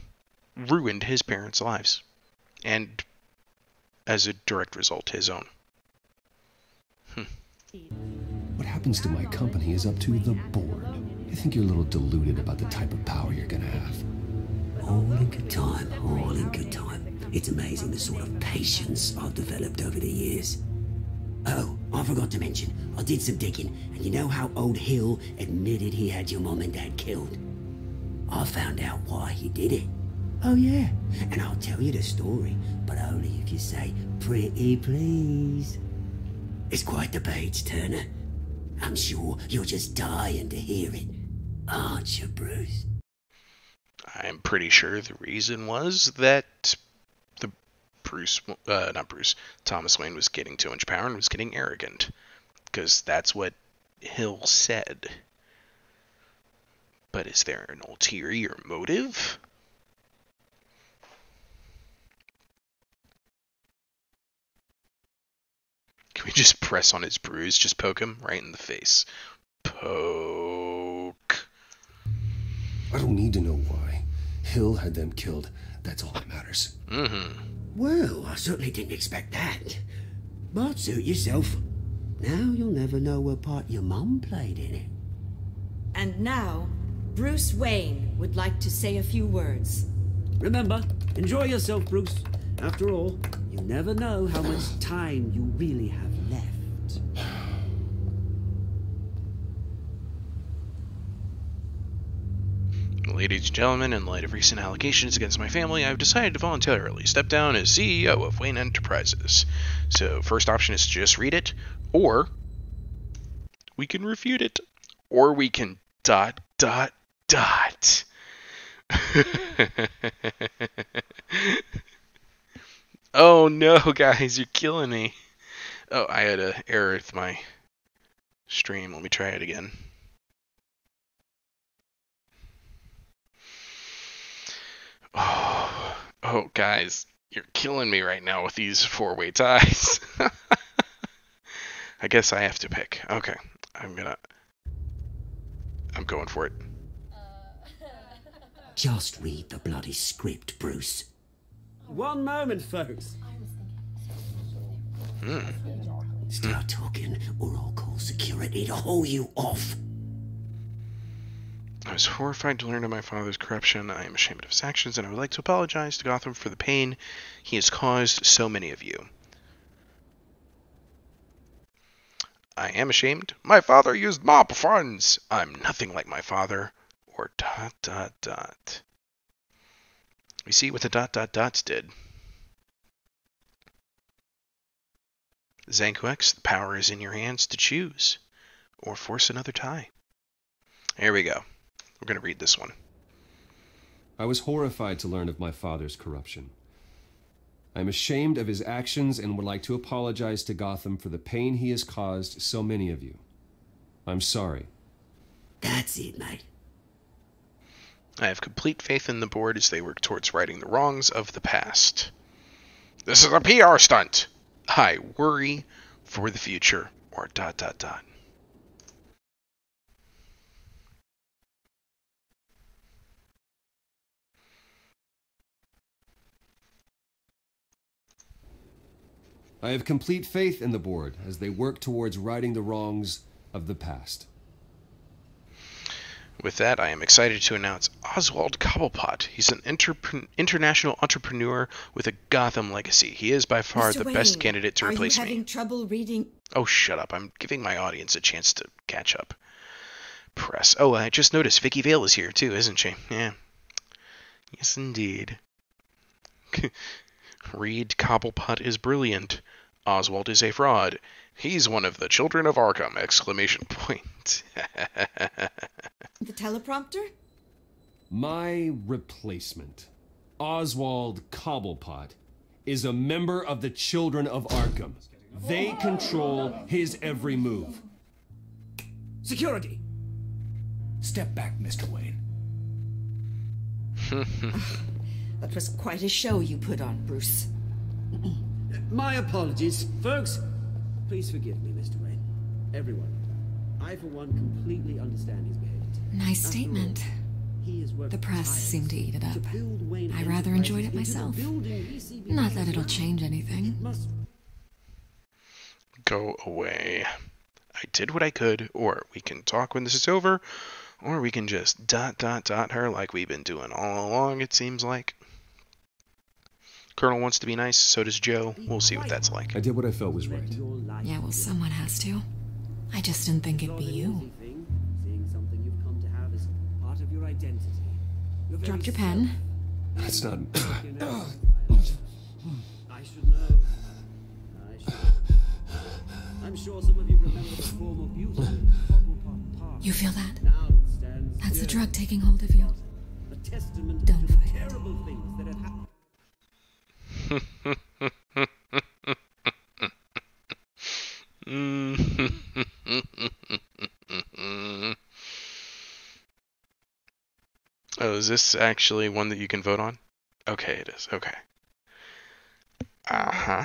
ruined his parents' lives, and as a direct result, his own. What happens to my company is up to the board. I think you're a little deluded about the type of power you're gonna have. All in good time, all in good time. It's amazing the sort of patience I've developed over the years. Oh, I forgot to mention, I did some digging, and you know how old Hill admitted he had your mom and dad killed? I found out why he did it. Oh yeah, and I'll tell you the story, but only if you say, pretty please. It's quite the page turner. I'm sure you're just dying to hear it, aren't you, Bruce? I'm pretty sure the reason was that Thomas Wayne was getting too much power and was getting arrogant. Because that's what Hill said. But is there an ulterior motive? Can we just press on his bruise? Just poke him right in the face. Poke. I don't need to know why. Hill had them killed. That's all that matters. Mm-hmm. Well, I certainly didn't expect that. But suit yourself. Now you'll never know what part your mum played in it. And now, Bruce Wayne would like to say a few words. Remember, enjoy yourself, Bruce. After all, you never know how much time you really have left. Ladies and gentlemen, in light of recent allegations against my family, I've decided to voluntarily step down as CEO of Wayne Enterprises. So, first option is to just read it, or we can refute it, or we can ... Oh no, guys, you're killing me. Oh, I had an error with my stream. Let me try it again. Oh, guys, you're killing me right now with these four-way ties. I guess I have to pick. Okay, I'm going for it. Just read the bloody script, Bruce. One moment, folks. Start talking, or I'll call security to haul you off. I was horrified to learn of my father's corruption. I am ashamed of his actions, and I would like to apologize to Gotham for the pain he has caused so many of you. I am ashamed. My father used mob funds. I'm nothing like my father. Or ... We see what the ... did. Zanquex, the power is in your hands to choose, or force another tie. Here we go. We're going to read this one. I was horrified to learn of my father's corruption. I am ashamed of his actions and would like to apologize to Gotham for the pain he has caused so many of you. I'm sorry. That's it, mate. I have complete faith in the board as they work towards righting the wrongs of the past. This is a PR stunt. I worry for the future, or ... I have complete faith in the board as they work towards righting the wrongs of the past. With that, I am excited to announce Oswald Cobblepot. He's an international entrepreneur with a Gotham legacy. He is by far the best candidate to replace me. Are you having trouble reading? Oh, shut up. I'm giving my audience a chance to catch up. Press. Oh, I just noticed Vicky Vale is here, too, isn't she? Yeah. Yes, indeed. Reed Cobblepot is brilliant. Oswald is a fraud. He's one of the children of Arkham! ! The teleprompter? My replacement, Oswald Cobblepot, is a member of the Children of Arkham. They control his every move. Security! Step back, Mr. Wayne. That was quite a show you put on, Bruce. My apologies, folks. Please forgive me, Mr. Wayne. Everyone. I, for one, completely understand his behavior. Nice statement. The press seemed to eat it up. I rather enjoyed it myself. Not that it'll change anything. Go away. I did what I could, or we can talk when this is over, or we can just ... her like we've been doing all along, it seems like. Colonel wants to be nice, so does Joe. We'll see what that's like. I did what I felt was right. Yeah, well, someone has to. I just didn't think it'd be you. Dropped your pen. That's not... I should know. I'm sure some of you remember the form of beauty. You feel that? That's the drug taking hold of you. testament to the terrible things that have happened. Oh, is this actually one that you can vote on? Okay, it is. Okay. Uh-huh.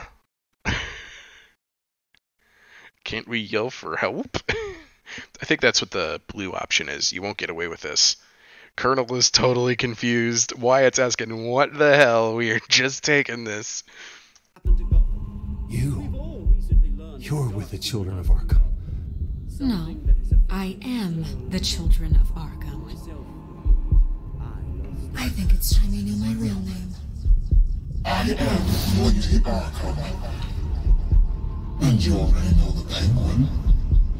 Can't we yell for help? I think that's what the blue option is. You won't get away with this. Colonel is totally confused. Wyatt's asking, what the hell? We are just taking this. You're with the Children of Arkham. No, I am the Children of Arkham. I think it's time you knew my real name. I am Floyd Arkham. And you already know the Penguin.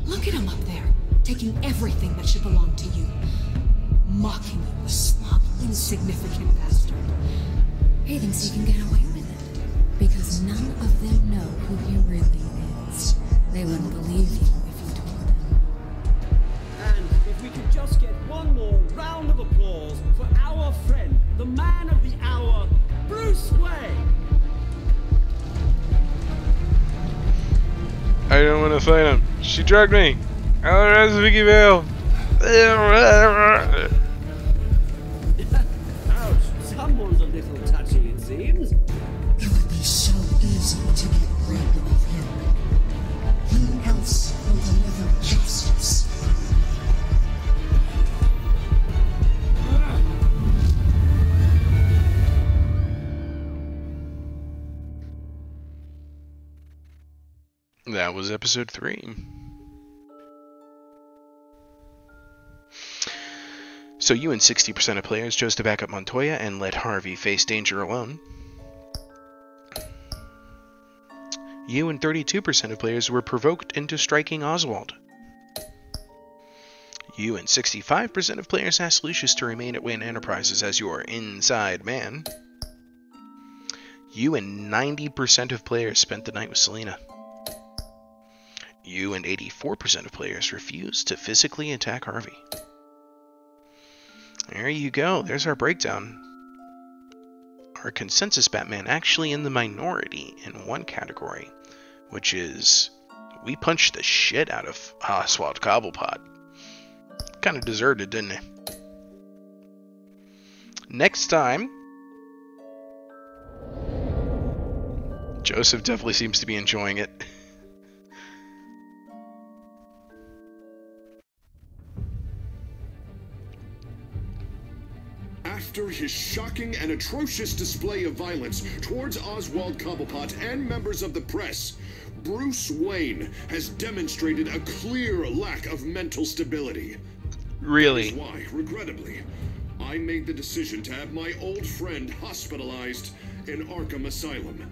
Look at him up there, taking everything that should belong to you. Mocking you, the smug, insignificant bastard. He thinks he can get away with it, because none of them know who he really is. They wouldn't believe you if you told them. And if we could just get one more round of applause for our friend, the man of the hour, Bruce Wayne! I don't want to fight him. She drugged me. I'll arrest Vicky Vale. Ouch, someone's a little touchy, it seems. It would be so easy to get rid of him. Who else will deliver justice? That was episode 3. So you and 60% of players chose to back up Montoya and let Harvey face danger alone. You and 32% of players were provoked into striking Oswald. You and 65% of players asked Lucius to remain at Wayne Enterprises as your inside man. You and 90% of players spent the night with Selina. You and 84% of players refused to physically attack Harvey. There you go. There's our breakdown. Our consensus Batman actually in the minority in one category, which is we punched the shit out of Oswald Cobblepot. Kind of deserved it, didn't he? Next time, Joseph definitely seems to be enjoying it. After his shocking and atrocious display of violence towards Oswald Cobblepot and members of the press, Bruce Wayne has demonstrated a clear lack of mental stability. Really? That is why, regrettably, I made the decision to have my old friend hospitalized in Arkham Asylum.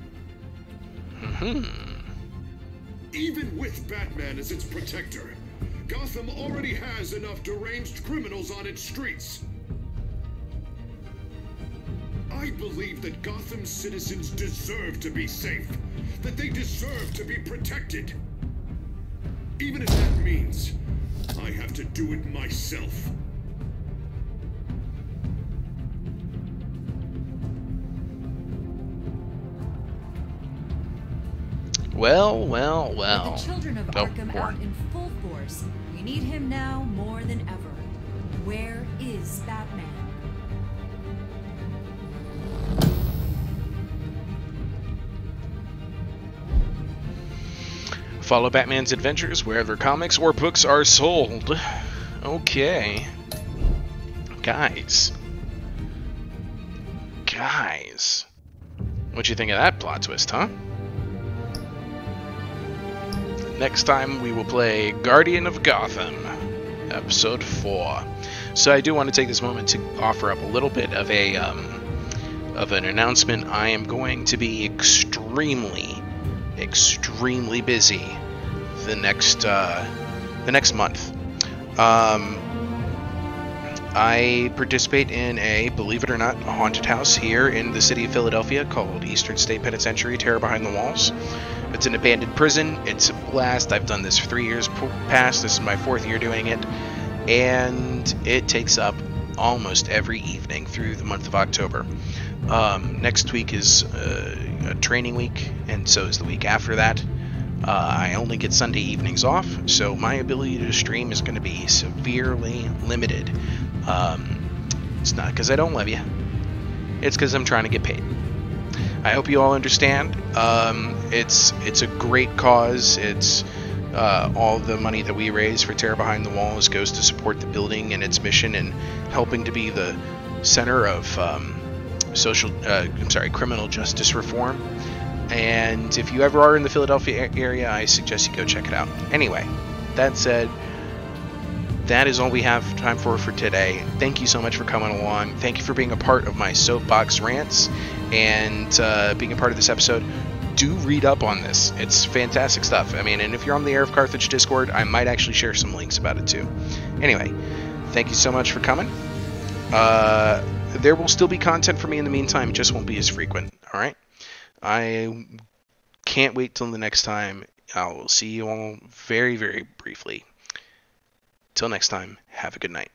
Even with Batman as its protector, Gotham already has enough deranged criminals on its streets. I believe that Gotham's citizens deserve to be safe, that they deserve to be protected. Even if that means I have to do it myself. Well. With the Children of Arkham out in full force, we need him now more than ever. Where is Batman? Follow Batman's adventures wherever comics or books are sold. Okay. Guys. What'd you think of that plot twist, huh? Next time we will play Guardian of Gotham, Episode 4. So I do want to take this moment to offer up a little bit of an announcement. I am going to be extremely busy the next month. I participate in a, believe it or not, a haunted house here in the city of Philadelphia called Eastern State Penitentiary, Terror Behind the Walls. It's an abandoned prison. It's a blast. I've done this for 3 years past. This is my 4th year doing it. And it takes up almost every evening through the month of October. Next week is a training week, and so is the week after that. I only get Sunday evenings off, so my ability to stream is going to be severely limited. It's not because I don't love you. It's because I'm trying to get paid. I hope you all understand. It's a great cause. It's all the money that we raise for Terror Behind the Walls goes to support the building and its mission and helping to be the center of criminal justice reform. And if you ever are in the Philadelphia area, I suggest you go check it out. Anyway, that said, that is all we have time for today. Thank you so much for coming along. Thank you for being a part of my soapbox rants and being a part of this episode. Do read up on this. It's fantastic stuff. I mean, and if you're on the Heir of Carthage Discord, I might actually share some links about it too. Anyway, thank you so much for coming. There will still be content for me in the meantime. It just won't be as frequent. All right? I can't wait till the next time. I will see you all very, very briefly. Till next time, have a good night.